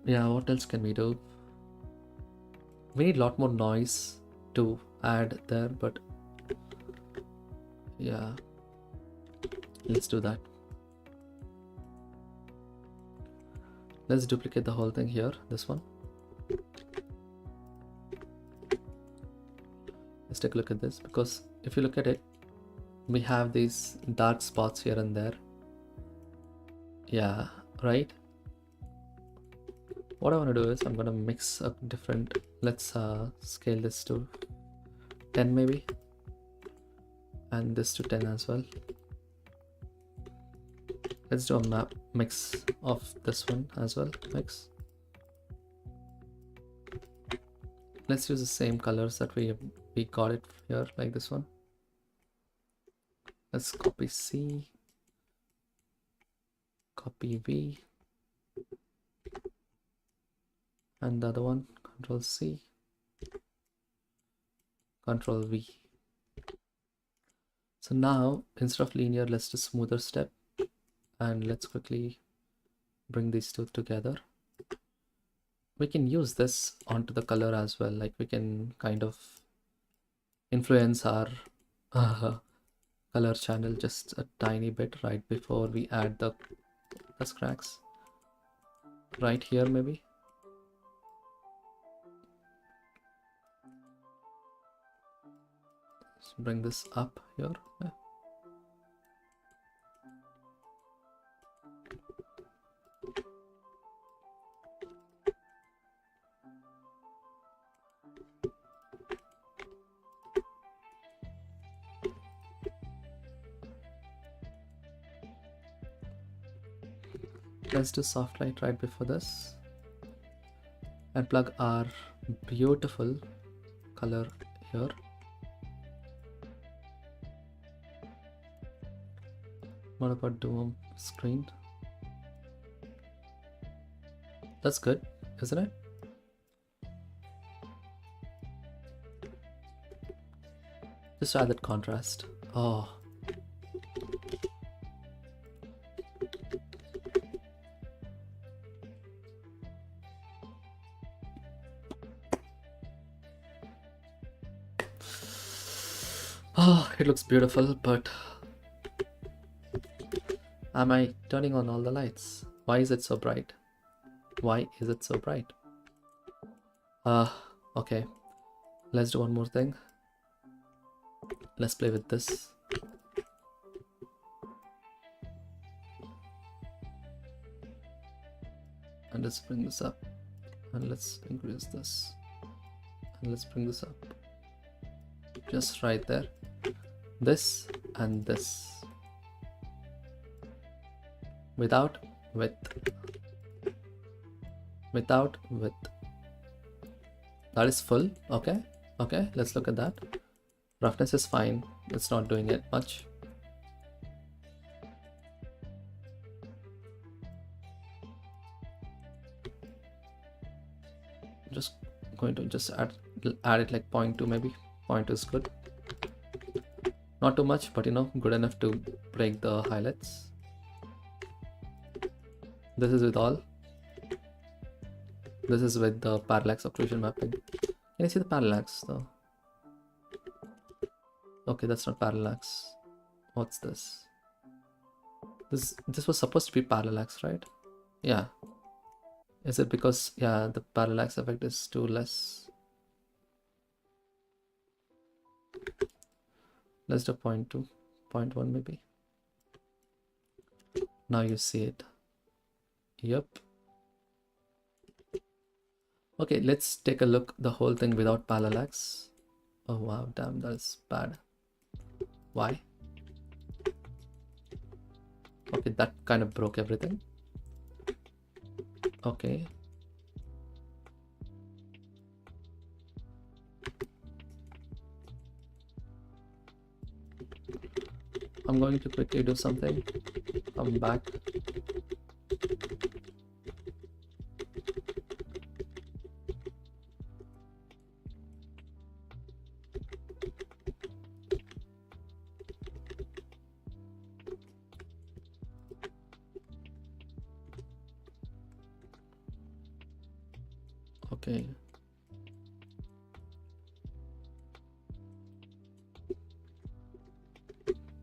yeah, what else can we do? We need a lot more noise to add there, but yeah, let's do that. Let's duplicate the whole thing here, this one. Let's take a look at this, because if you look at it, we have these dark spots here and there. Yeah, right? What I want to do is I'm going to mix up different, let's scale this to 10 maybe, and this to 10 as well. Let's do a mix of this one as well. Mix. Let's use the same colors that we got it here, like this one. Let's copy C, copy V, and the other one, Control C, Control V. So now instead of linear, let's do smoother step, and let's quickly bring these two together. We can use this onto the color as well, like we can kind of influence our color channel just a tiny bit right before we add the cracks. Right here maybe. Let's bring this up here. Yeah. Let's do soft light right before this and plug our beautiful color here. What about Doom screen? That's good, isn't it? Just add that contrast. Oh. Oh, it looks beautiful, but am I turning on all the lights? Why is it so bright? Why is it so bright? Okay. Let's do one more thing. Let's play with this. And let's bring this up. And let's increase this. And let's bring this up. Just right there. This and this. Without width. Without width. That is full. Okay. Okay, let's look at that. Roughness is fine. It's not doing it much. Just going to just add it like 0.2 maybe. 0.2 is good. Not too much, but you know, good enough to break the highlights. This is with all. This is with the parallax occlusion mapping. Can you see the parallax though? Okay, that's not parallax. What's this? This was supposed to be parallax, right? Yeah. Is it because, yeah, the parallax effect is too less? Let's do 0.2, 0.1 maybe. Now you see it. Yep. Okay, let's take a look the whole thing without parallax. Oh wow, damn, that is bad. Why? Okay, that kind of broke everything. Okay. I'm going to quickly do something. Come back. Okay.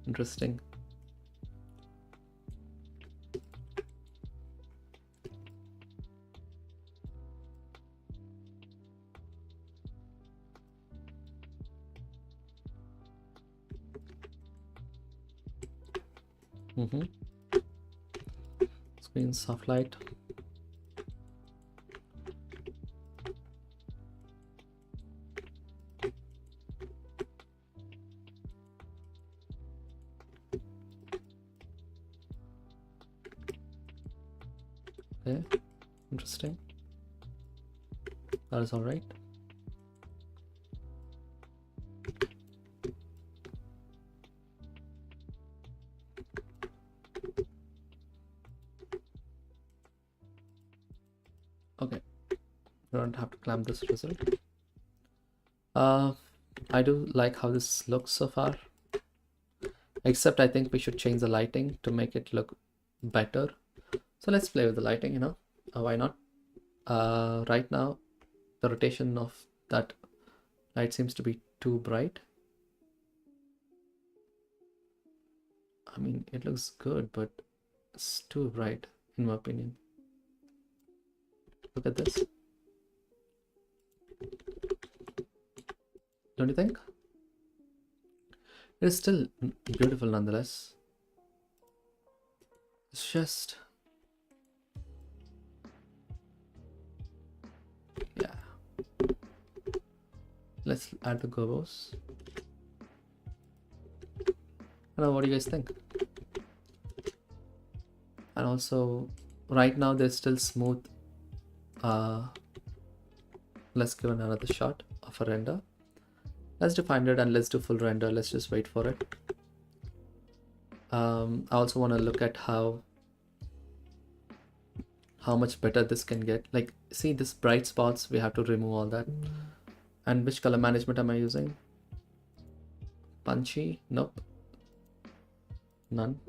Interesting. Screen soft light. Okay, interesting. That is all right. Okay, you don't have to clamp this result. I do like how this looks so far, except I think we should change the lighting to make it look better. So let's play with the lighting, you know, why not? Right now the rotation of that light seems to be too bright. I mean, it looks good, but it's too bright in my opinion. Look at this. Don't you think? It is still beautiful nonetheless. It's just, yeah. Let's add the gobos. I don't know, what do you guys think? And also, right now they're still smooth. Let's give another shot of a render. Let's do 500 and let's do full render. Let's just wait for it. I also want to look at how much better this can get. Like, see this bright spots, we have to remove all that. And which color management am I using? Punchy? Nope. None.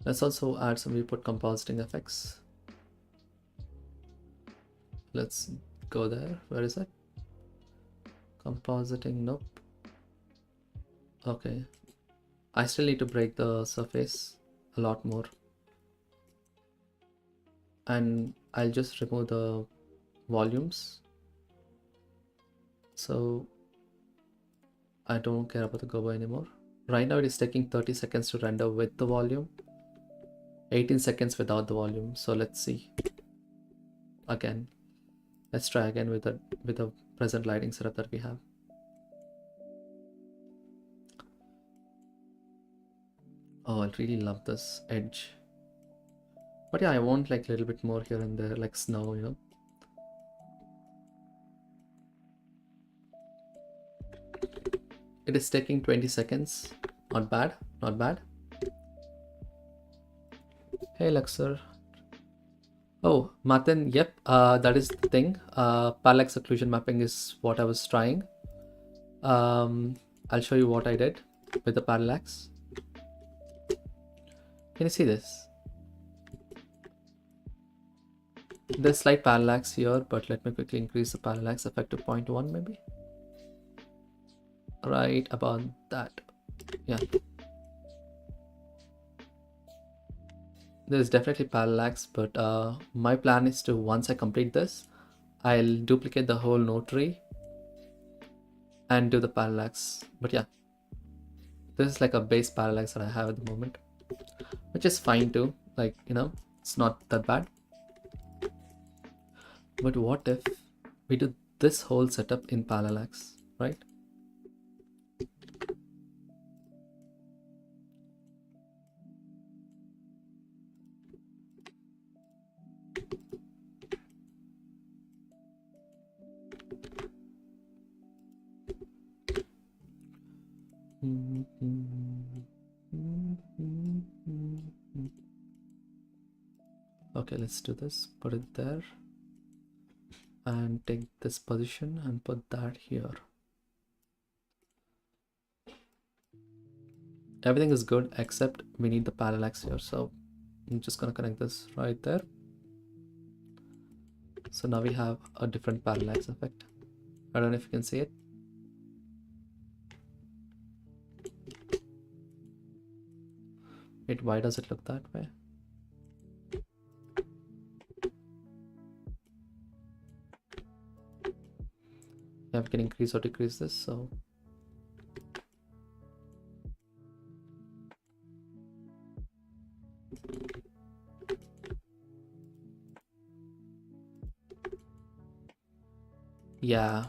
Let's also add some viewport compositing effects. Let's go there. Where is it? Compositing, nope. Okay, I still need to break the surface a lot more, and I'll just remove the volumes, so I don't care about the Gobo anymore. Right now it is taking 30 seconds to render with the volume, 18 seconds without the volume. So let's see again. Let's try again with the present lighting setup that we have. Oh, I really love this edge. But yeah, I want like a little bit more here and there, like snow, you know. It is taking 20 seconds. Not bad, not bad. Hey, Luxor. Oh, Martin, yep, that is the thing. Parallax occlusion mapping is what I was trying. I'll show you what I did with the parallax. Can you see this? There's slight parallax here, but let me quickly increase the parallax effect to 0.1 maybe. Right about that. Yeah. There's definitely parallax, but my plan is to, once I complete this, I'll duplicate the whole node tree and do the parallax. But yeah, this is like a base parallax that I have at the moment, which is fine too. Like, you know, it's not that bad. But what if we do this whole setup in parallax, right? Okay, let's do this. Put it there and take this position and put that here. Everything is good except we need the parallax here, so I'm just gonna connect this right there. So now we have a different parallax effect. I don't know if you can see it. Why does it look that way? Yeah, we can increase or decrease this, so yeah.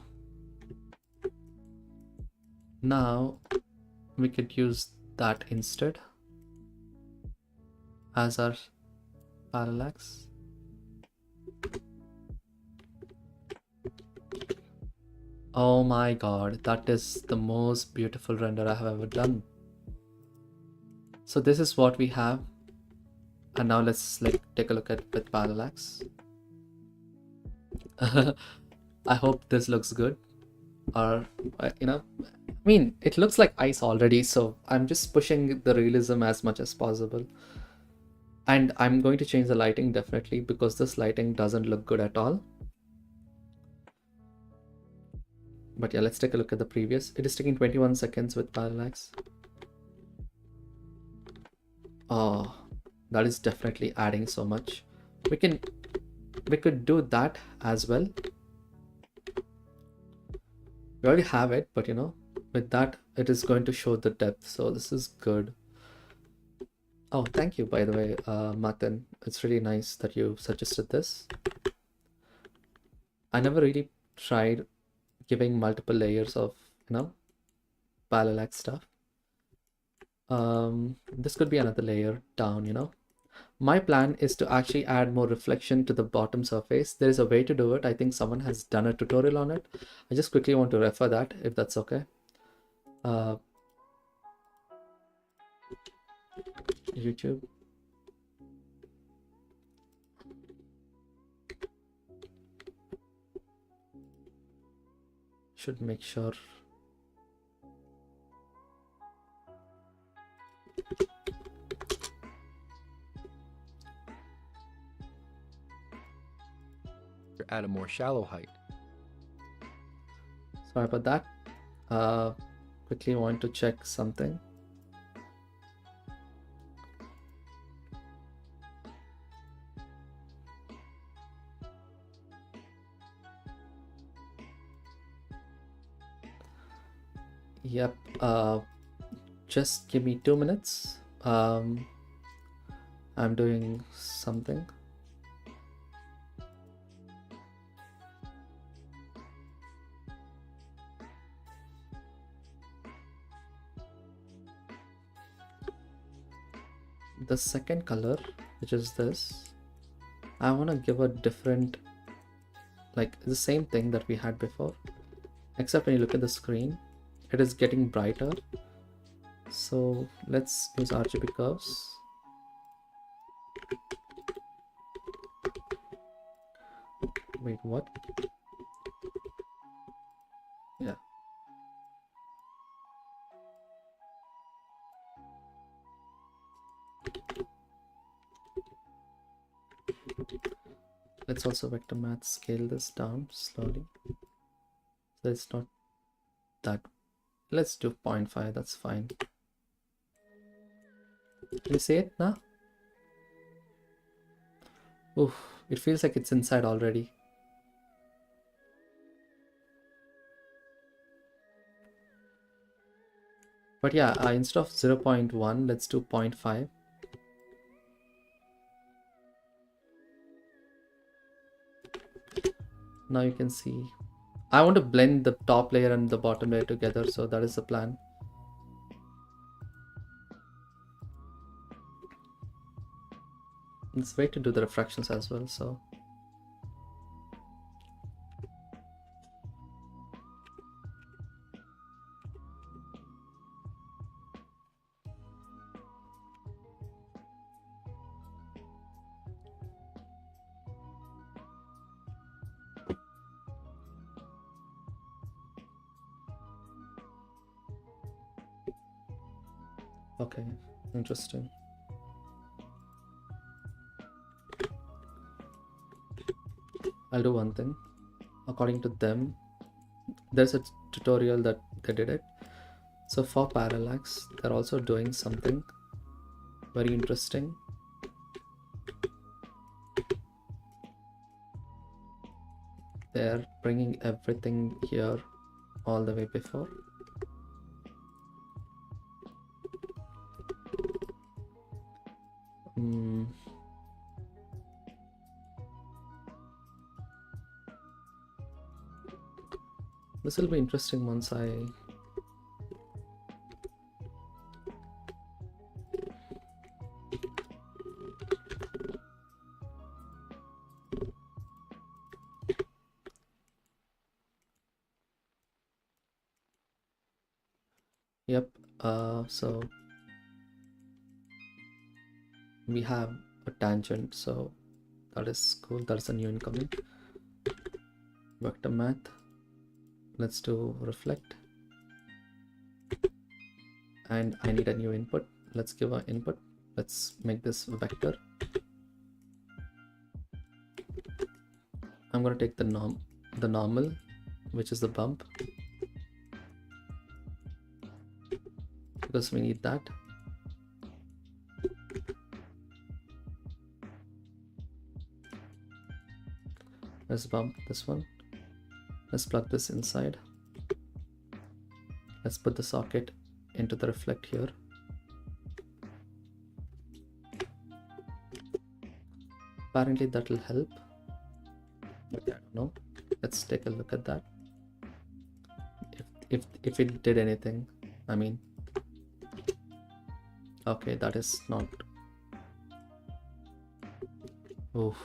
Now we could use that instead as our parallax. Oh my god, that is the most beautiful render I have ever done. So this is what we have, and now let's like take a look at with parallax. I hope this looks good, or you know, I mean, it looks like ice already, so I'm just pushing the realism as much as possible. And I'm going to change the lighting definitely, because this lighting doesn't look good at all. But yeah, let's take a look at the previous. It is taking 21 seconds with parallax. Oh, that is definitely adding so much. We could do that as well. We already have it, but you know, with that, it is going to show the depth. So this is good. Oh, thank you, by the way, Martin. It's really nice that you suggested this. I never really tried giving multiple layers of, you know, parallax stuff. This could be another layer down, you know. My plan is to actually add more reflection to the bottom surface. There is a way to do it. I think someone has done a tutorial on it. I just quickly want to refer that, if that's okay. YouTube. Should make sure. At a more shallow height. Sorry about that. Quickly want to check something. Yep. Just give me 2 minutes. I'm doing something. The second color, which is this, I want to give a different, like the same thing that we had before, except when you look at the screen, it is getting brighter. So let's use RGB curves. Wait, what? Yeah. Let's also vector math scale this down slowly. So it's not that. Let's do 0.5, that's fine. Can you see it now? Oof, it feels like it's inside already. But yeah, instead of 0.1, let's do 0.5. Now you can see. I want to blend the top layer and the bottom layer together, so that is the plan. Let's wait to do the refractions as well, so. Okay, interesting. I'll do one thing. According to them, there's a tutorial that they did it. So for Parallax, they're also doing something very interesting. They're bringing everything here all the way before. This will be interesting once I Yep. So we have a tangent, so that is cool. That's a new incoming. Vector math. Let's do reflect. And I need a new input. Let's give an input. Let's make this vector. I'm gonna take the normal, which is the bump, because we need that. Let's bump this one. Let's plug this inside. Let's put the socket into the reflect here. Apparently that will help, but I don't know. Let's take a look at that. If it did anything, I mean. Okay, that is not. Oof.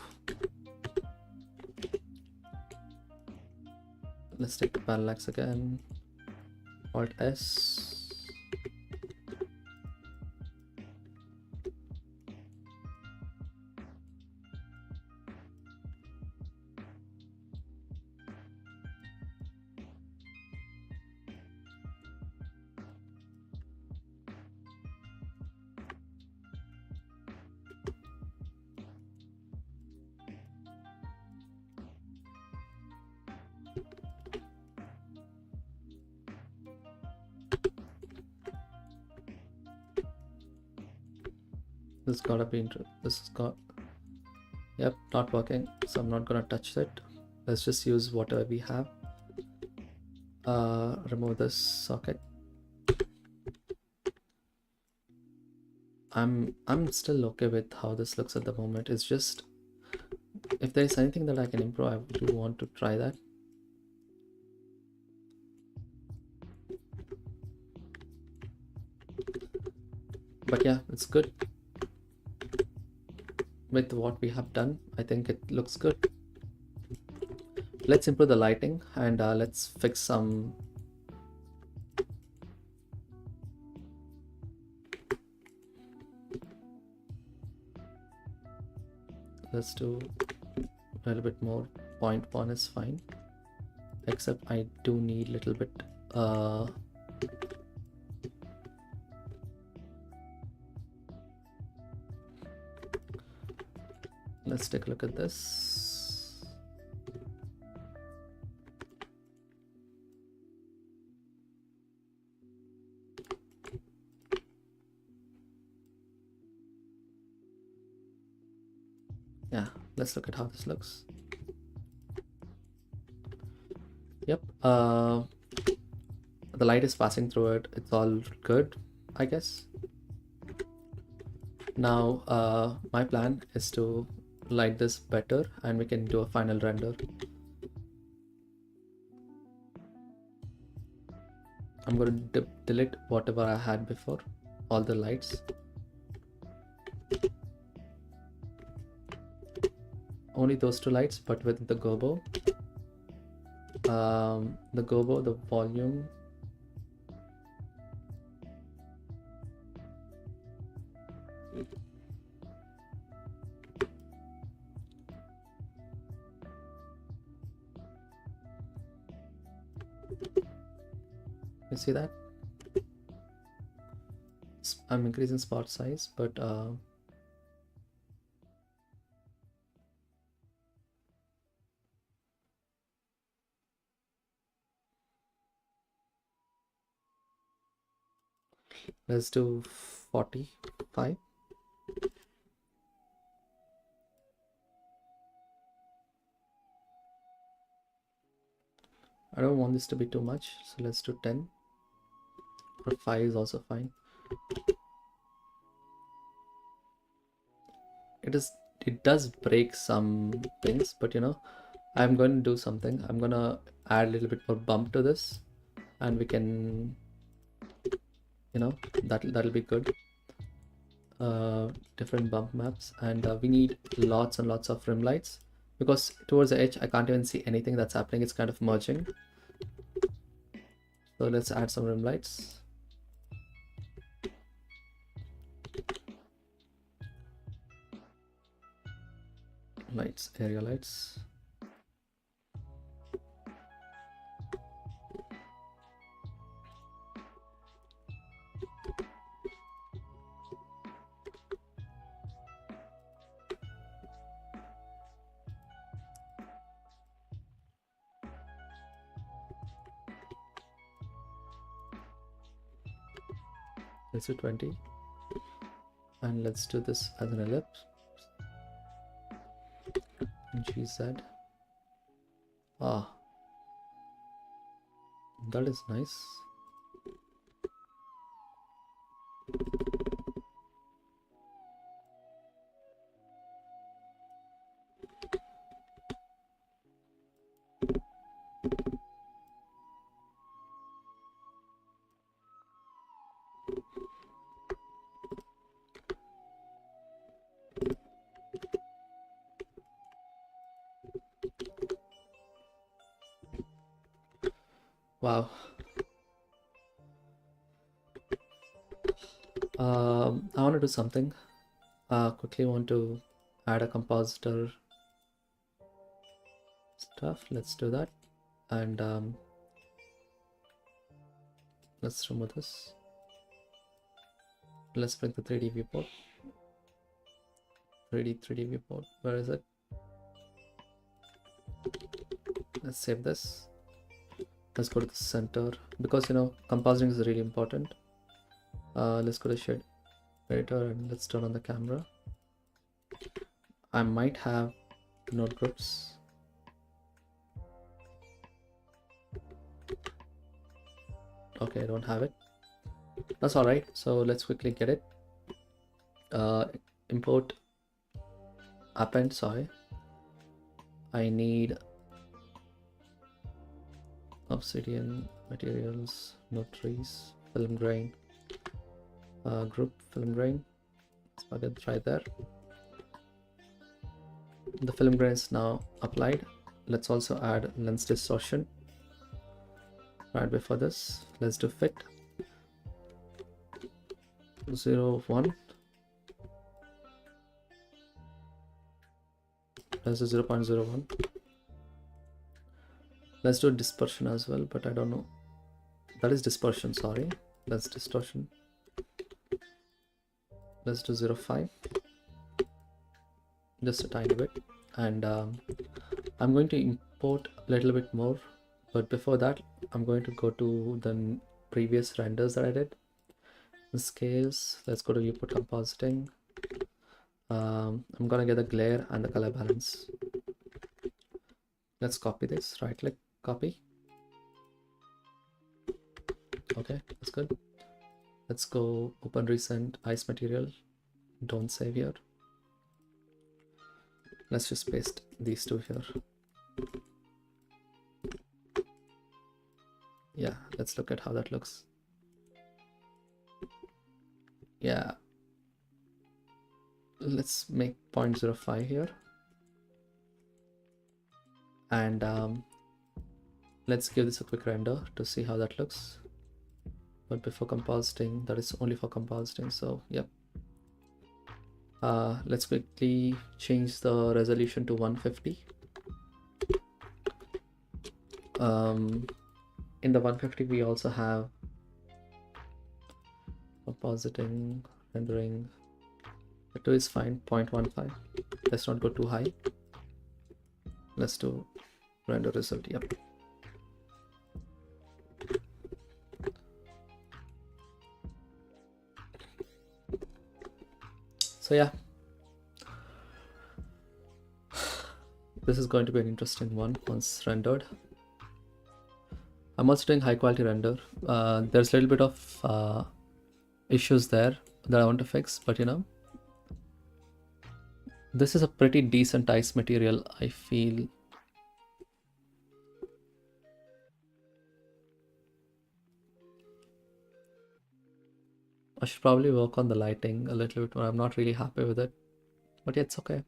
Let's take the parallax again. Alt S. This gotta be this is got, yep, not working, so I'm not gonna touch it. Let's just use whatever we have. Remove this socket. I'm still okay with how this looks at the moment. It's just, if there is anything that I can improve, I do want to try that. But yeah, it's good. With what we have done, I think it looks good. Let's improve the lighting and let's fix some. Let's do a little bit more. 0.1 is fine, except I do need a little bit let's take a look at this. Yeah, let's look at how this looks. Yep, the light is passing through it. It's all good, I guess. Now my plan is to light this better and we can do a final render. I'm going to delete whatever I had before, all the lights. Only those two lights, but with the gobo. The gobo, the volume. You see that? I'm increasing spot size, but let's do 45. I don't want this to be too much, so let's do 10, or 5 is also fine. It does break some things, but you know, I'm going to do something. I'm gonna add a little bit more bump to this, and we can, you know, that'll be good. Different bump maps, and we need lots and lots of rim lights, because towards the edge I can't even see anything that's happening. It's kind of merging. So let's add some rim lights. Lights, area lights. Let's do 20, and let's do this as an ellipse. And GZ. Ah, that is nice. Wow. I want to do something. Quickly want to add a compositor stuff. Let's do that, and let's remove this. Let's bring the 3D viewport. 3D viewport. Where is it? Let's save this. Let's go to the center, because you know, compositing is really important. Let's go to shed. editor, and let's turn on the camera. I might have node groups. Okay, I don't have it. That's all right. So let's quickly get it. Import append. Sorry, I need obsidian materials, node trees, film grain, group film grain. So I can try there. The film grain is now applied. Let's also add lens distortion. Right before this, let's do fit 0 1. Let's do 0.01. Let's do dispersion as well, but I don't know. That is dispersion, sorry. Let's distortion. Let's do 0.5. Just a tiny bit. And I'm going to import a little bit more. But before that, I'm going to go to the previous renders that I did. The scales, let's go to viewport compositing. I'm gonna get the glare and the color balance. Let's copy this, right click, copy. Okay, that's good. Let's go open recent ice material. Don't save here. Let's just paste these two here. Yeah, let's look at how that looks. Yeah, let's make 0.05 here, and let's give this a quick render to see how that looks. But before compositing, that is only for compositing, so yep. Let's quickly change the resolution to 150. In the 150 we also have compositing, rendering. The 2 is fine, 0.15. Let's not go too high. Let's do render result. Yep. So yeah, this is going to be an interesting one once rendered. I'm also doing high quality render. There's a little bit of issues there that I want to fix, but you know, this is a pretty decent ice material, I feel. I should probably work on the lighting a little bit more. I'm not really happy with it, but yeah, it's okay.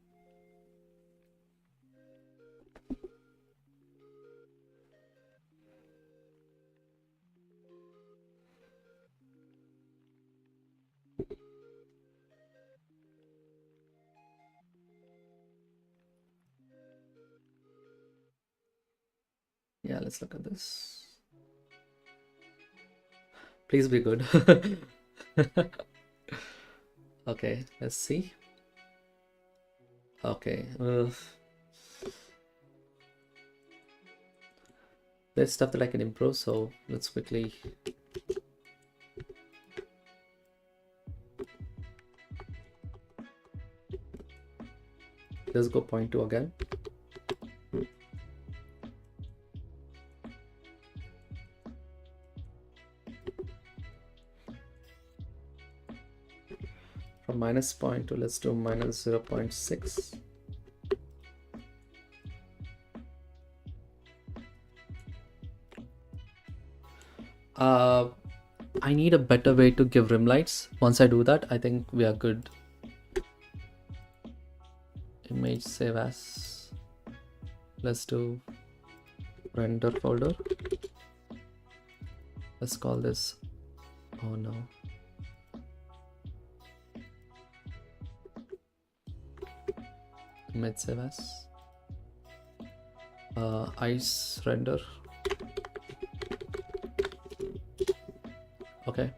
Yeah, let's look at this. Please be good. Okay, let's see. Okay. There's stuff that I can improve, so let's quickly. Let's go 0.2 again. From -0.2, let's do -0.6. I need a better way to give rim lights. Once I do that, I think we are good. Image save as. Let's do render folder. Let's call this. Oh no. Image save as. Ice render. Okay.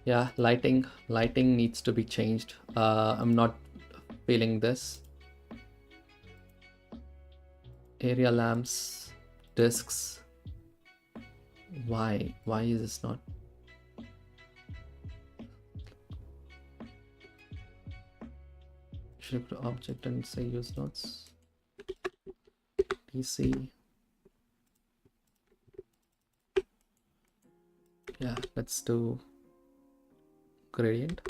Yeah, lighting needs to be changed. I'm not peeling this. Area lamps, discs. Why is this not? Should I put object and say use nodes? DC. Yeah, let's do gradient.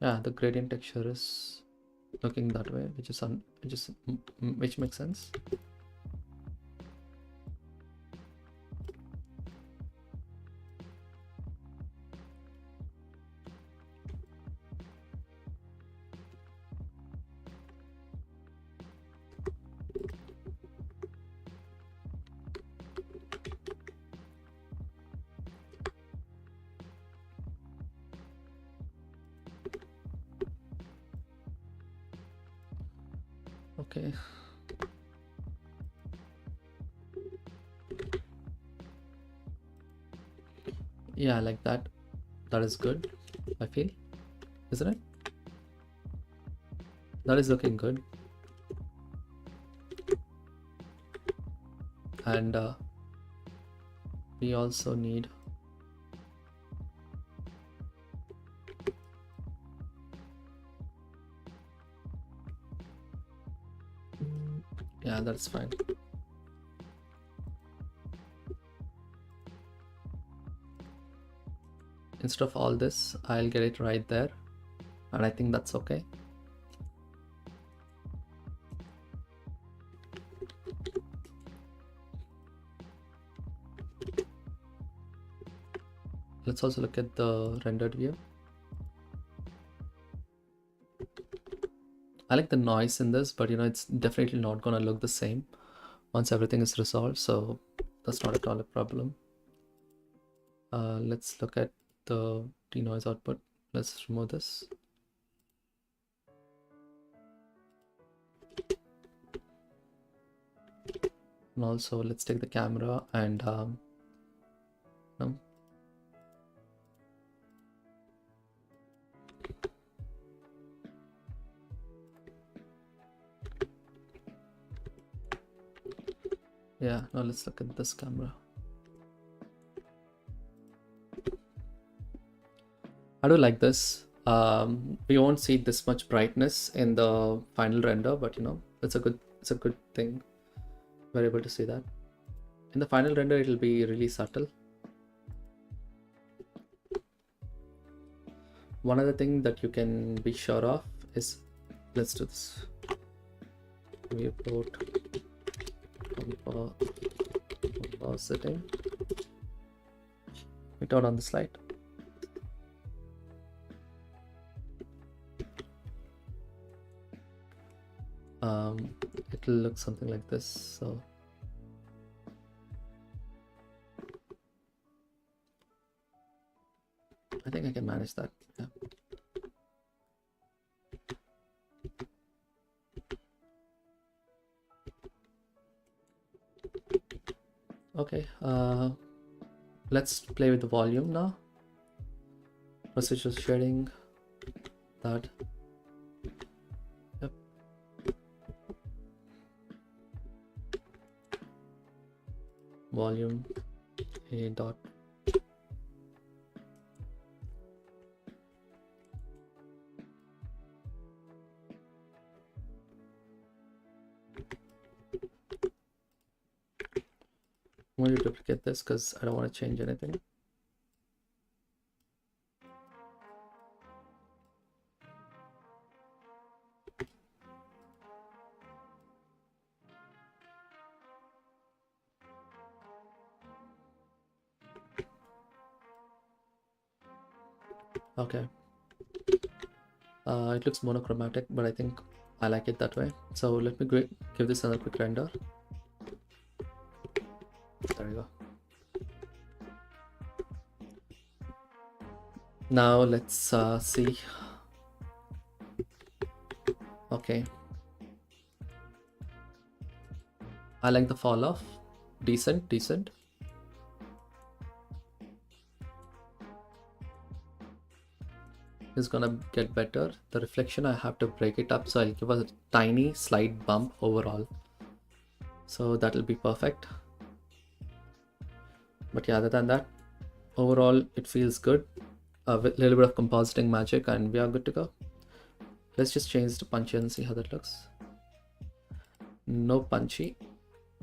Yeah, the gradient texture is looking that way, which makes sense. Okay. Yeah, like that. That is good, I feel, isn't it? That is looking good. And we also need yeah, that's fine. Instead of all this, I'll get it right there, and I think that's okay. Let's also look at the rendered view. I like the noise in this, but it's definitely not gonna look the same once everything is resolved, so that's not at all a problem. Let's look at the denoise output. Let's remove this. And also let's take the camera and no. Yeah, now let's look at this camera. I do like this. We won't see this much brightness in the final render, but it's a good thing. We're able to see that. In the final render, it'll be really subtle. One other thing that you can be sure of is, let's do this. Viewport compositing. We turn on the slide. It'll look something like this. So I think I can manage that. Yeah. Okay, let's play with the volume now. Residual shading, that. Yep. Volume a dot. I'm going to duplicate this because I don't want to change anything. Okay. It looks monochromatic, but I think I like it that way. So let me give this another quick render. There we go. Now let's see. Okay. I like the fall off. Decent. It's gonna get better. The reflection, I have to break it up, so I'll give a tiny slight bump overall. So that'll be perfect. But yeah, other than that, overall it feels good. A little bit of compositing magic and we are good to go. Let's just change to punchy and see how that looks. No punchy.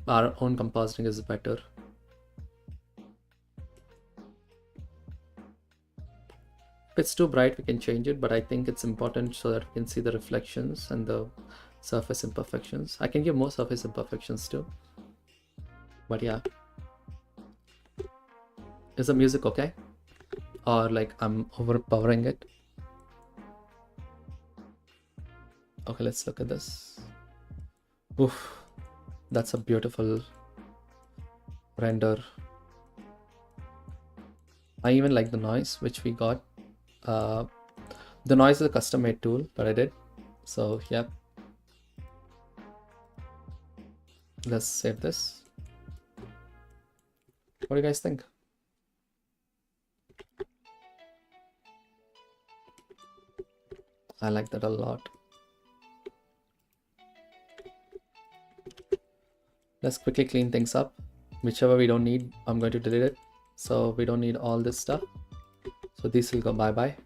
Our own compositing is better. If it's too bright, we can change it, but I think it's important so that we can see the reflections and the surface imperfections. I can give more surface imperfections too. But yeah. Is the music okay? Or like I'm overpowering it? Okay, let's look at this. Oof, that's a beautiful render. I even like the noise which we got. The noise is a custom made tool that I did. So yeah. Let's save this. What do you guys think? I like that a lot. Let's quickly clean things up. Whichever we don't need, I'm going to delete it. So we don't need all this stuff. So these will go bye-bye.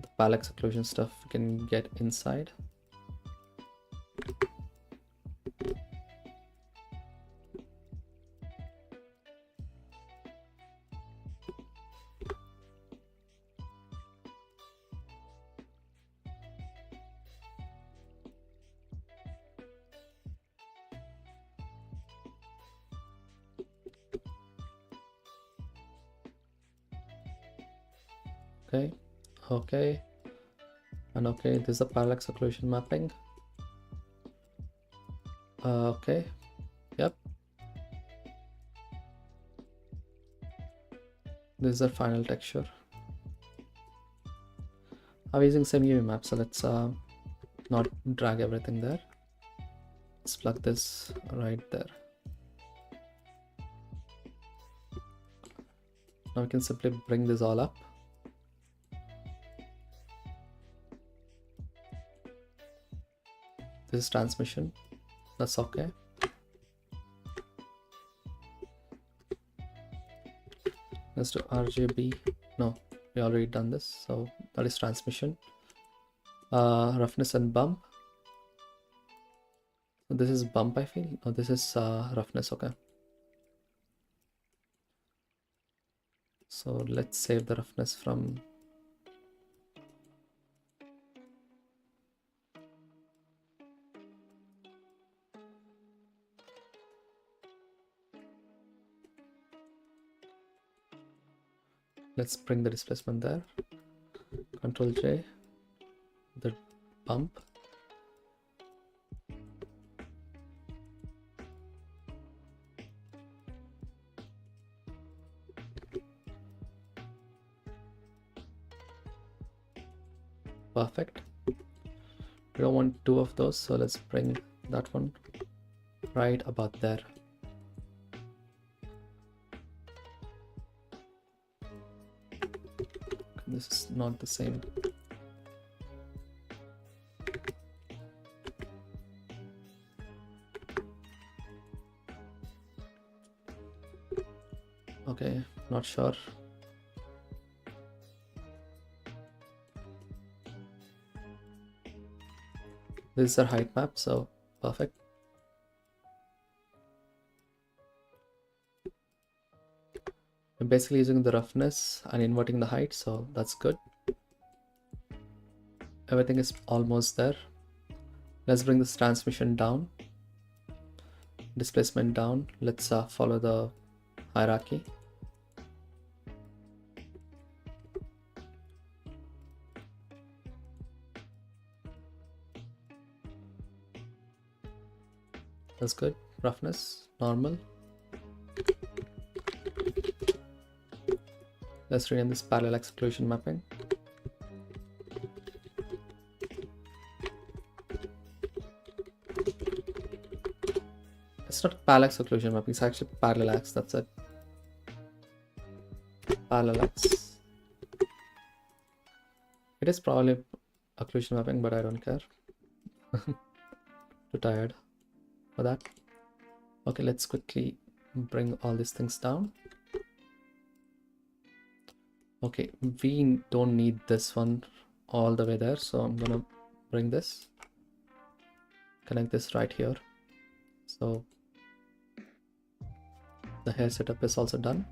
The Parallax occlusion stuff we can get inside. Okay, and okay, this is a parallax occlusion mapping. Okay, yep. This is our final texture. I'm using same UV map, so let's not drag everything there. Let's plug this right there. Now we can simply bring this all up. This is transmission. That's okay. Let's do RGB. No, we already done this. So that is transmission. Roughness and bump. So this is bump, I feel. Oh, this is roughness. Okay. So let's save the roughness from. Let's bring the displacement there. Control J. The bump. Perfect. We don't want two of those, so let's bring that one right about there. This is not the same. Okay, not sure. This is our height map, so perfect. I'm basically using the roughness and inverting the height, so that's good. Everything is almost there. Let's bring this transmission down, displacement down. Let's follow the hierarchy. That's good. Roughness, normal. Let's rename this parallax occlusion mapping. it's not parallax occlusion mapping, it's actually parallax. That's it. Parallax. It is probably occlusion mapping, but I don't care. Too tired for that. Okay, let's quickly bring all these things down. Okay, we don't need this one all the way there, so I'm gonna bring this, connect this right here. So the hair setup is also done.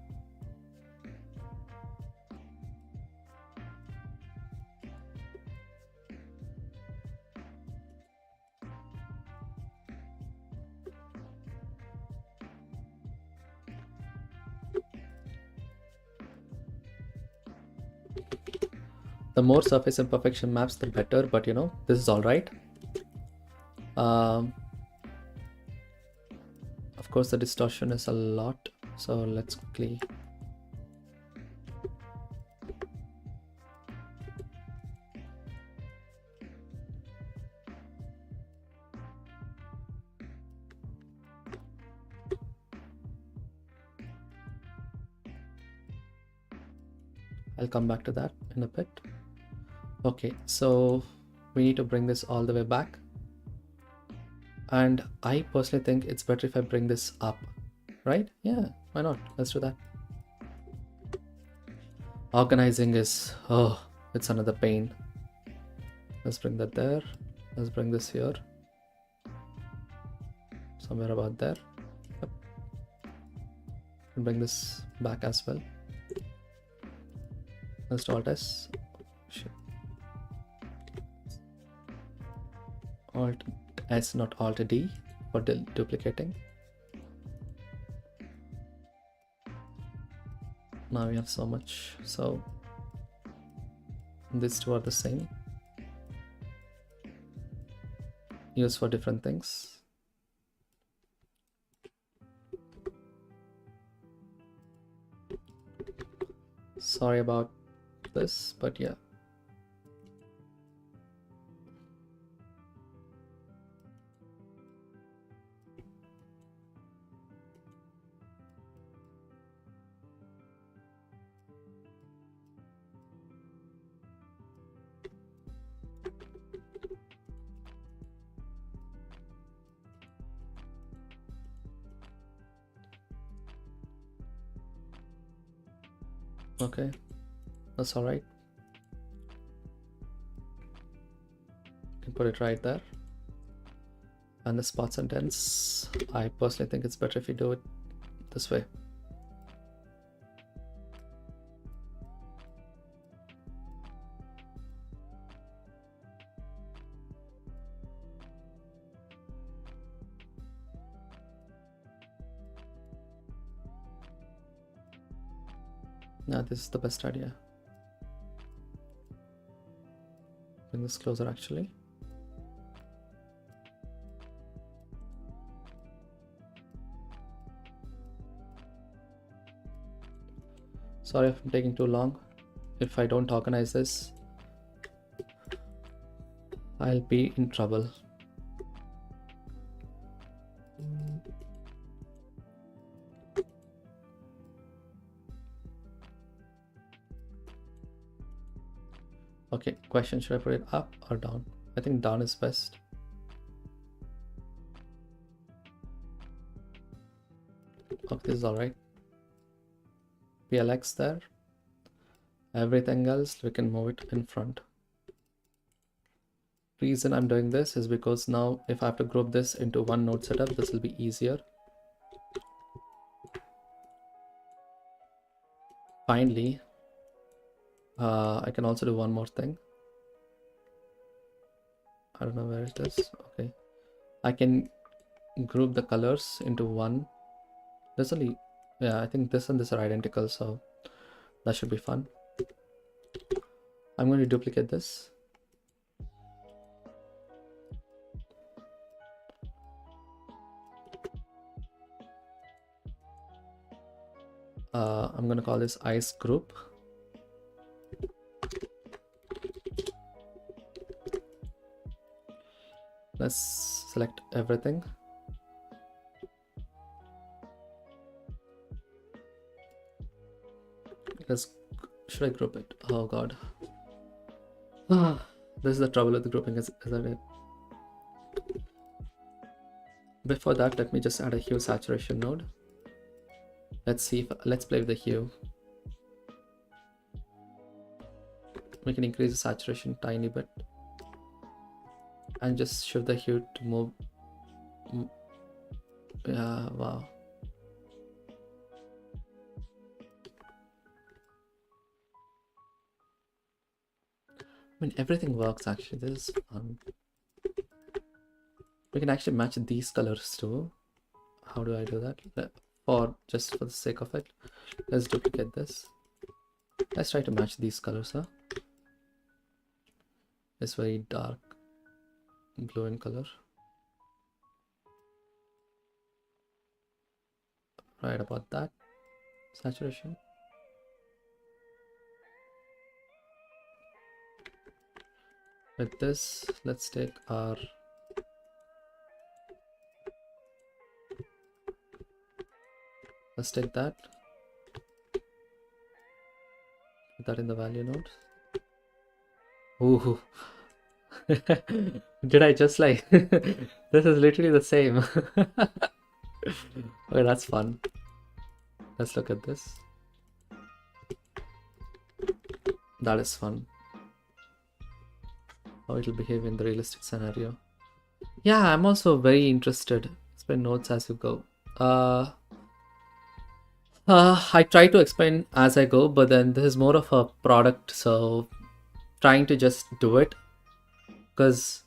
The more surface imperfection maps, the better, but you know, this is all right. Of course, the distortion is a lot, so let's quickly I'll come back to that in a bit. Okay, so we need to bring this all the way back. And I personally think it's better if I bring this up, right? Yeah, why not? Let's do that. Organizing is, oh, it's another pain. Let's bring that there. Let's bring this here. Somewhere about there. Yep. And bring this back as well. Let's do Alt S. Alt S, not Alt D for duplicating. Now we have so much. So these two are the same. Used for different things. Sorry about this, but yeah. Okay, that's all right. You can put it right there. And the spots and dents, I personally think it's better if you do it this way. Now this is the best idea. Bring this closer actually. Sorry if I'm taking too long. If I don't organize this, I'll be in trouble. Okay, question, should I put it up or down? I think down is best. Okay, this is all right. PLX there. Everything else, we can move it in front. Reason I'm doing this is because now if I have to group this into one node setup, this will be easier. Finally, I can also do one more thing. I don't know where it is. Okay, I can group the colors into one. There's only, yeah, I think this and this are identical, so that should be fun. I'm going to duplicate this. I'm going to call this ice group. Let's select everything. Should I group it? Oh god. This is the trouble with the grouping, isn't it? Before that, let me just add a hue saturation node. Let's play with the hue. We can increase the saturation tiny bit and just shift the hue to move. Yeah, wow. I mean, everything works actually. This is fun. We can actually match these colors too. How do I do that? Just for the sake of it, let's duplicate this. Let's try to match these colors, huh? It's very dark blue in color. Right about that. Saturation. With this, let's take our that. Put that in the value node. Ooh. Did I just like this is literally the same. Okay, that's fun. Let's look at this. That is fun. How it'll behave in the realistic scenario. Yeah, I'm also very interested. Explain notes as you go. I try to explain as I go, but then this is more of a product, so trying to just do it, because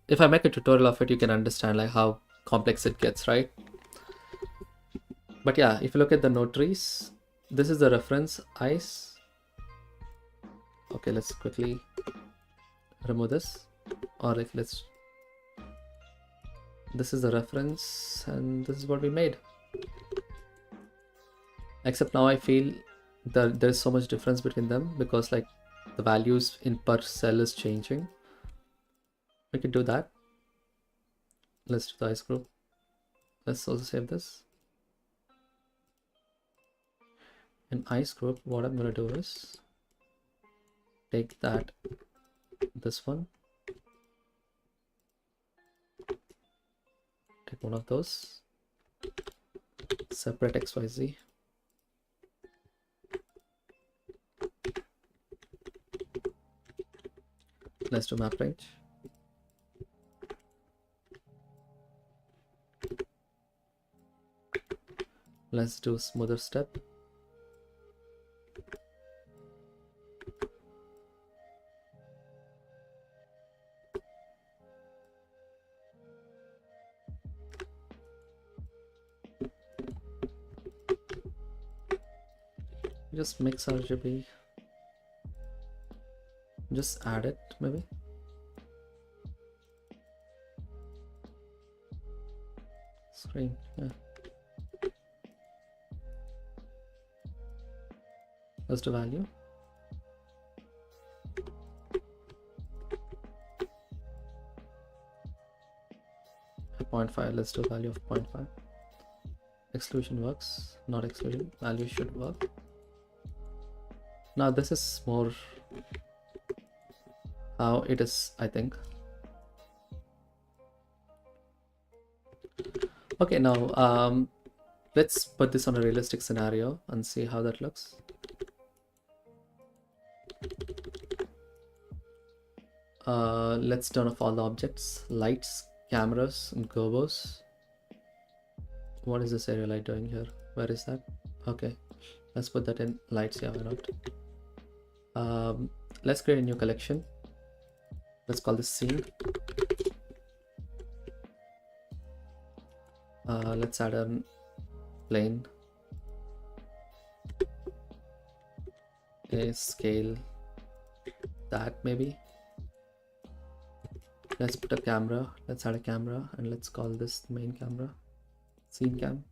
if I make a tutorial of it, you can understand like how complex it gets, right? But yeah, if you look at the node trees, this is the reference ice. Okay, let's quickly remove this, or like this is the reference and this is what we made. Except now I feel that there's so much difference between them because like the values in per cell is changing. We could do that. Let's do the ice group. Let's also save this. In ice group, what I'm gonna do is take this one, take one of those, separate XYZ. Let's do map range. Let's do smoother step. Just mix RGB. Just add it maybe. Screen, yeah. What's the value? At 0.5, let's do value of 0.5. Exclusion works, not exclusion. Value should work. Now this is more how it is, I think. Okay, now let's put this on a realistic scenario and see how that looks. Let's turn off all the objects, lights, cameras, and gobos. What is this area light doing here? Where is that? Okay, let's put that in lights. Yeah, why not? Let's create a new collection. Let's call this scene. Let's add a plane, a scale, that maybe. Let's put a camera. Let's add a camera and let's call this the main camera. Scene cam.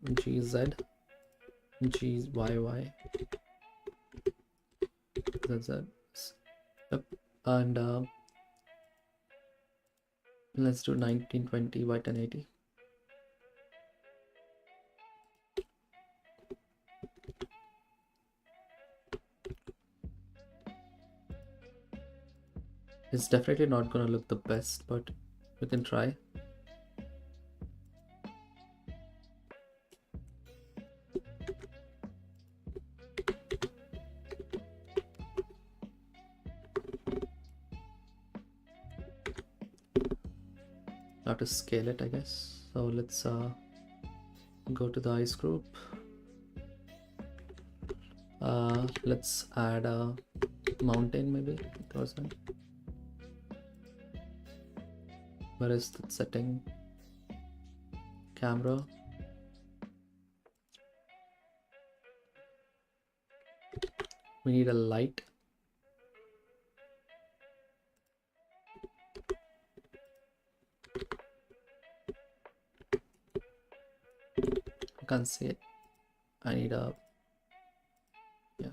GZ. GYY. ZZ. Yep. And let's do 1920 by 1080. It's definitely not gonna look the best, but we can try. Have to scale it, I guess. So let's go to the ice group. Let's add a mountain maybe. Where is that setting? Camera. We need a light. I can't see it. I need a, yeah.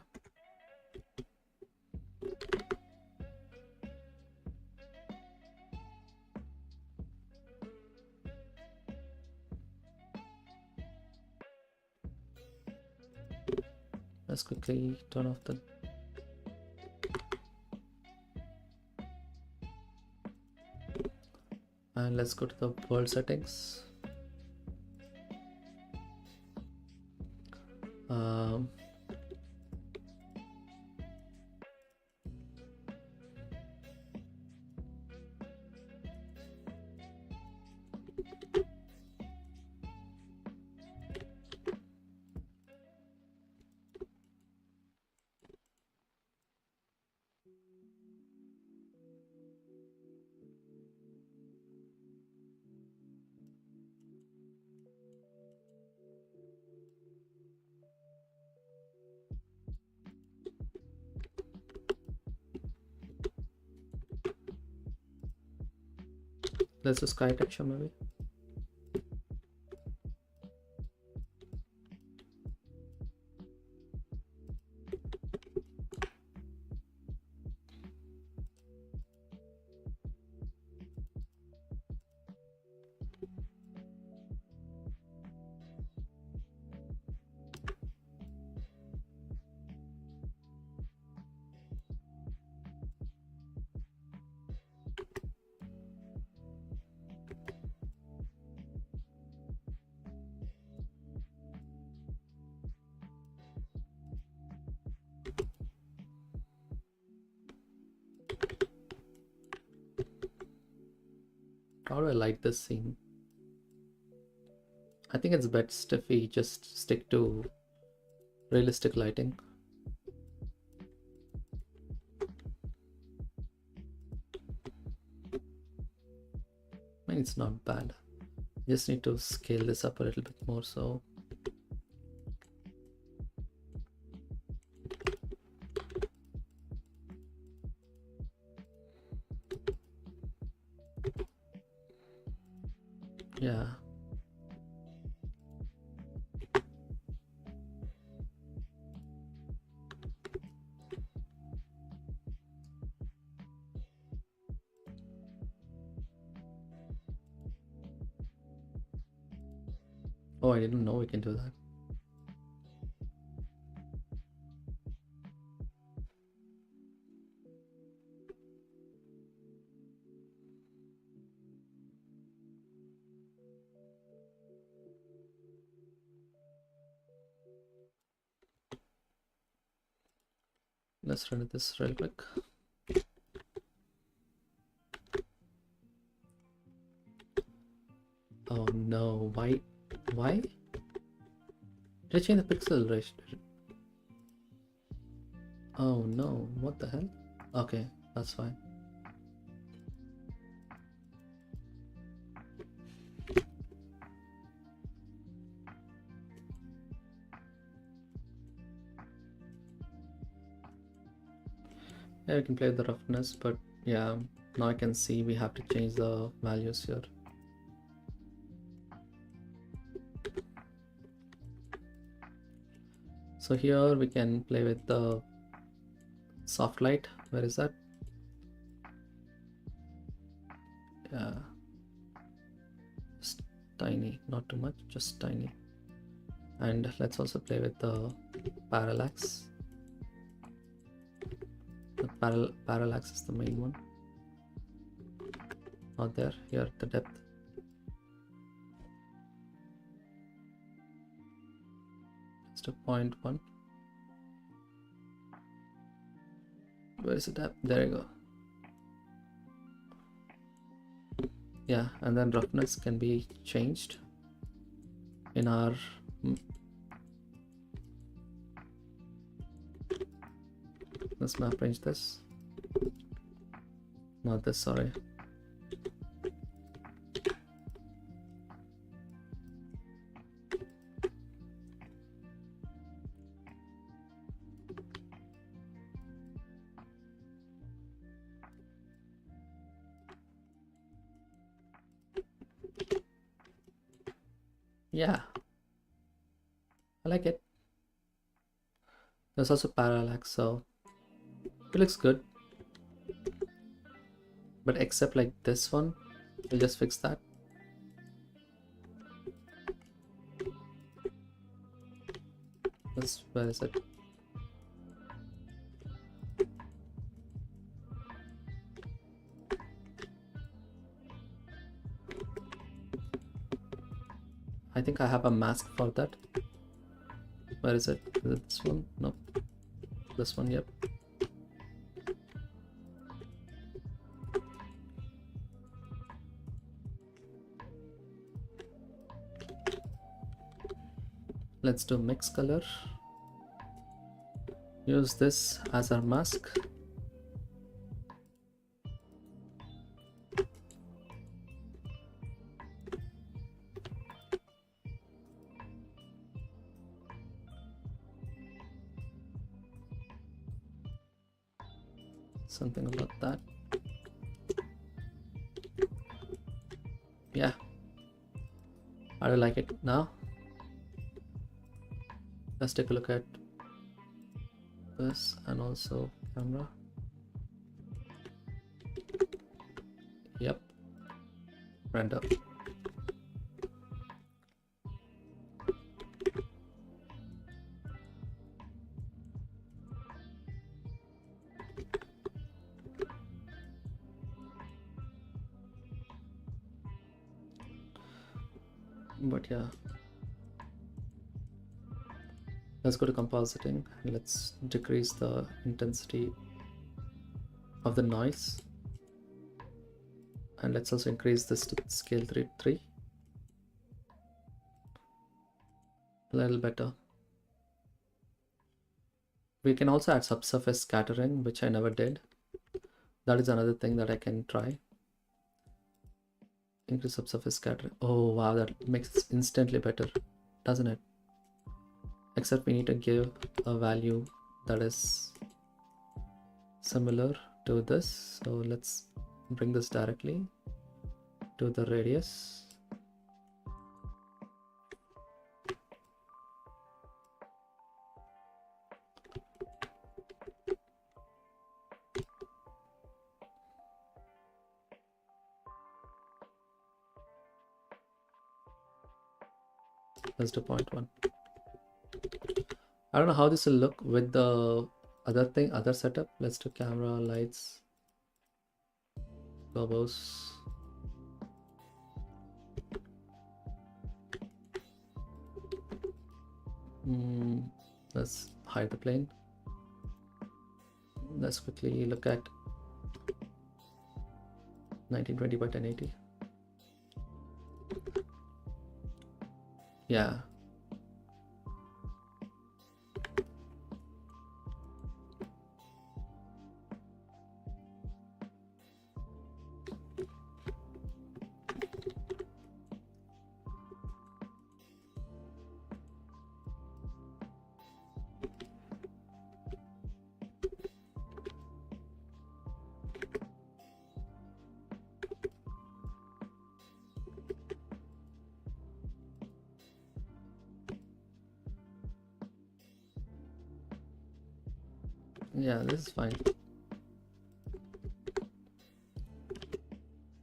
Let's quickly turn off the, and let's go to the world settings. Let's do sky texture maybe. How do I light this scene? I think it's best if we just stick to realistic lighting. I mean, it's not bad. Just need to scale this up a little bit more. So yeah. Oh, I didn't know we can do that. Let's run this real quick. Oh no, why? Why? Did I change the pixel ratio? Oh no, what the hell? Okay, that's fine. Yeah, we can play with the roughness, but yeah, now I can see we have to change the values here. So here we can play with the soft light. Where is that? Yeah, just tiny, not too much, just tiny. And let's also play with the parallax. The parallax is the main one. not there. Here, the depth. Just a 0.1. Where is the depth? There you go. Yeah, and then roughness can be changed in our let's map range this. Not this, sorry. Yeah, I like it. There's also parallax, so it looks good. But except like this one, we'll just fix that. Where is it? I think I have a mask for that. Where is it? Is it this one? No. This one, yep. Let's do mix color. Use this as our mask. Something about that. Yeah, I do like it. Now let's take a look at this and also camera. Yep, render. But yeah, let's go to compositing and let's decrease the intensity of the noise, and let's also increase this to scale 3 a little better. We can also add subsurface scattering, which I never did. That is another thing that I can try. Increase subsurface scattering. Oh wow, that makes it instantly better, doesn't it? Except we need to give a value that is similar to this. So let's bring this directly to the radius. Let's do 0.1. I don't know how this will look with the other setup. Let's do camera, lights, turbos. Let's hide the plane. Let's quickly look at 1920 by 1080. Yeah. Yeah, this is fine.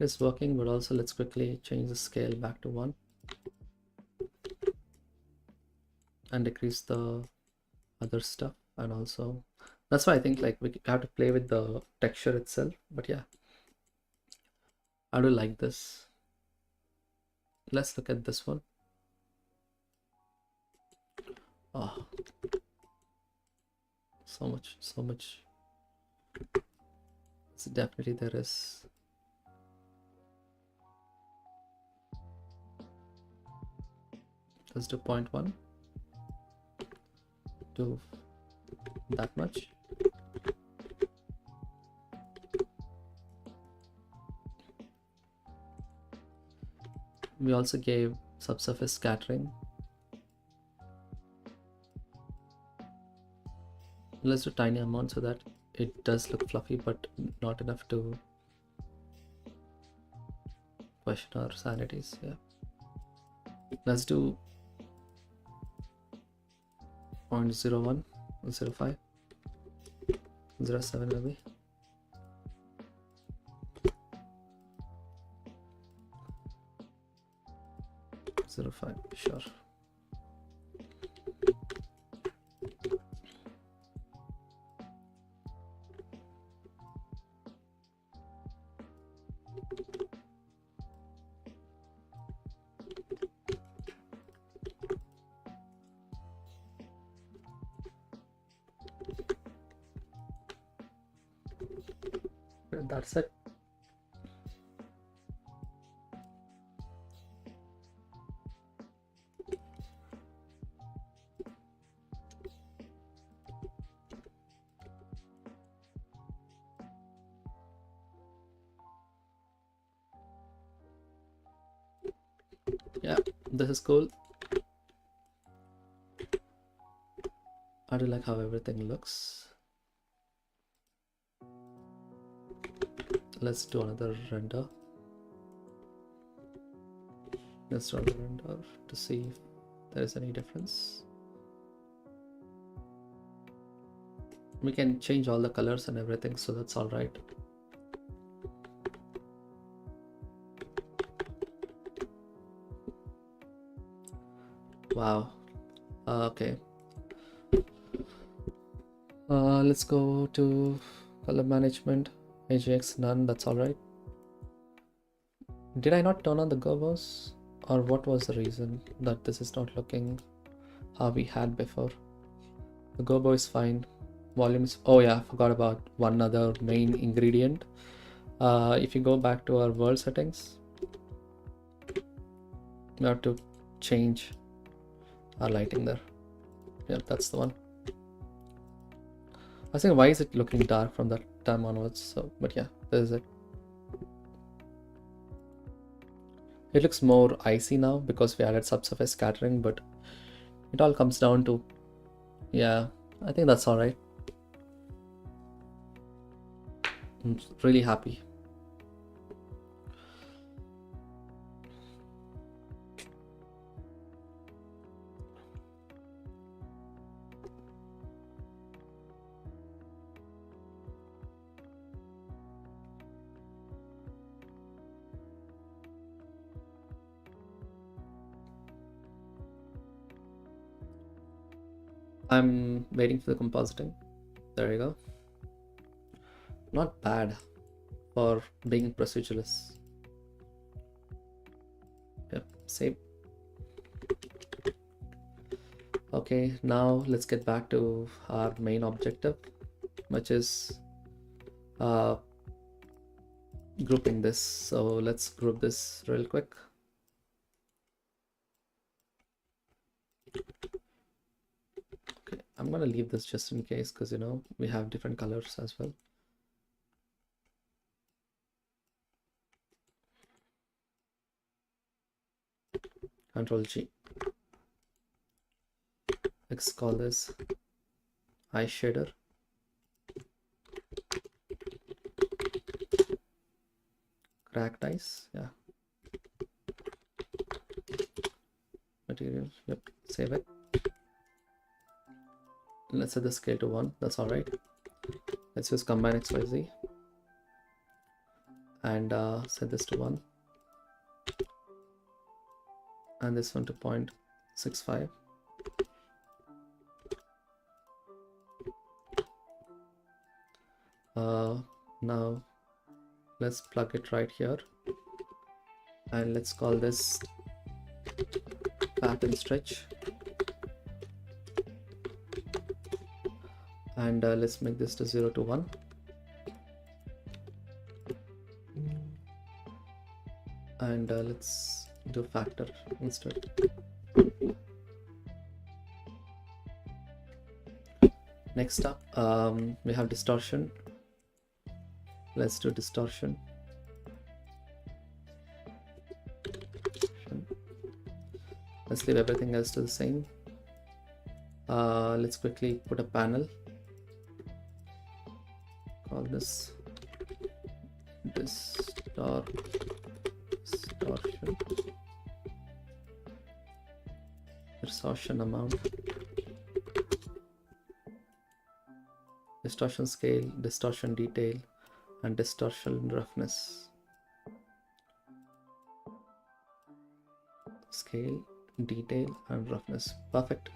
It's working, but also let's quickly change the scale back to 1 and decrease the other stuff. And also that's why I think like we have to play with the texture itself. But yeah, I do like this. Let's look at this one. Oh, so much. So definitely there is. Let's do 0.1. Do that much. We also gave subsurface scattering. Let's do tiny amount so that it does look fluffy, but not enough to question our sanities. Yeah. Let's do 0.01, 0.05, 0.07 maybe. Zero 0.5, sure. That's it. Yeah, this is cool. I do like how everything looks. Let's do another render. Let's run the render to see if there is any difference. We can change all the colors and everything, so that's all right. Wow. Okay. Let's go to color management. AJX none, that's all right. Did I not turn on the gobos, or what was the reason that this is not looking how we had before? The gobo is fine. Volume is, oh yeah, I forgot about one other main ingredient. If you go back to our world settings, we have to change our lighting there. Yeah, that's the one. I was thinking, why is it looking dark from that time onwards? So, but yeah, this is it. It looks more icy now because we added subsurface scattering, but it all comes down to, yeah, I think that's all right. I'm really happy. I'm waiting for the compositing. There you go. Not bad for being procedureless. Yep, same. Okay, now let's get back to our main objective, which is grouping this. So let's group this real quick. Okay, I'm gonna leave this just in case, because you know we have different colors as well. Control G. Let's call this eye shader. Cracked eyes, yeah. Material, yep, save it. Let's set the scale to 1, that's all right. Let's use combine XYZ and set this to 1 and this one to 0.65. Now let's plug it right here. and let's call this pattern stretch, and let's make this to 0 to 1. And let's do factor instead. Next up, we have distortion. Let's do distortion. Let's leave everything else to the same. Let's quickly put a panel. Call this distortion amount, distortion scale, distortion detail, and distortion roughness. Scale, detail, and roughness. Perfect.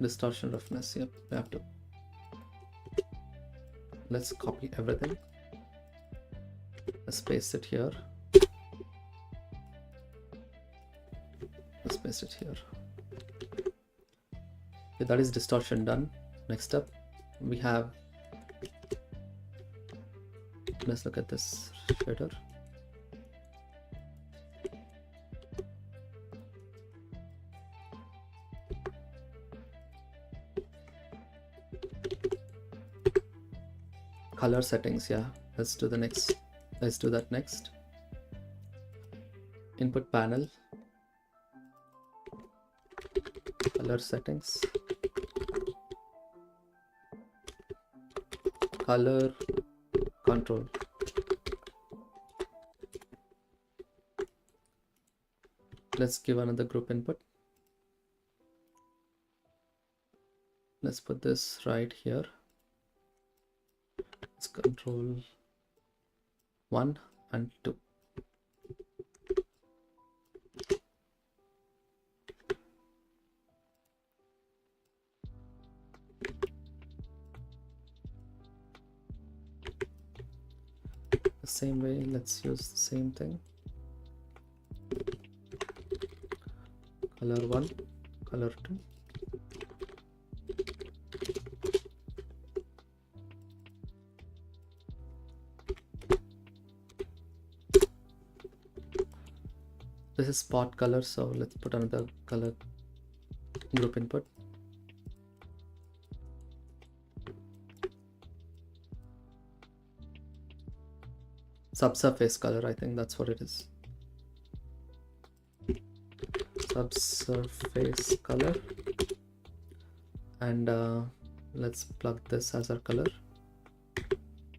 Distortion roughness, yep, we have to. Let's copy everything. Let's paste it here. Let's paste it here. Okay, that is distortion done. Next up, we have, let's look at this shader. Color settings, yeah, let's do the next. Let's do that next. Input panel, color settings, color control. Let's give another group input. Let's put this right here. Let's control 1 and 2. The same way, let's use the same thing. Color 1, color 2. This is spot color, so let's put another color group input. Subsurface color, I think that's what it is. Subsurface color, and let's plug this as our color,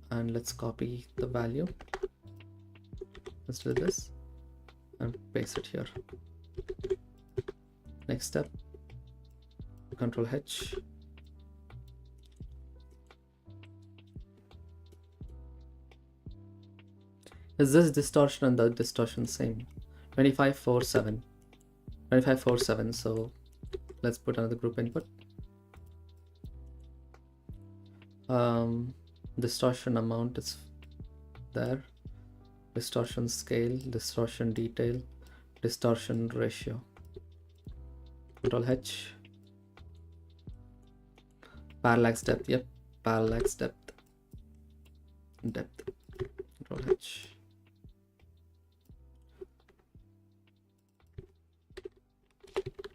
and let's copy the value. Let's do this and paste it here. Next step, Control H. Is this distortion and the distortion same? 2547. 2547. So let's put another group input. Distortion amount is there. Distortion scale, distortion detail, distortion ratio. Control H. Parallax depth, yep, parallax depth. Control H.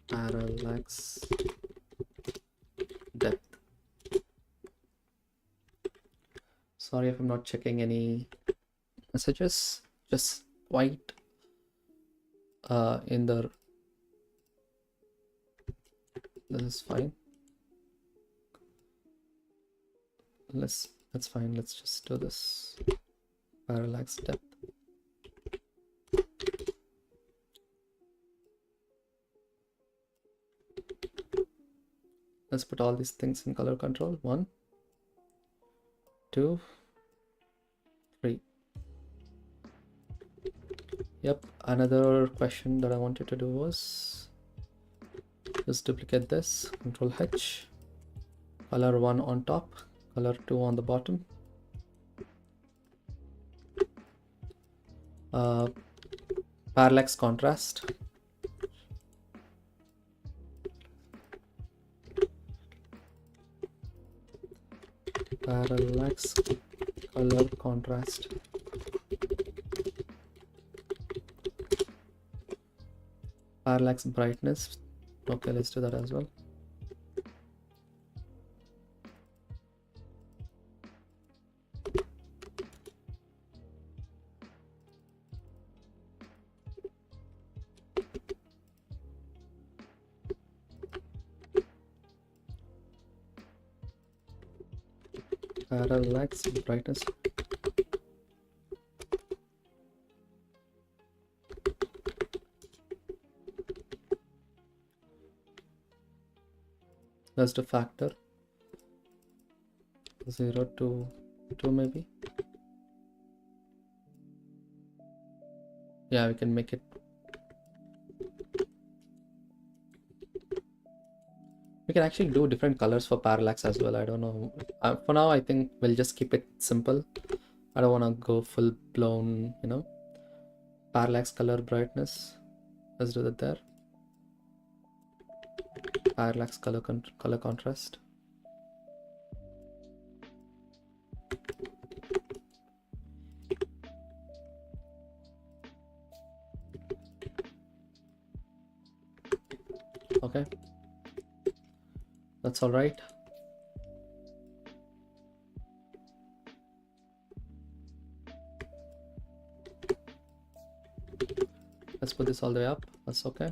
Parallax depth. Sorry if I'm not checking any messages, just white in the, this is fine. That's fine. Let's just do this. Parallax depth. Let's put all these things in color control. 1, 2, 3. Yep, another question that I wanted to do was Just duplicate this, Control H, color 1 on top, color 2 on the bottom. Parallax contrast. Parallax color contrast. Parallax brightness. Okay, let's do that as well. Parallax brightness. That's the factor. 0 to 2 maybe. Yeah, we can make it. We can actually do different colors for parallax as well. I don't know. For now, I think we'll just keep it simple. I don't want to go full blown, you know. Parallax color brightness. Let's do that there. Parallax color contrast. Okay, that's all right. Let's put this all the way up. That's okay.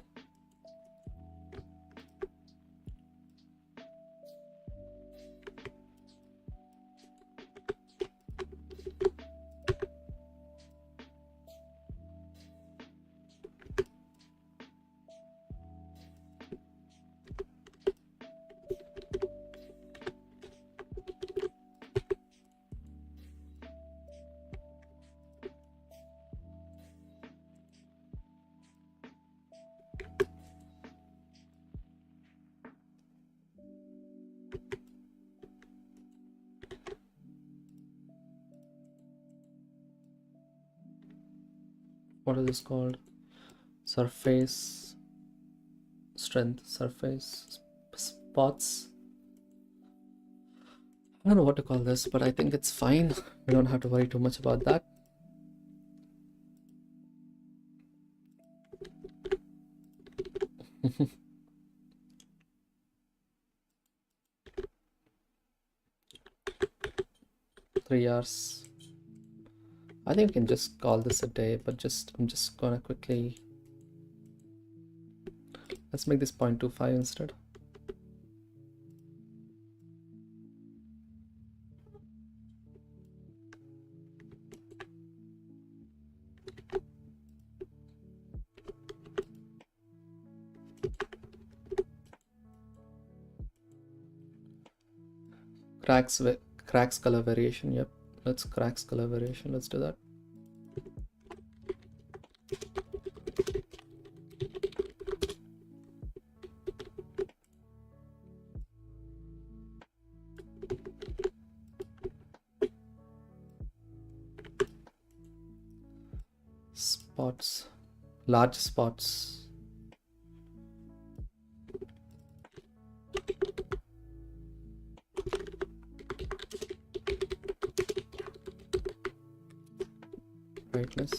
What is this called? Surface strength, surface spots. I don't know what to call this, but I think it's fine. We don't have to worry too much about that. Three hours. I think we can just call this a day, but I'm just gonna quickly, let's make this 0.25 instead. Cracks color variation. Yep, let's cracks color variation. Let's do that. Spots, large spots. Brightness.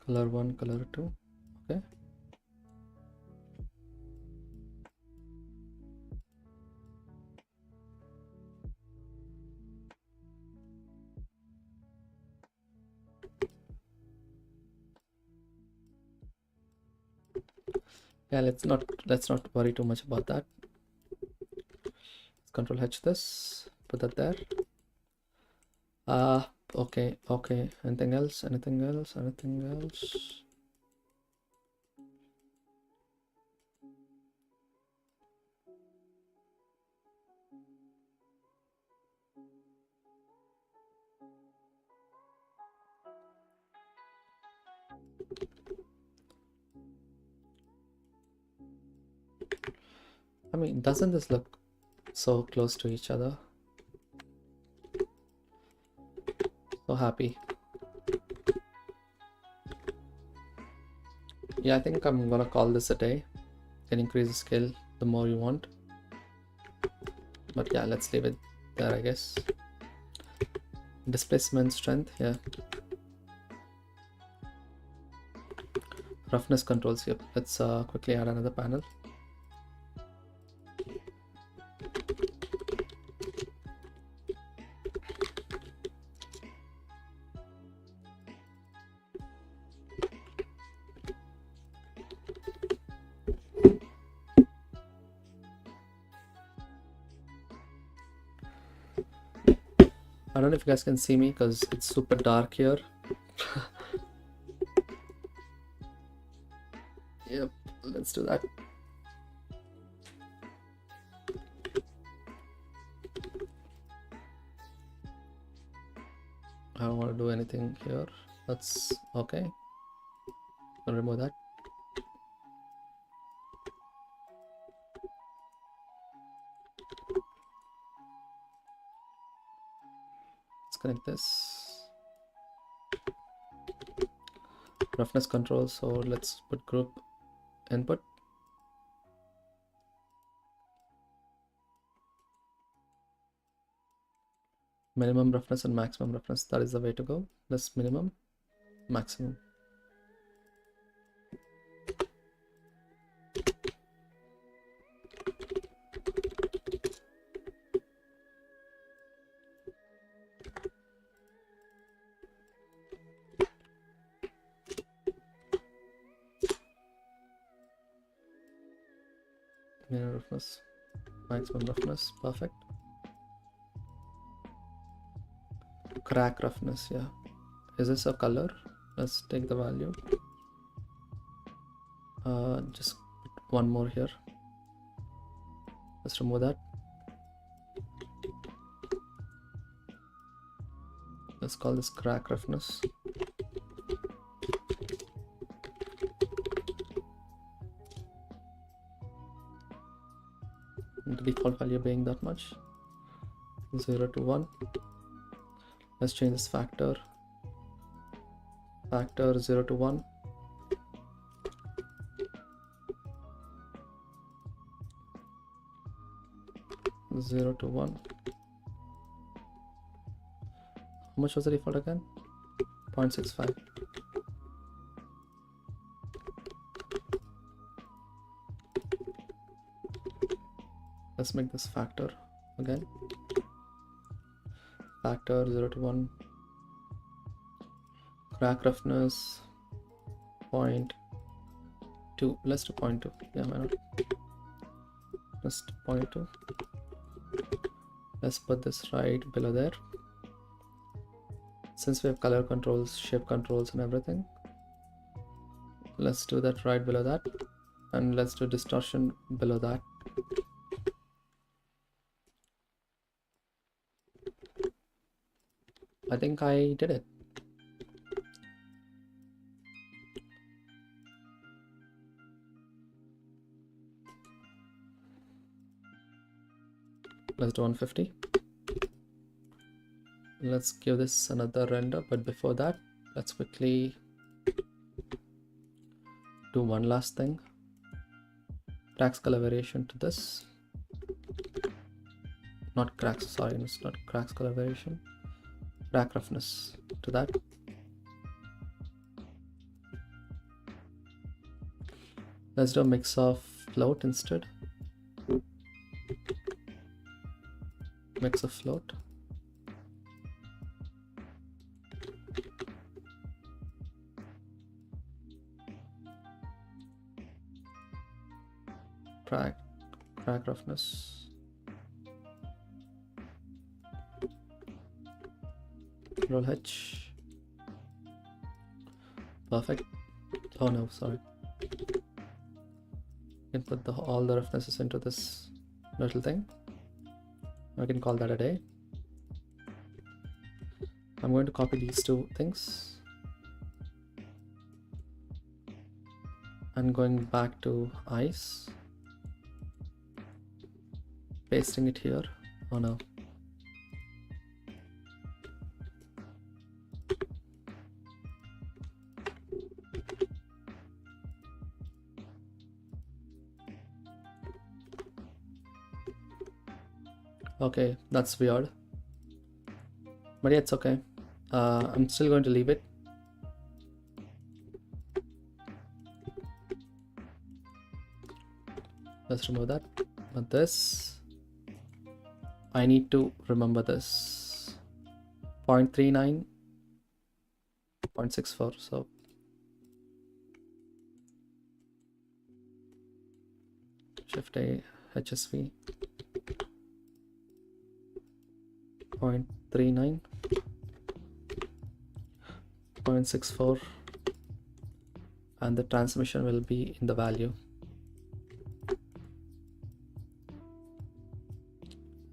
Color 1, color 2. Okay. Yeah, let's not worry too much about that. Control H this, put that there. Okay, anything else? I mean, doesn't this look so close to each other? So happy. Yeah, I think I'm gonna call this a day. You can increase the scale the more you want. But yeah, let's leave it there, I guess. Displacement strength, yeah. Roughness controls, yep. Let's quickly add another panel. I don't know if you guys can see me because it's super dark here. Yep, let's do that. I don't want to do anything here. That's okay. I'll remove that. Let's connect this. Roughness control, so let's put group input. Minimum roughness and maximum roughness, that is the way to go. Let's minimum, maximum. Minimum roughness, maximum roughness, perfect. Crack roughness, yeah. Is this a color? Let's take the value. Just put one more here. Let's remove that. Let's call this crack roughness. The default value being that much. 0 to 1. Let's change this factor. Factor 0 to 1. Zero to 1. How much was the default again? 0.65. Let's make this factor again. Factor 0 to 1. Crack roughness 0.2. Let's do 0.2. Yeah, why not? Let's do 0.2. Let's put this right below there. Since we have color controls, shape controls and everything, let's do that right below that, and let's do distortion below that. I think I did it. Let's do 150. Let's give this another render, but before that, let's quickly do one last thing. Cracks color variation to this. Not cracks, sorry, it's not cracks color variation. Crack roughness to that. Let's do a mix of float instead. Mix of float. Crack roughness. Control H. Perfect. Oh no, sorry. You can put all the references into this little thing. I can call that a day. I'm going to copy these two things and going back to ice, pasting it here. Oh no. Okay, that's weird, but yeah, it's okay. I'm still going to leave it. Let's remove that. But this, I need to remember this 0.39, 0.64. So Shift A, HSV 0.39, 0.64, and the transmission will be in the value.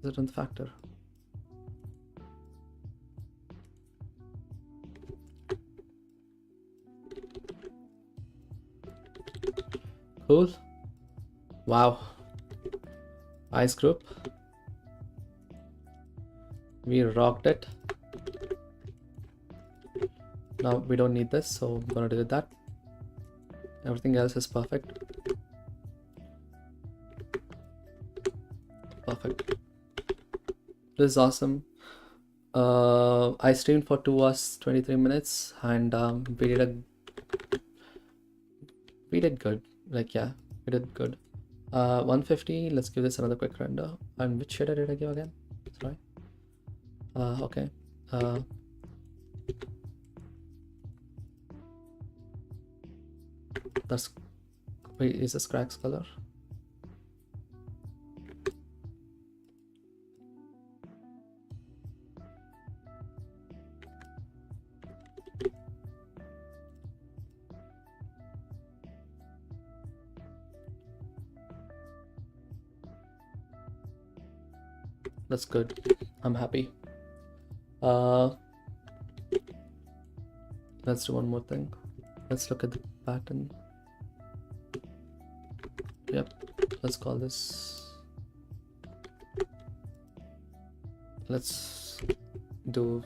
Is it in the factor? Cool. Wow. Ice group. We rocked it. Now we don't need this, so I'm gonna delete that. Everything else is perfect. Perfect. This is awesome. I streamed for 2 hours 23 minutes, and we did good. Like, yeah, we did good. 150. Let's give this another quick render. And which shader did I give again? Sorry. Okay. That's, wait, is this cracks color? That's good. I'm happy. Let's do one more thing. Let's look at the pattern. Yep. Let's call this. Let's do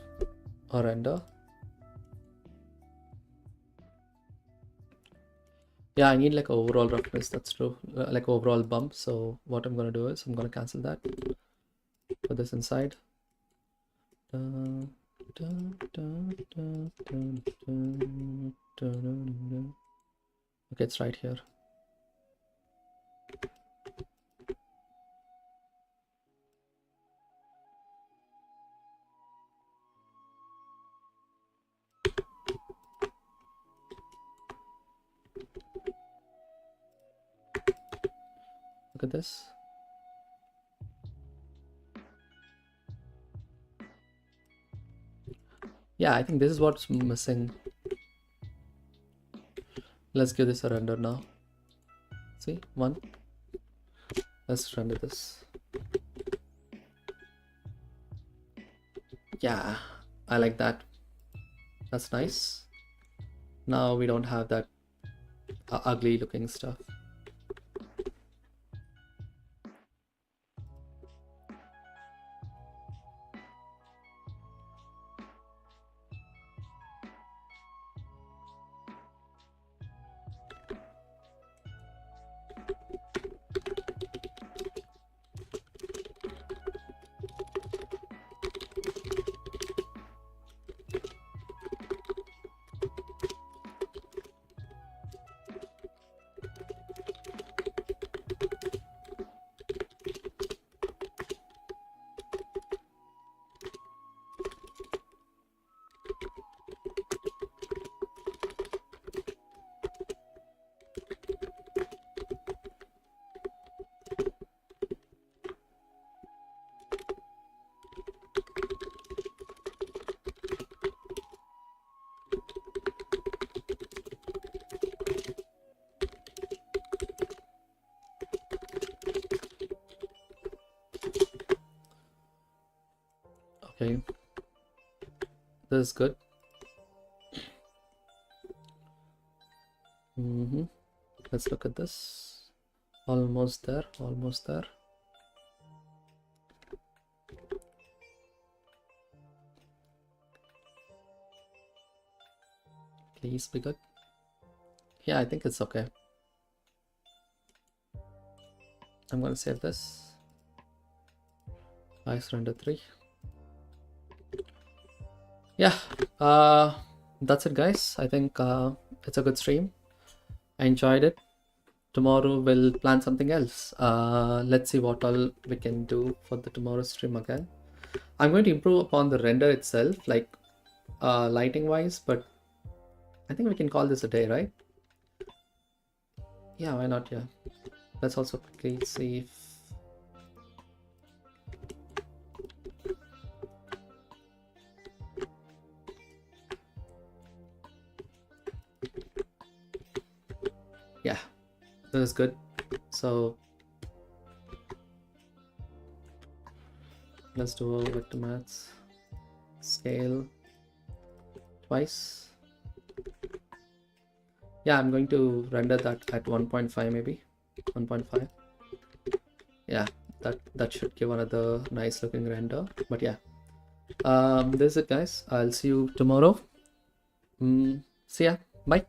a render. Yeah, I need like overall roughness. That's true. Like overall bump. So what I'm gonna do is I'm gonna cancel that. Put this inside. Okay, it's right here. Look at this. Yeah, I think this is what's missing. Let's give this a render now. See, one. Let's render this. Yeah, I like that. That's nice. Now we don't have that ugly looking stuff. Okay, this is good. Let's look at this. Almost there, almost there. Please be good. Yeah, I think it's okay. I'm gonna save this. Ice render 3. Yeah, that's it, guys. I think it's a good stream. I enjoyed it. Tomorrow we'll plan something else. Let's see what all we can do for the tomorrow stream again. I'm going to improve upon the render itself, like lighting wise, but I think we can call this a day, right? Yeah, why not? Yeah, let's also quickly see if yeah, this is good. So let's do a vector maths scale twice. Yeah, I'm going to render that at 1.5, maybe 1.5. Yeah, that should give another nice looking render. But yeah, this is it, guys. I'll see you tomorrow. See ya. Bye.